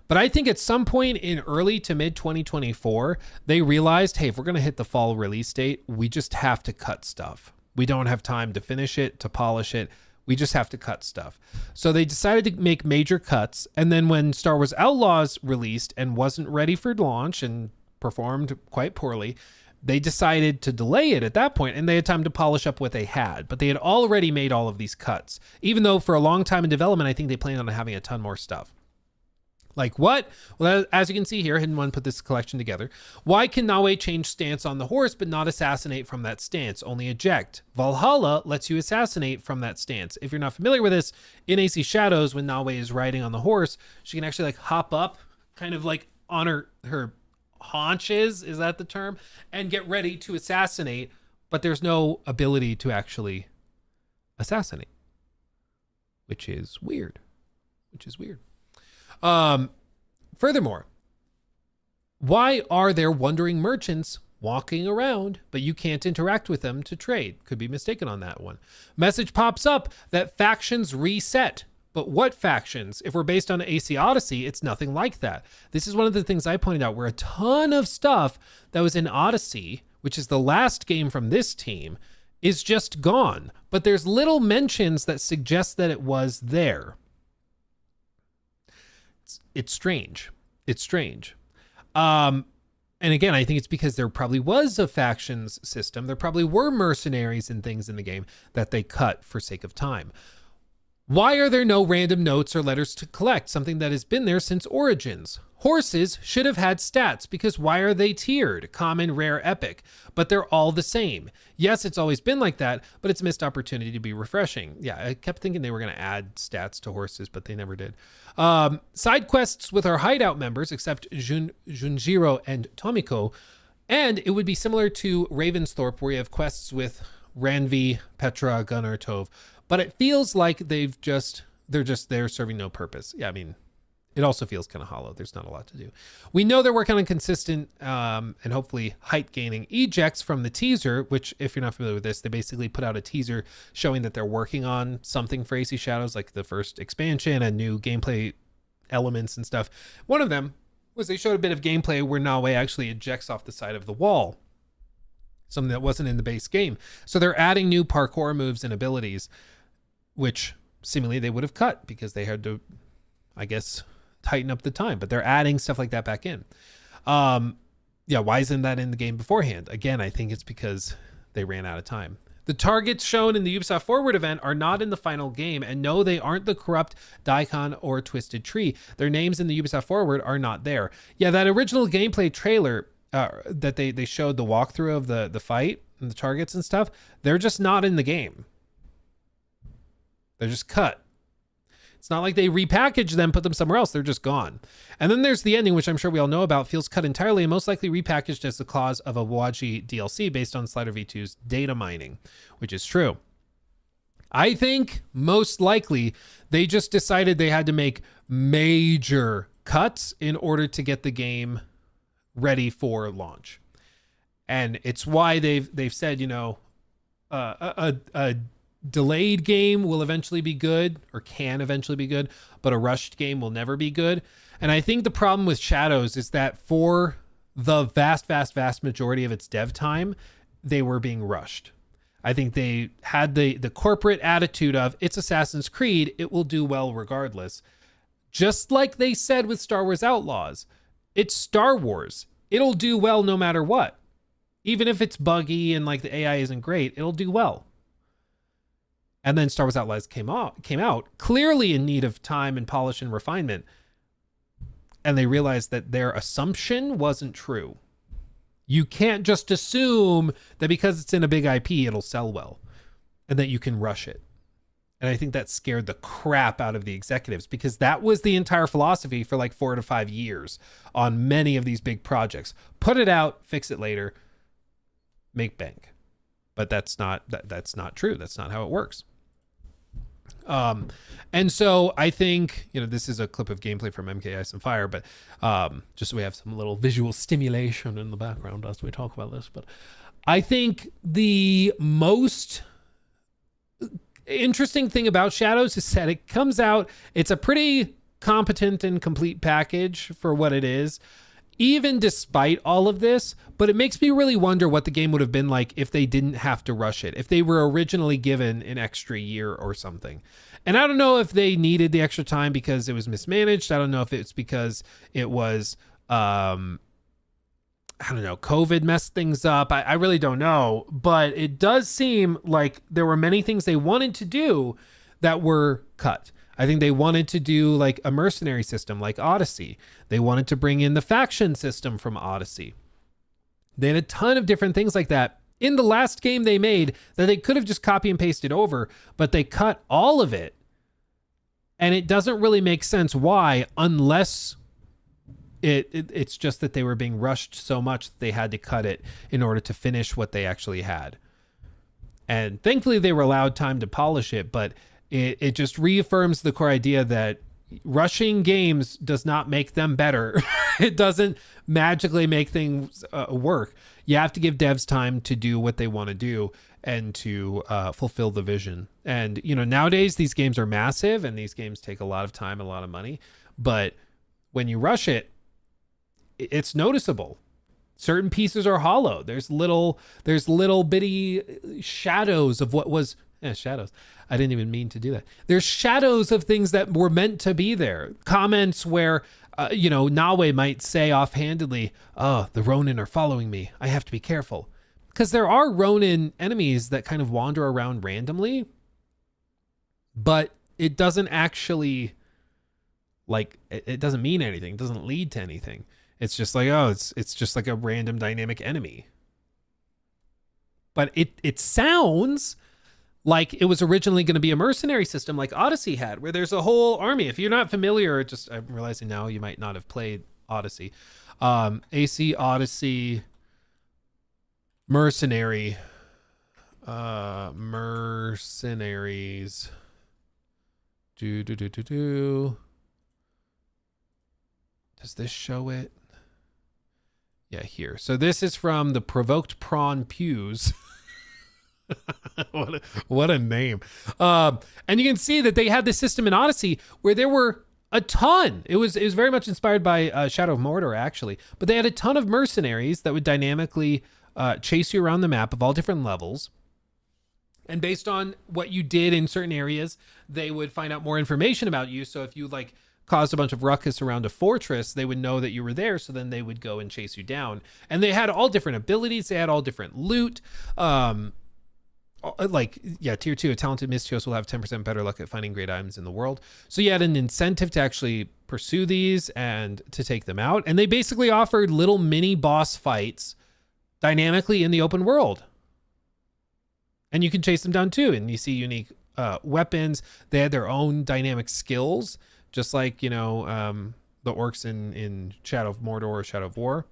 but I think at some point in early to mid 2024, they realized, hey, if we're going to hit the fall release date, we just have to cut stuff. We don't have time to finish it, to polish it. We just have to cut stuff. So they decided to make major cuts. And then when Star Wars Outlaws released and wasn't ready for launch and performed quite poorly, they decided to delay it at that point, and they had time to polish up what they had. But they had already made all of these cuts, even though for a long time in development, I think they planned on having a ton more stuff. Like what? Well, as you can see here, Hidden One put this collection together. Why can Nawe change stance on the horse but not assassinate from that stance? Only eject. Valhalla lets you assassinate from that stance. If you're not familiar with this, in AC Shadows, when Nawe is riding on the horse, she can actually like hop up, kind of like on her haunches, is that the term, and get ready to assassinate, but there's no ability to actually assassinate, which is weird. Furthermore, why are there wandering merchants walking around, but you can't interact with them to trade? Could be mistaken on that one. Message pops up that factions reset. But what factions? If we're based on AC Odyssey, it's nothing like that. This is one of the things I pointed out, where a ton of stuff that was in Odyssey, which is the last game from this team, is just gone. But there's little mentions that suggest that it was there. It's strange. And again, I think it's because there probably was a factions system. There probably were mercenaries and things in the game that they cut for sake of time. Why are there no random notes or letters to collect? Something that has been there since Origins. Horses should have had stats, because why are they tiered? Common, rare, epic. But they're all the same. Yes, it's always been like that, but it's a missed opportunity to be refreshing. Yeah, I kept thinking they were going to add stats to horses, but they never did. Side quests with our hideout members, except Junjiro and Tomiko. And it would be similar to Ravensthorpe, where you have quests with Ranvi, Petra, Gunnar, Tove. But it feels like they're just there serving no purpose. Yeah, I mean, it also feels kind of hollow. There's not a lot to do. We know they're working on consistent and hopefully height gaining ejects from the teaser, which, if you're not familiar with this, they basically put out a teaser showing that they're working on something for AC Shadows, like the first expansion and new gameplay elements and stuff. One of them was they showed a bit of gameplay where Nawe actually ejects off the side of the wall, something that wasn't in the base game. So they're adding new parkour moves and abilities, which seemingly they would have cut because they had to, I guess, tighten up the time, but they're adding stuff like that back in. Yeah, why isn't that in the game beforehand? Again, I think it's because they ran out of time. The targets shown in the Ubisoft Forward event are not in the final game, and no, they aren't the Corrupt, Daikon, or Twisted Tree. Their names in the Ubisoft Forward are not there. Yeah, that original gameplay trailer that they showed the walkthrough of the fight and the targets and stuff, they're just not in the game. They're just cut. It's not like they repackaged them, put them somewhere else. They're just gone. And then there's the ending, which I'm sure we all know about, feels cut entirely and most likely repackaged as the clause of a Waji DLC based on Slider V2's data mining, which is true. I think most likely they just decided they had to make major cuts in order to get the game ready for launch. And it's why they've said, you know, a delayed game will eventually be good, or can eventually be good, but a rushed game will never be good. And I think the problem with Shadows is that for the vast majority of its dev time, they were being rushed. I think they had the corporate attitude of, it's Assassin's Creed, it will do well regardless. Just like they said with Star Wars Outlaws, it's Star Wars. It'll do well no matter what. Even if it's buggy and like the AI isn't great, it'll do well. And then Star Wars Outlaws came out clearly in need of time and polish and refinement. And they realized that their assumption wasn't true. You can't just assume that because it's in a big IP, it'll sell well and that you can rush it. And I think that scared the crap out of the executives, because that was the entire philosophy for like 4 to 5 years on many of these big projects. Put it out, fix it later, make bank. But that's not true. That's not how it works. And so I think, this is a clip of gameplay from MK Ice and Fire, but just so we have some little visual stimulation in the background as we talk about this. But I think the most interesting thing about Shadows is that it comes out, it's a pretty competent and complete package for what it is, even despite all of this. But it makes me really wonder what the game would have been like if they didn't have to rush it, if they were originally given an extra year or something. And I don't know if they needed the extra time because it was mismanaged. I don't know if it's because it was, COVID messed things up. I really don't know. But it does seem like there were many things they wanted to do that were cut. I think they wanted to do like a mercenary system like Odyssey. They wanted to bring in the faction system from Odyssey. They had a ton of different things like that in the last game they made that they could have just copy and pasted over, but they cut all of it. And it doesn't really make sense why, unless it's just that they were being rushed so much that they had to cut it in order to finish what they actually had. And thankfully they were allowed time to polish it, but it just reaffirms the core idea that rushing games does not make them better. It doesn't magically make things work. You have to give devs time to do what they want to do and to fulfill the vision. And, nowadays these games are massive and these games take a lot of time, a lot of money. But when you rush it, it's noticeable. Certain pieces are hollow. There's little bitty shadows of what was shadows. I didn't even mean to do that. There's shadows of things that were meant to be there. Comments where, Nawe might say offhandedly, "Oh, the Ronin are following me. I have to be careful." Because there are Ronin enemies that kind of wander around randomly, but it doesn't actually, it doesn't mean anything. It doesn't lead to anything. It's just like, it's just like a random dynamic enemy. But it sounds like it was originally going to be a mercenary system like Odyssey had, where there's a whole army. If you're not familiar, I'm realizing now you might not have played Odyssey. AC Odyssey Mercenary. Mercenaries. Does this show it? Yeah, here. So this is from the Provoked Prawn Pews. What a name. And you can see that they had this system in Odyssey where there were a ton. It was very much inspired by Shadow of Mordor, actually. But they had a ton of mercenaries that would dynamically chase you around the map of all different levels. And based on what you did in certain areas, they would find out more information about you. So if you caused a bunch of ruckus around a fortress, they would know that you were there, so then they would go and chase you down. And they had all different abilities. They had all different loot. Tier 2, a talented Misthios will have 10% better luck at finding great items in the world. So you had an incentive to actually pursue these and to take them out. And they basically offered little mini boss fights dynamically in the open world. And you can chase them down too. And you see unique weapons. They had their own dynamic skills, just like, the orcs in Shadow of Mordor or Shadow of War.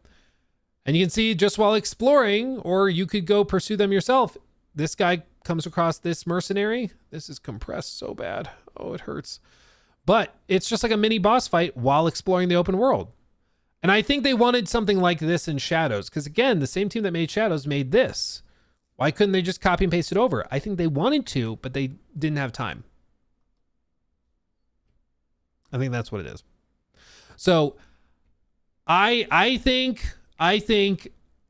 And you can see just while exploring, or you could go pursue them yourself. This guy comes across this mercenary. This is compressed so bad. Oh, it hurts. But it's just like a mini boss fight while exploring the open world. And I think they wanted something like this in Shadows. Because again, the same team that made Shadows made this. Why couldn't they just copy and paste it over? I think they wanted to, but they didn't have time. I think that's what it is. So I think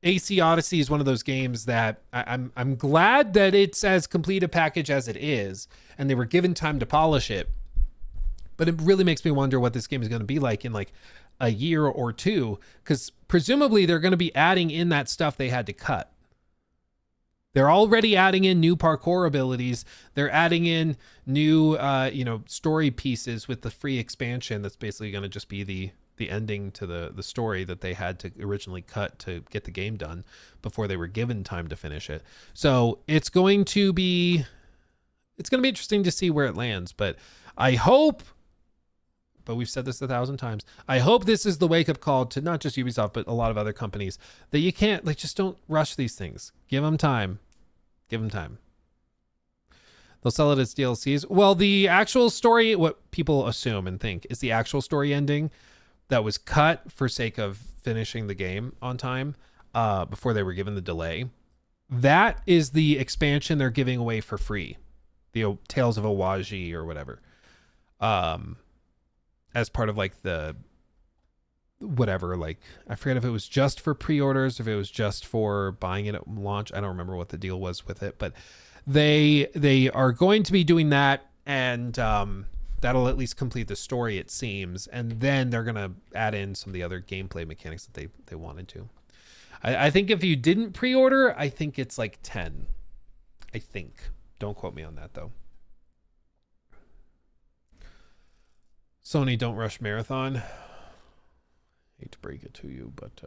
AC Odyssey is one of those games that I'm glad that it's as complete a package as it is, and they were given time to polish it. But it really makes me wonder what this game is going to be like in like a year or two, because presumably they're going to be adding in that stuff they had to cut. They're already adding in new parkour abilities. They're adding in new, story pieces with the free expansion. That's basically going to just be the ending to the story that they had to originally cut to get the game done before they were given time to finish it. So it's going to be interesting to see where it lands. But I hope, but we've said this 1,000 times, I hope this is the wake-up call to not just Ubisoft, but a lot of other companies, that you can't, just don't rush these things. Give them time. Give them time. They'll sell it as DLCs. Well, the actual story, what people assume and think, is the actual story ending that was cut for sake of finishing the game on time before they were given the delay. That is the expansion they're giving away for free. The Tales of Awaji or whatever. As part of the whatever, I forget if it was just for pre-orders, if it was just for buying it at launch. I don't remember what the deal was with it, but they are going to be doing that, and that'll at least complete the story, it seems, and then they're going to add in some of the other gameplay mechanics that they wanted to. I think if you didn't pre-order, I think it's 10. I think. Don't quote me on that though. Sony, don't rush Marathon. Hate to break it to you, but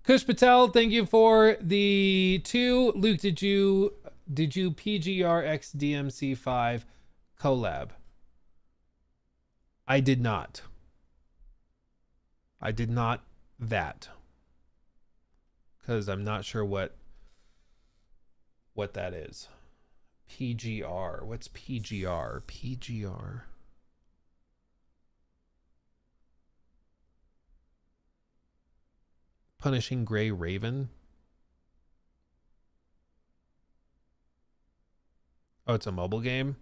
Kush Patel, thank you for the 2. Luke, did you PGRX DMC5 collab? I did not. I did not that. Because I'm not sure what that is. PGR. What's PGR? PGR. Punishing Gray Raven. Oh, it's a mobile game?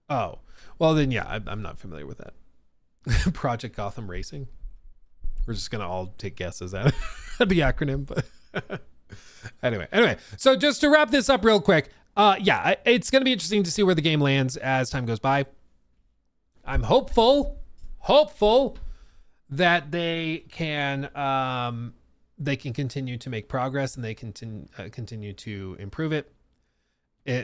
Oh, well then, yeah, I'm not familiar with that. Project Gotham Racing. We're just going to all take guesses at the acronym, but anyway. So just to wrap this up real quick, it's going to be interesting to see where the game lands as time goes by. I'm hopeful that they can continue to make progress and they continue to improve it.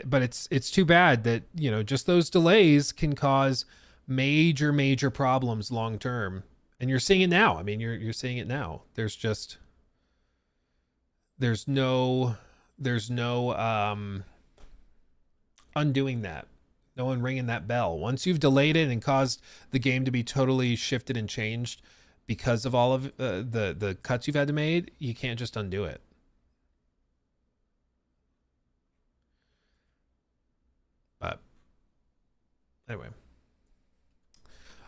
But it's too bad that, just those delays can cause major problems long term. And you're seeing it now. I mean, you're seeing it now. There's no undoing that. No one ringing that bell. Once you've delayed it and caused the game to be totally shifted and changed because of all of the cuts you've had to make, you can't just undo it. But anyway.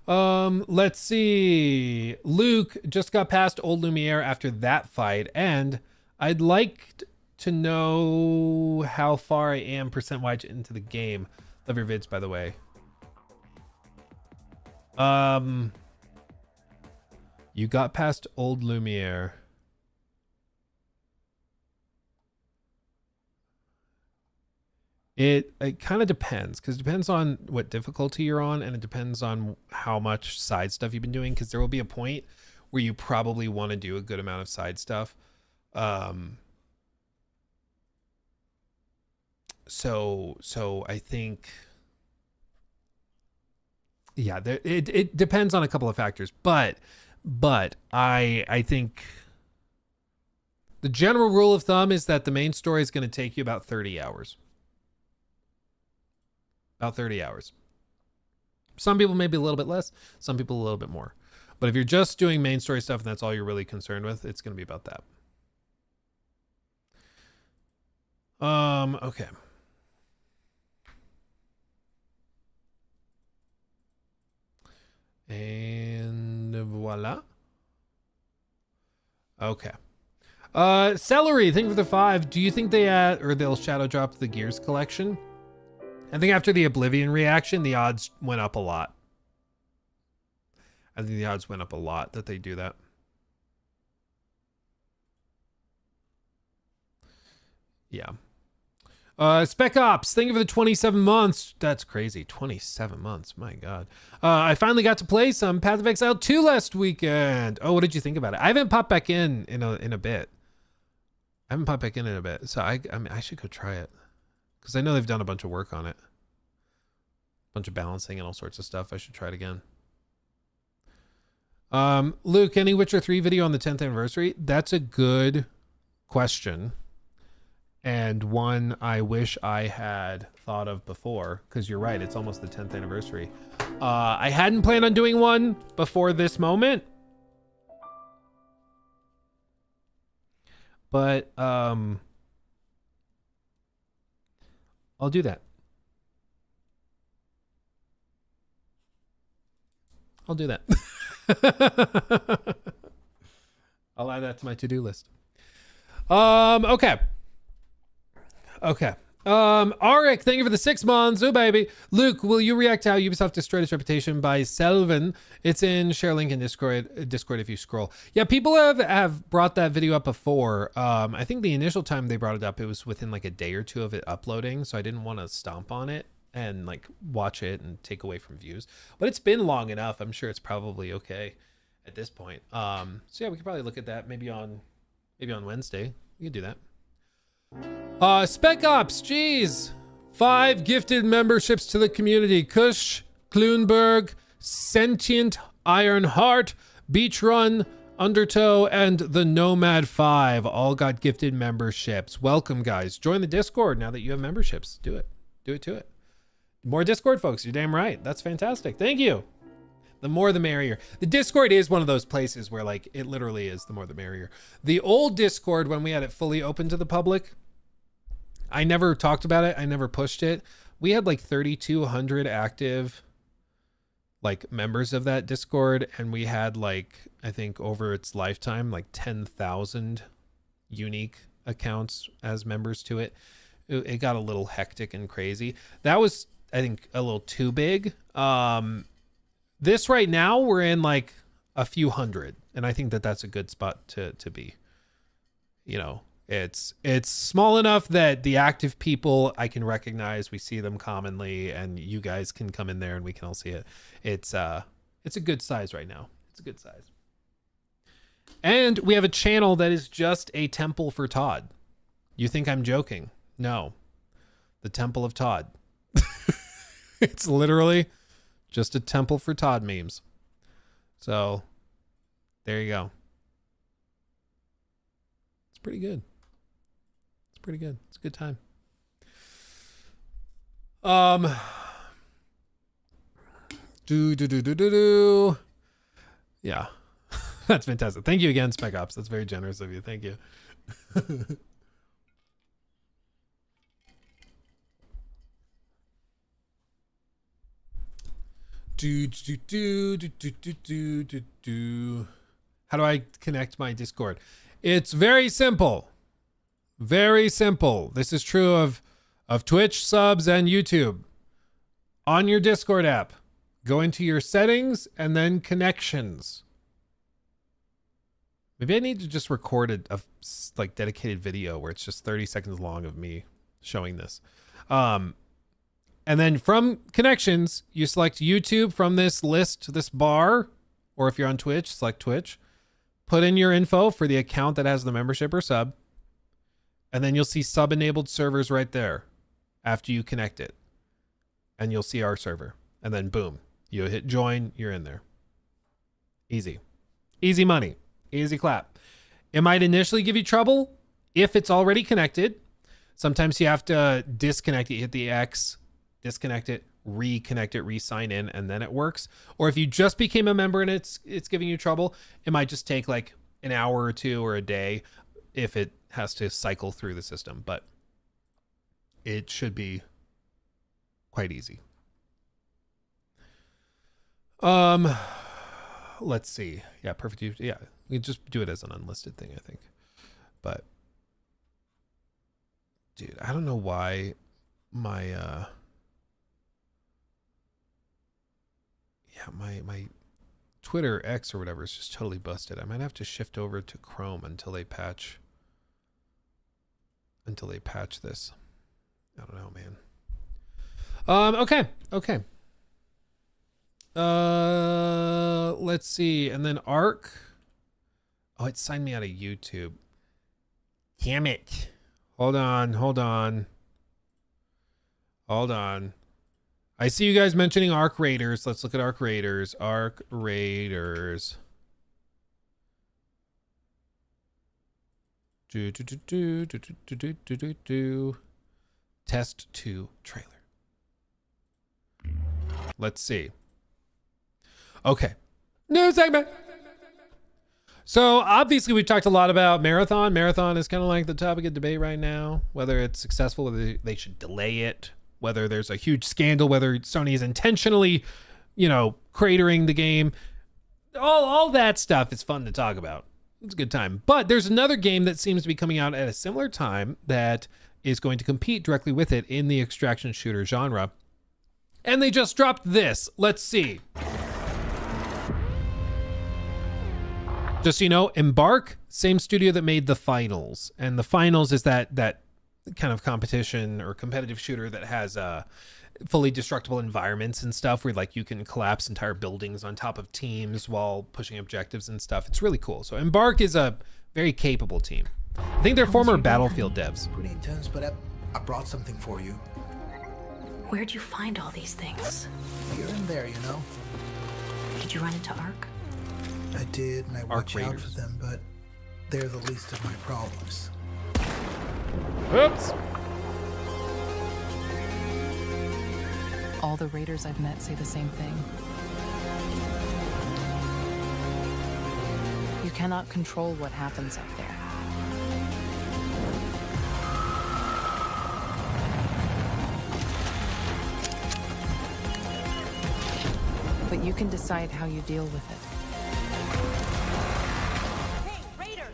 Let's see. Luke just got past Old Lumiere after that fight, and I'd like to know how far I am percent-wise into the game. Love your vids, by the way. You got past Old Lumiere. It kind of depends, because it depends on what difficulty you're on, and it depends on how much side stuff you've been doing, because there will be a point where you probably want to do a good amount of side stuff. So I think, yeah, it depends on a couple of factors, but I think the general rule of thumb is that the main story is going to take you about 30 hours. About 30 hours. Some people maybe a little bit less, some people a little bit more. But if you're just doing main story stuff and that's all you're really concerned with, it's going to be about that. Okay. And voila. Okay. Celery, thank you for the 5. Do you think they add, or they'll shadow drop the Gears collection? I think after the Oblivion reaction, the odds went up a lot. I think the odds went up a lot that they do that. Yeah. Spec Ops, thank you for the 27 months. That's crazy. 27 months. My God. I finally got to play some Path of Exile 2 last weekend. Oh, what did you think about it? I haven't popped back in a bit. So I mean, I should go try it. Because I know they've done a bunch of work on it. A bunch of balancing and all sorts of stuff. I should try it again. Luke, any Witcher 3 video on the 10th anniversary? That's a good question. And one I wish I had thought of before, because you're right, it's almost the 10th anniversary. I hadn't planned on doing one before this moment, but I'll do that. I'll do that. I'll add that to my to-do list. Okay. Arik, thank you for the 6 months. Oh, baby. Luke, will you react to how Ubisoft destroyed its reputation by Selvin? It's in share link in Discord if you scroll. Yeah, people have brought that video up before. I think the initial time they brought it up, it was within like a day or two of it uploading, so I didn't want to stomp on it and like watch it and take away from views. But it's been long enough. I'm sure it's probably okay at this point. So yeah, we could probably look at that maybe on Wednesday. We could do that. Spec Ops, geez. 5 gifted memberships to the community. Kush, Kloonberg, Sentient, Ironheart, Beach Run, Undertow, and the Nomad 5 all got gifted memberships. Welcome, guys. Join the Discord now that you have memberships. Do it. Do it to it. More Discord, folks. You're damn right. That's fantastic. Thank you. The more the merrier. The Discord is one of those places where like it literally is the more the merrier. The old Discord, when we had it fully open to the public, I never talked about it. I never pushed it. We had like 3,200 active like members of that Discord. And we had like, I think over its lifetime, like 10,000 unique accounts as members to it. It got a little hectic and crazy. That was, I think, a little too big. This right now, we're in like a few hundred. And I think that that's a good spot to be. You know, it's small enough that the active people I can recognize. We see them commonly, and you guys can come in there and we can all see it. It's a good size right now. It's a good size. And we have a channel that is just a temple for Todd. You think I'm joking? No. The Temple of Todd. It's literally just a temple for Todd memes. So there you go. It's pretty good. It's pretty good. It's a good time. Yeah. That's fantastic. Thank you again, Spec Ops. That's very generous of you. Thank you. How do I connect my Discord? It's very simple. Very simple. This is true of Twitch subs and YouTube. On your Discord app, go into your settings and then connections. Maybe I need to just record a like dedicated video where it's just 30 seconds long of me showing this. And then from connections, you select YouTube from this list, this bar, or if you're on Twitch, select Twitch. Put in your info for the account that has the membership or sub. And then you'll see sub-enabled servers right there after you connect it. And you'll see our server. And then boom, you hit join, you're in there. Easy. Easy money. Easy clap. It might initially give you trouble if it's already connected. Sometimes you have to disconnect it, hit the X, disconnect it, reconnect it, re-sign in, and then it works. Or if you just became a member and it's giving you trouble, it might just take like an hour or two or a day if it has to cycle through the system. But it should be quite easy. Let's see. Yeah, perfect. Yeah, we just do it as an unlisted thing, I think. But dude, I don't know why my my Twitter X or whatever is just totally busted. I might have to shift over to Chrome until they patch this. I don't know, man. Okay. Let's see. And then Arc. Oh, it signed me out of YouTube. Damn it. Hold on. I see you guys mentioning Arc Raiders. Let's look at Arc Raiders. Arc Raiders. Test 2 trailer. Let's see. Okay. New segment. So obviously we've talked a lot about Marathon. Marathon is kind of like the topic of debate right now, whether it's successful, whether they should delay it, whether there's a huge scandal, whether Sony is intentionally, cratering the game. All that stuff is fun to talk about. It's a good time. But there's another game that seems to be coming out at a similar time that is going to compete directly with it in the extraction shooter genre. And they just dropped this. Let's see. Just so you know, Embark, same studio that made The Finals. And The Finals is that kind of competition or competitive shooter that has fully destructible environments and stuff where like you can collapse entire buildings on top of teams while pushing objectives and stuff. It's really cool. So Embark is a very capable team. I think they're former Battlefield devs. Pretty intense, but I brought something for you. Where'd you find all these things? Here and there, Did you run into Ark? I did, and I watch out Raiders. for them, but they're the least of my problems. Oops. All the raiders I've met say the same thing. You cannot control what happens up there. But you can decide how you deal with it. Hey, Raider!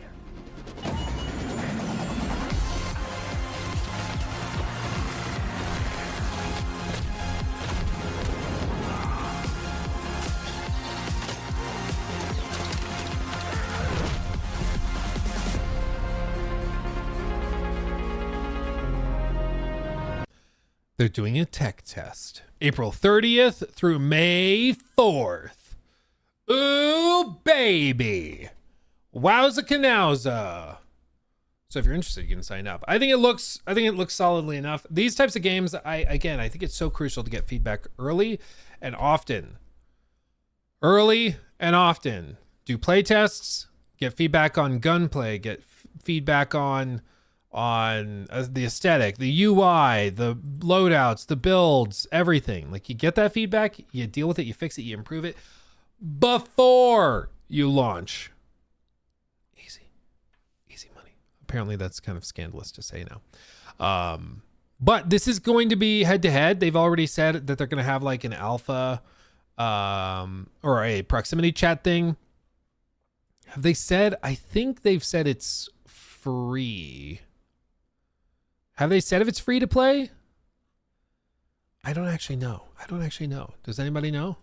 They're doing a tech test. April 30th through May 4th. Ooh, baby. Wowza canowza. So if you're interested, you can sign up. I think it looks solidly enough. These types of games, I think it's so crucial to get feedback early and often. Early and often. Do play tests, get feedback on gunplay, get feedback on the aesthetic, the UI, the loadouts, the builds, everything. Like you get that feedback, you deal with it, you fix it, you improve it before you launch. Easy money. Apparently that's kind of scandalous to say now. But this is going to be head to head. They've already said that they're going to have like an alpha or a proximity chat thing. Have they said? I think they've said it's free. Have they said if it's free to play? I don't actually know. Does anybody know?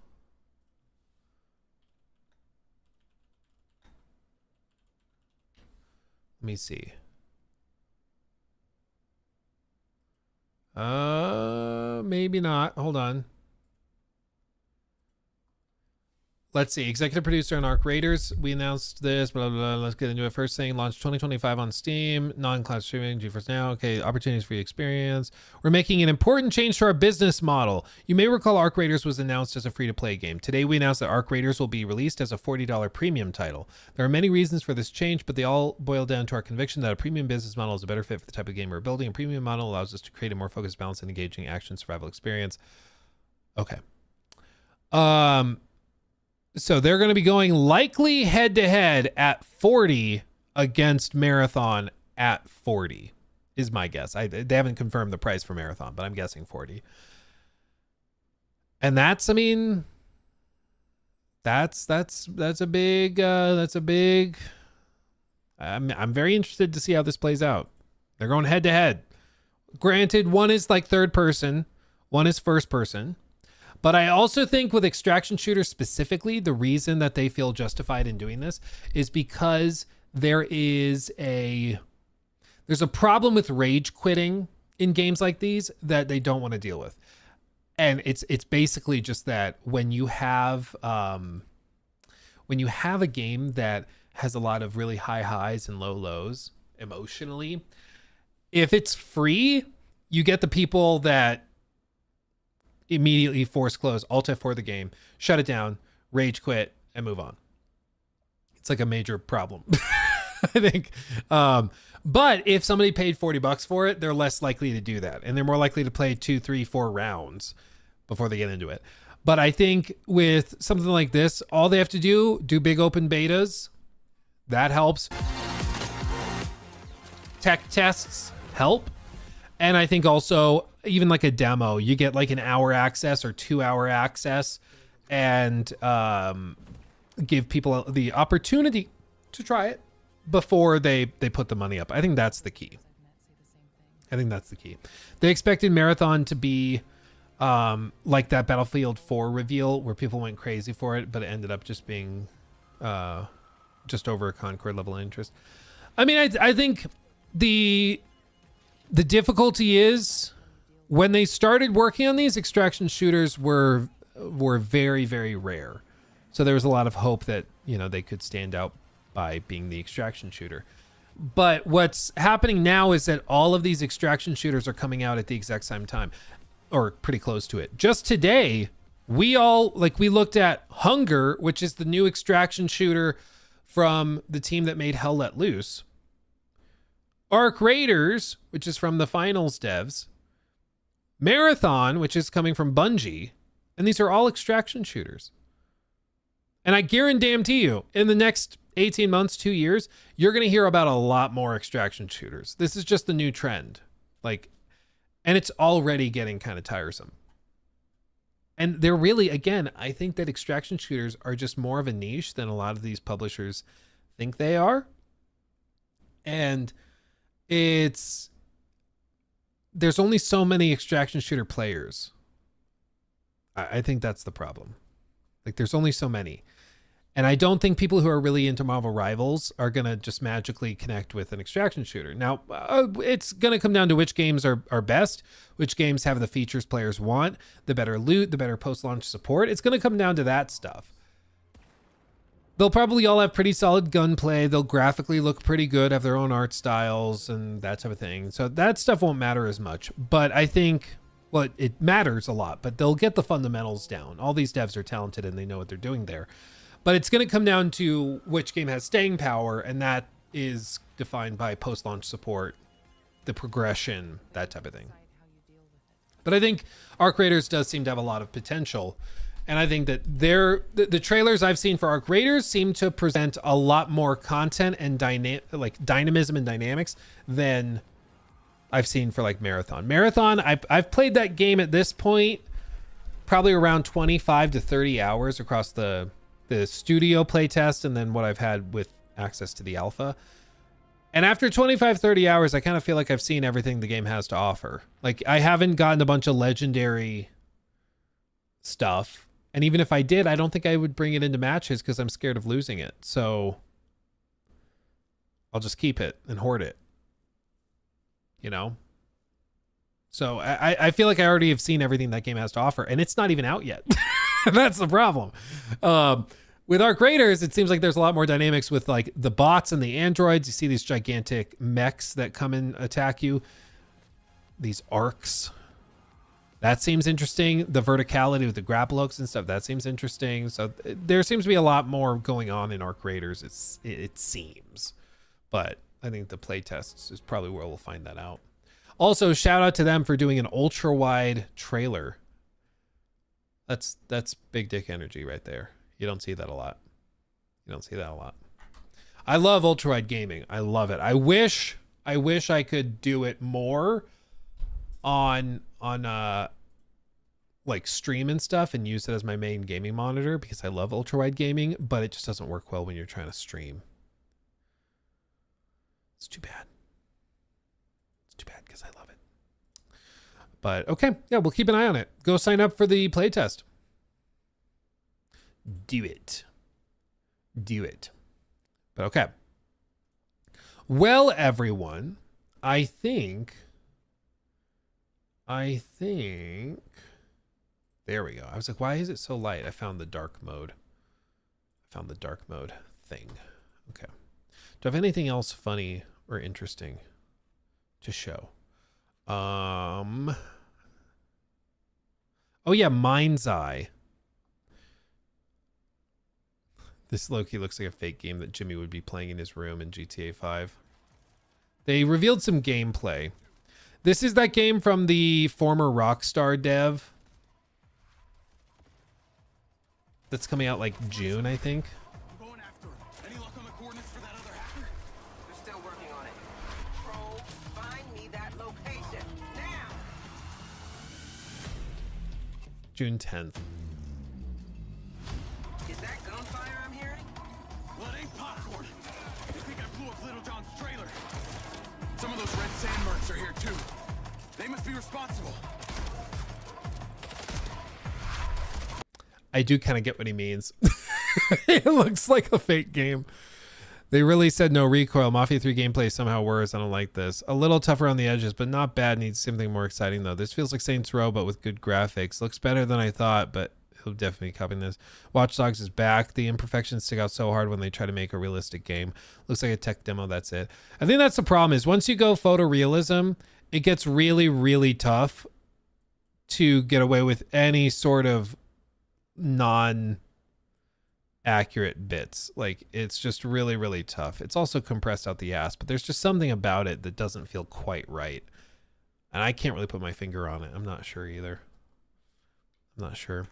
Let me see. Maybe not. Hold on. Let's see. Executive producer on Arc Raiders. We announced this. Blah, blah, blah. Let's get into it. First thing, launched 2025 on Steam. Non-cloud streaming. GeForce Now. Okay. Opportunities for experience. We're making an important change to our business model. You may recall Arc Raiders was announced as a free-to-play game. Today, we announced that Arc Raiders will be released as a $40 premium title. There are many reasons for this change, but they all boil down to our conviction that a premium business model is a better fit for the type of game we're building. A premium model allows us to create a more focused, balanced, and engaging action survival experience. Okay. So they're going to be going likely head-to-head at 40 against Marathon at 40 is my guess. They haven't confirmed the price for Marathon, but I'm guessing 40. And that's a big I'm very interested to see how this plays out. They're going head to head. Granted, one is like third person, one is first person. But I also think with extraction shooters specifically, the reason that they feel justified in doing this is because there's a problem with rage quitting in games like these that they don't want to deal with. And it's basically just that when you have a game that has a lot of really high highs and low lows emotionally, if it's free, you get the people that immediately force close, Alt F4 the game, shut it down, rage quit, and move on. It's like a major problem, I think. But if somebody paid $40 for it, they're less likely to do that. And they're more likely to play 2, 3, 4 rounds before they get into it. But I think with something like this, all they have to do big open betas. That helps. Tech tests help. And I think also even like a demo, you get like an hour access or 2 hour access and give people the opportunity to try it before they put the money up. I think that's the key. They expected Marathon to be like that Battlefield 4 reveal where people went crazy for it, but it ended up just being just over a Concord level of interest. I mean, I think the difficulty is when they started working on these, extraction shooters were very, very rare. So there was a lot of hope that, you know, they could stand out by being the extraction shooter. But what's happening now is that all of these extraction shooters are coming out at the exact same time, or pretty close to it. Just today, we looked at Hunger, which is the new extraction shooter from the team that made Hell Let Loose. Arc Raiders, which is from the Finals devs. Marathon, which is coming from Bungie. And these are all extraction shooters. And I guarantee you, in the next 18 months, 2 years, you're going to hear about a lot more extraction shooters. This is just the new trend. And it's already getting kind of tiresome. And they're really, again, I think that extraction shooters are just more of a niche than a lot of these publishers think they are. And there's only so many extraction shooter players. I think that's the problem. There's only so many. And I don't think people who are really into Marvel Rivals are going to just magically connect with an extraction shooter. Now, it's going to come down to which games are best, which games have the features players want, the better loot, the better post-launch support. It's going to come down to that stuff. They'll probably all have pretty solid gunplay. They'll graphically look pretty good, have their own art styles and that type of thing. So that stuff won't matter as much. But I think, well, it matters a lot, but they'll get the fundamentals down. All these devs are talented and they know what they're doing there. But it's going to come down to which game has staying power, and that is defined by post-launch support, the progression, that type of thing. But I think Arc Raiders does seem to have a lot of potential, and I think that the trailers I've seen for Arc Raiders seem to present a lot more content and dynamism and dynamics than I've seen for Marathon. Marathon, I've played that game at this point probably around 25 to 30 hours across the studio playtest and then what I've had with access to the alpha. And after 25, 30 hours, I kind of feel like I've seen everything the game has to offer. I haven't gotten a bunch of legendary stuff. And even if I did, I don't think I would bring it into matches because I'm scared of losing it. So I'll just keep it and hoard it. You know? So I feel like I already have seen everything that game has to offer, and it's not even out yet. That's the problem. With Arc Raiders, it seems like there's a lot more dynamics with the bots and the androids. You see these gigantic mechs that come and attack you. These arcs. That seems interesting. The verticality with the grapple hooks and stuff, that seems interesting. So there seems to be a lot more going on in Arc Raiders, it seems. But I think the playtests is probably where we'll find that out. Also, shout out to them for doing an ultra wide trailer. That's big dick energy right there. You don't see that a lot. I love ultra wide gaming. I love it. I wish I could do it more on stream and stuff and use it as my main gaming monitor because I love ultra wide gaming, but it just doesn't work well when you're trying to stream. too bad. It's too bad because I love it. But okay, yeah, we'll keep an eye on it. Go sign up for the playtest. Do it. Do it. But okay. Well, everyone, I think there we go. I was like, why is it so light? I found the dark mode. Thing. Okay. Do I have anything else funny or interesting to show? Oh yeah, Mind's Eye. This Loki looks like a fake game that Jimmy would be playing in his room in GTA 5. They revealed some gameplay. This is that game from the former Rockstar dev. That's coming out like June, I think. I'm going after him. Any luck on the coordinates for that other hacker? We're still working on it. Pro, find me that location now. June 10th. Is that gunfire I'm hearing? Well, it ain't popcorn. You think I blew up Little John's trailer? Some of those red sand mercs are here too. They must be responsible. I do kind of get what he means. It looks like a fake game. They really said no recoil. Mafia 3 gameplay is somehow worse. I don't like this. A little tougher on the edges, but not bad. Needs something more exciting though. This feels like Saints Row, but with good graphics. Looks better than I thought, but he'll definitely be copying this. Watch Dogs is back. The imperfections stick out so hard when they try to make a realistic game. Looks like a tech demo. That's it. I think that's the problem is once you go photorealism, it gets really, really tough to get away with any sort of non-accurate bits. Like it's just really, really tough. It's also compressed out the ass, but there's just something about it that doesn't feel quite right. And I can't really put my finger on it. I'm not sure either. I'm not sure.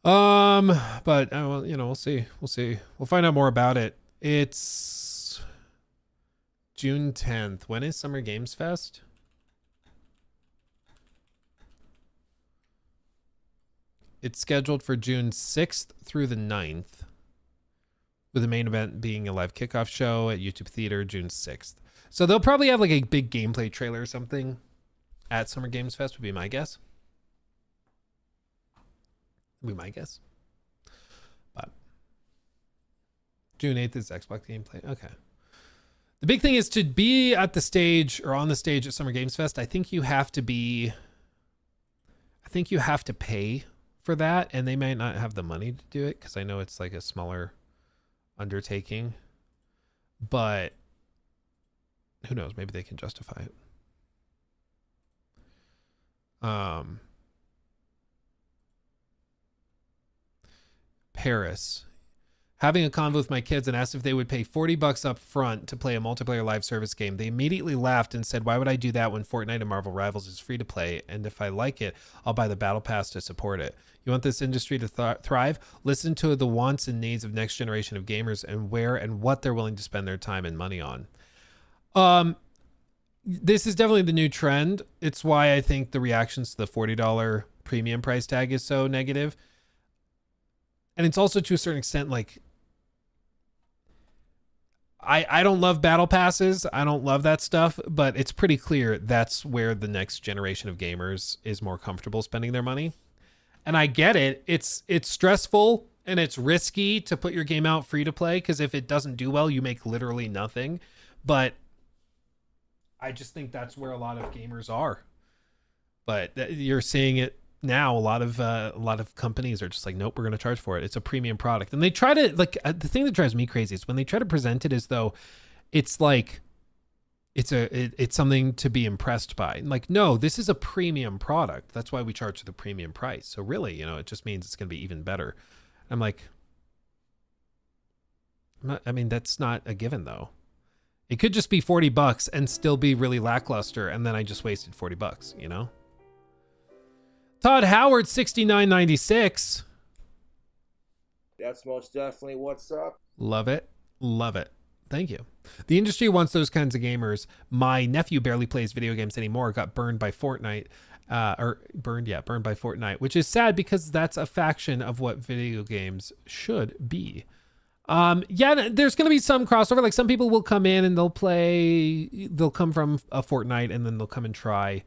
But well, you know, we'll see. We'll find out more about it. It's June 10th. When is Summer Games Fest? It's scheduled for June 6th through the 9th, with the main event being a live kickoff show at YouTube Theater June 6th. So they'll probably have like a big gameplay trailer or something at Summer Games Fest would be my guess. But June 8th is Xbox gameplay. Okay. The big thing is to be at the stage or on the stage at Summer Games Fest. I think you have to pay for that, and they might not have the money to do it because I know it's like a smaller undertaking, but who knows, maybe they can justify it. Paris. Having a convo with my kids and asked if they would pay $40 up front to play a multiplayer live service game. They immediately laughed and said, why would I do that when Fortnite and Marvel Rivals is free to play? And if I like it, I'll buy the Battle Pass to support it. You want this industry to thrive? Listen to the wants and needs of next generation of gamers and where and what they're willing to spend their time and money on. This is definitely the new trend. It's why I think the reactions to the $40 premium price tag is so negative. And it's also to a certain extent, like, I don't love battle passes. I don't love that stuff, but it's pretty clear that's where the next generation of gamers is more comfortable spending their money. And I get it. It's stressful and it's risky to put your game out free to play because if it doesn't do well, you make literally nothing. But I just think that's where a lot of gamers are. But you're seeing it now. A lot of companies are just like, nope, we're going to charge for it. It's a premium product. And they try to, like, the thing that drives me crazy is when they try to present it as though it's like it's something to be impressed by. Like, no, this is a premium product. That's why we charge the premium price. So really, you know, it just means it's going to be even better. I'm like, I mean, that's not a given though. It could just be $40 and still be really lackluster. And then I just wasted $40, you know? Todd Howard, $69.96. That's most definitely what's up. Love it. Love it. Thank you. The industry wants those kinds of gamers. My nephew barely plays video games anymore. Got burned by Fortnite. Burned by Fortnite, which is sad because that's a faction of what video games should be. Yeah, there's going to be some crossover. Like some people will come in and they'll come from a Fortnite and then they'll come and try,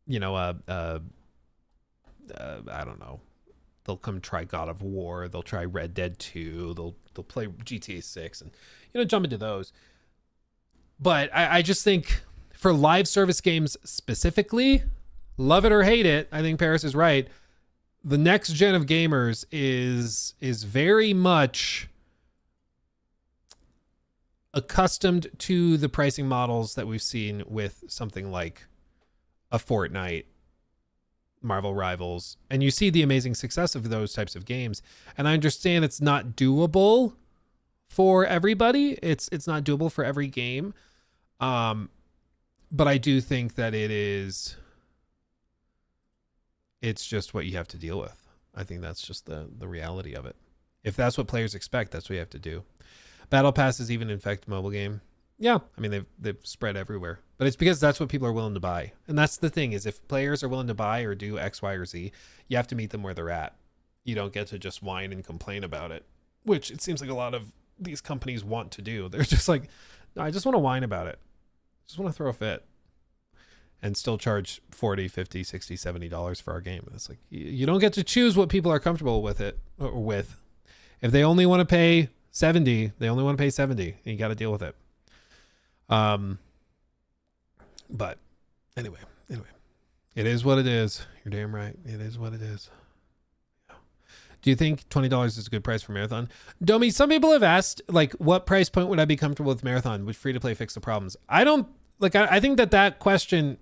you know, I don't know. They'll come try God of War. They'll try Red Dead 2. They'll play GTA 6 and, you know, jump into those. But I just think for live service games specifically, love it or hate it, I think Paris is right. The next gen of gamers is very much accustomed to the pricing models that we've seen with something like a Fortnite, Marvel Rivals, and you see the amazing success of those types of games. And I understand it's not doable for everybody. It's not doable for every game. But I do think that it's just what you have to deal with. I think that's just the reality of it. If that's what players expect, that's what you have to do. Battle passes even infect mobile game. Yeah, I mean, they've spread everywhere. But it's because that's what people are willing to buy. And that's the thing, is if players are willing to buy or do X, Y, or Z, you have to meet them where they're at. You don't get to just whine and complain about it, which it seems like a lot of these companies want to do. They're just like, no, I just want to whine about it. I just want to throw a fit. And still charge $40, $50, $60, $70 for our game. It's like, you don't get to choose what people are comfortable with it or with. If they only want to pay 70, they only want to pay 70, and you got to deal with it. But anyway, it is what it is. You're damn right. It is what it is. Yeah. Do you think $20 is a good price for Marathon? Domi, some people have asked, like, what price point would I be comfortable with Marathon? Would free to play fix the problems? I think that question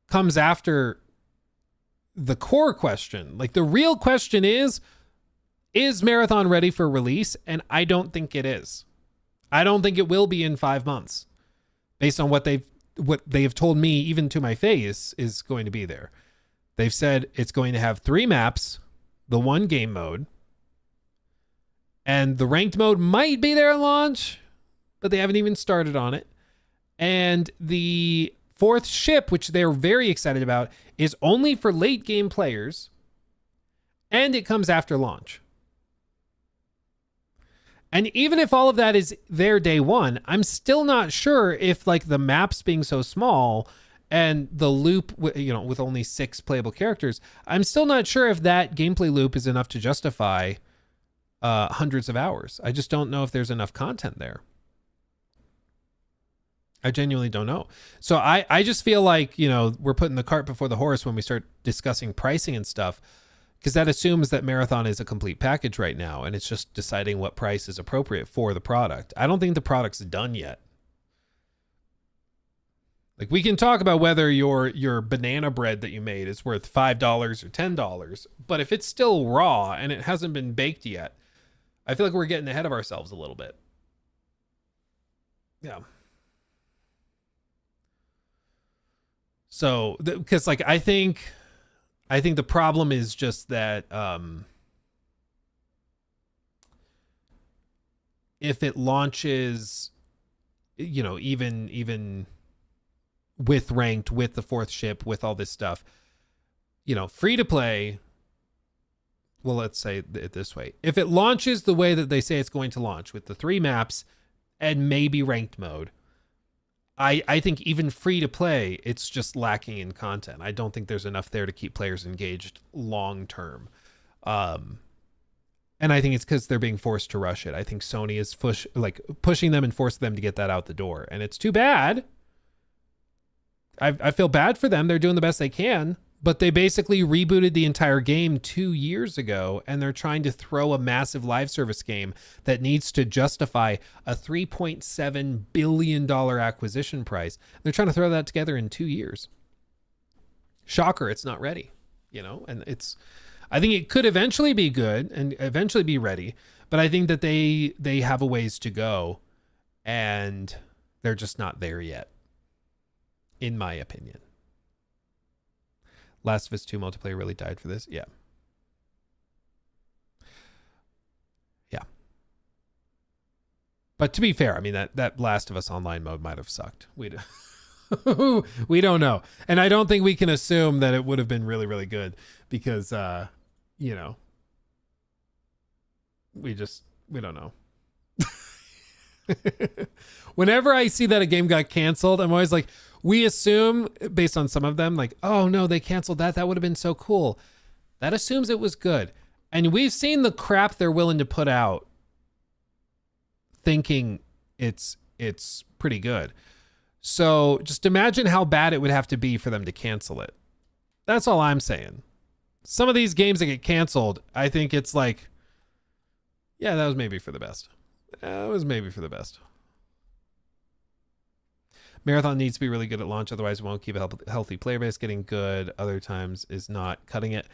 comes after the core question. Like, the real question is Marathon ready for release? And I don't think it is. I don't think it will be in 5 months, based on what they have told me, even to my face, is going to be there. They've said it's going to have 3 maps, the 1 game mode, and the ranked mode might be there at launch, but they haven't even started on it. And the 4th ship, which they're very excited about, is only for late game players, and it comes after launch. And even if all of that is there day one, I'm still not sure if, like, the maps being so small and the loop, with only 6 playable characters, I'm still not sure if that gameplay loop is enough to justify hundreds of hours. I just don't know if there's enough content there. I genuinely don't know. So I just feel like, we're putting the cart before the horse when we start discussing pricing and stuff, because that assumes that Marathon is a complete package right now, and it's just deciding what price is appropriate for the product. I don't think the product's done yet. Like, we can talk about whether your banana bread that you made is worth $5 or $10, but if it's still raw and it hasn't been baked yet, I feel like we're getting ahead of ourselves a little bit. Yeah. So, because I think the problem is just that if it launches, even with ranked, with the 4th ship, with all this stuff, free to play. Well, let's say it this way: if it launches the way that they say it's going to launch, with the 3 maps and maybe ranked mode, I think even free to play, it's just lacking in content. I don't think there's enough there to keep players engaged long term. And I think it's because they're being forced to rush it. I think Sony is pushing them and forcing them to get that out the door. And it's too bad. I feel bad for them. They're doing the best they can. But they basically rebooted the entire game 2 years ago, and they're trying to throw a massive live service game that needs to justify a $3.7 billion acquisition price. They're trying to throw that together in 2 years. Shocker, it's not ready, and I think it could eventually be good and eventually be ready, but I think that they have a ways to go, and they're just not there yet, in my opinion. Last of Us 2 multiplayer really died for this. Yeah. But to be fair, I mean, that Last of Us Online mode might have sucked. We don't know. And I don't think we can assume that it would have been really, really good, because, we We don't know. Whenever I see that a game got canceled, I'm always like, we assume based on some of them, like, oh no, they canceled that. That would have been so cool. That assumes it was good. And we've seen the crap they're willing to put out thinking it's pretty good. So just imagine how bad it would have to be for them to cancel it. That's all I'm saying. Some of these games that get canceled, I think it's like, yeah, that was maybe for the best. That was maybe for the best. Marathon needs to be really good at launch, otherwise it won't keep a healthy player base. Getting good other times is not cutting it.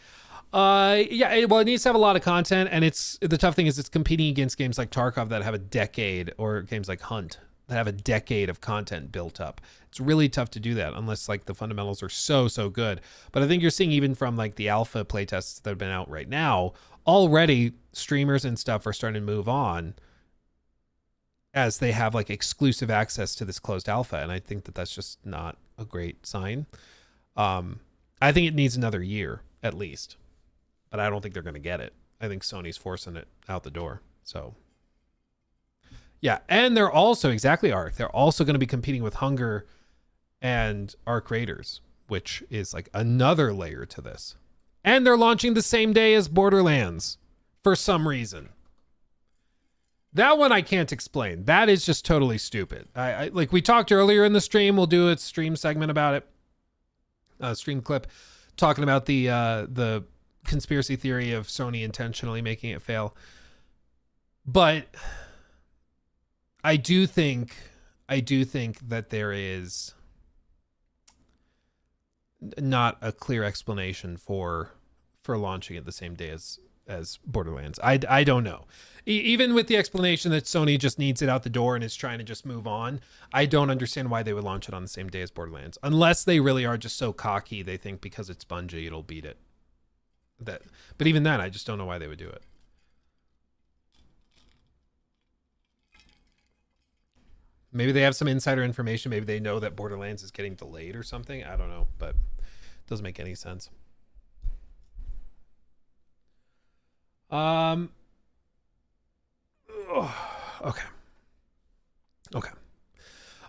Yeah, well, it needs to have a lot of content, and the tough thing is it's competing against games like Tarkov that have a decade, or games like Hunt that have a decade of content built up. It's really tough to do that unless like the fundamentals are so good. But I think you're seeing even from like the alpha playtests that have been out right now, already streamers and stuff are starting to move on as they have like exclusive access to this closed alpha. And I think that that's just not a great sign. I think it needs another year at least, but I don't think they're going to get it. I think Sony's forcing it out the door. So yeah. And they're also exactly Ark. They're also going to be competing with Hunger and Ark Raiders, which is like another layer to this. And they're launching the same day as Borderlands for some reason. That one I can't explain. That is just totally stupid. I like we talked earlier in the stream. We'll do a stream segment about it. A stream clip talking about the conspiracy theory of Sony intentionally making it fail. But I do think that there is not a clear explanation for launching it the same day as Borderlands. I don't know. Even with the explanation that Sony just needs it out the door and is trying to just move on, I don't understand why they would launch it on the same day as Borderlands. Unless they really are just so cocky, they think because it's Bungie, it'll beat it. But even then, I just don't know why they would do it. Maybe they have some insider information. Maybe they know that Borderlands is getting delayed or something. I don't know, but it doesn't make any sense. Okay.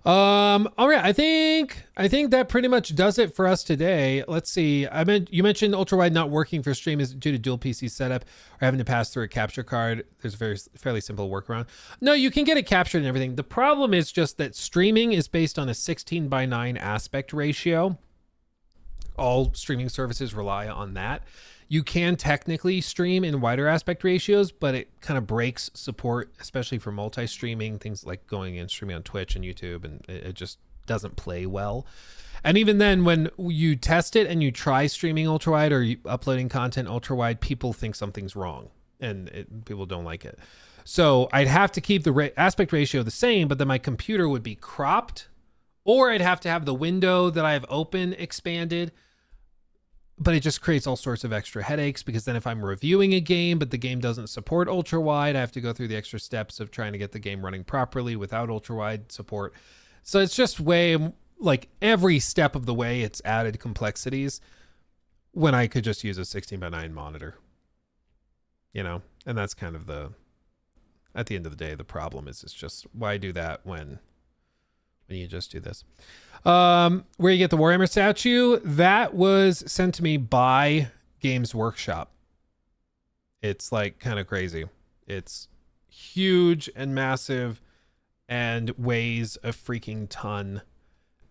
All right. I think that pretty much does it for us today. Let's see. You mentioned ultra-wide not working for stream is due to dual PC setup or having to pass through a capture card. There's a fairly simple workaround. No, you can get it captured and everything. The problem is just that streaming is based on a 16:9 aspect ratio. All streaming services rely on that. You can technically stream in wider aspect ratios, but it kind of breaks support, especially for multi-streaming, things like going and streaming on Twitch and YouTube, and it just doesn't play well. And even then, when you test it and you try streaming ultra-wide or uploading content ultra-wide, people think something's wrong, and people don't like it. So I'd have to keep the aspect ratio the same, but then my computer would be cropped, or I'd have to have the window that I have open expanded. But it just creates all sorts of extra headaches, because then if I'm reviewing a game, but the game doesn't support ultra wide, I have to go through the extra steps of trying to get the game running properly without ultra wide support. So it's just like every step of the way, it's added complexities when I could just use a 16:9 monitor, and that's kind of at the end of the day, the problem is it's just why do that when you just do this. Where you get the Warhammer statue, that was sent to me by Games Workshop. It's like kind of crazy. It's huge and massive and weighs a freaking ton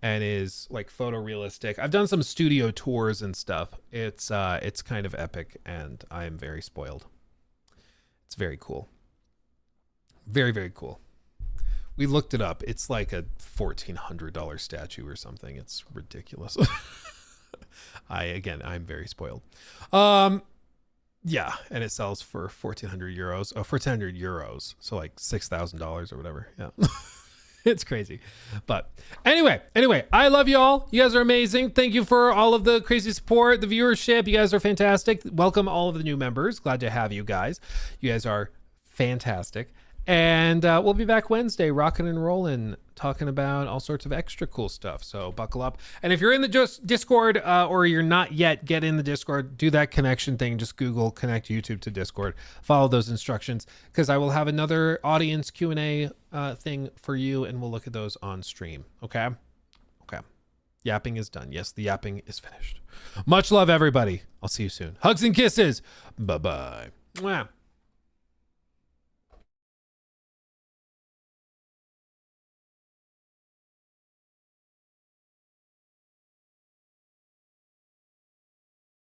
and is like photorealistic. I've done some studio tours and stuff. It's kind of epic, and I am very spoiled. It's very cool. Very, very cool. We looked it up. It's like a $1,400 statue or something. It's ridiculous. I'm very spoiled. Yeah, and it sells for 1,400 euros. Oh, 1,400 euros. So like $6,000 or whatever. Yeah. It's crazy. But anyway, I love you all. You guys are amazing. Thank you for all of the crazy support, the viewership. You guys are fantastic. Welcome all of the new members. Glad to have you guys. You guys are fantastic. And we'll be back Wednesday, rocking and rolling, talking about all sorts of extra cool stuff. So buckle up. And if you're in the Discord or you're not yet, get in the Discord. Do that connection thing. Just Google connect YouTube to Discord. Follow those instructions because I will have another audience Q&A thing for you, and we'll look at those on stream. Okay? Okay. Yapping is done. Yes, the yapping is finished. Much love, everybody. I'll see you soon. Hugs and kisses. Bye-bye. Mwah.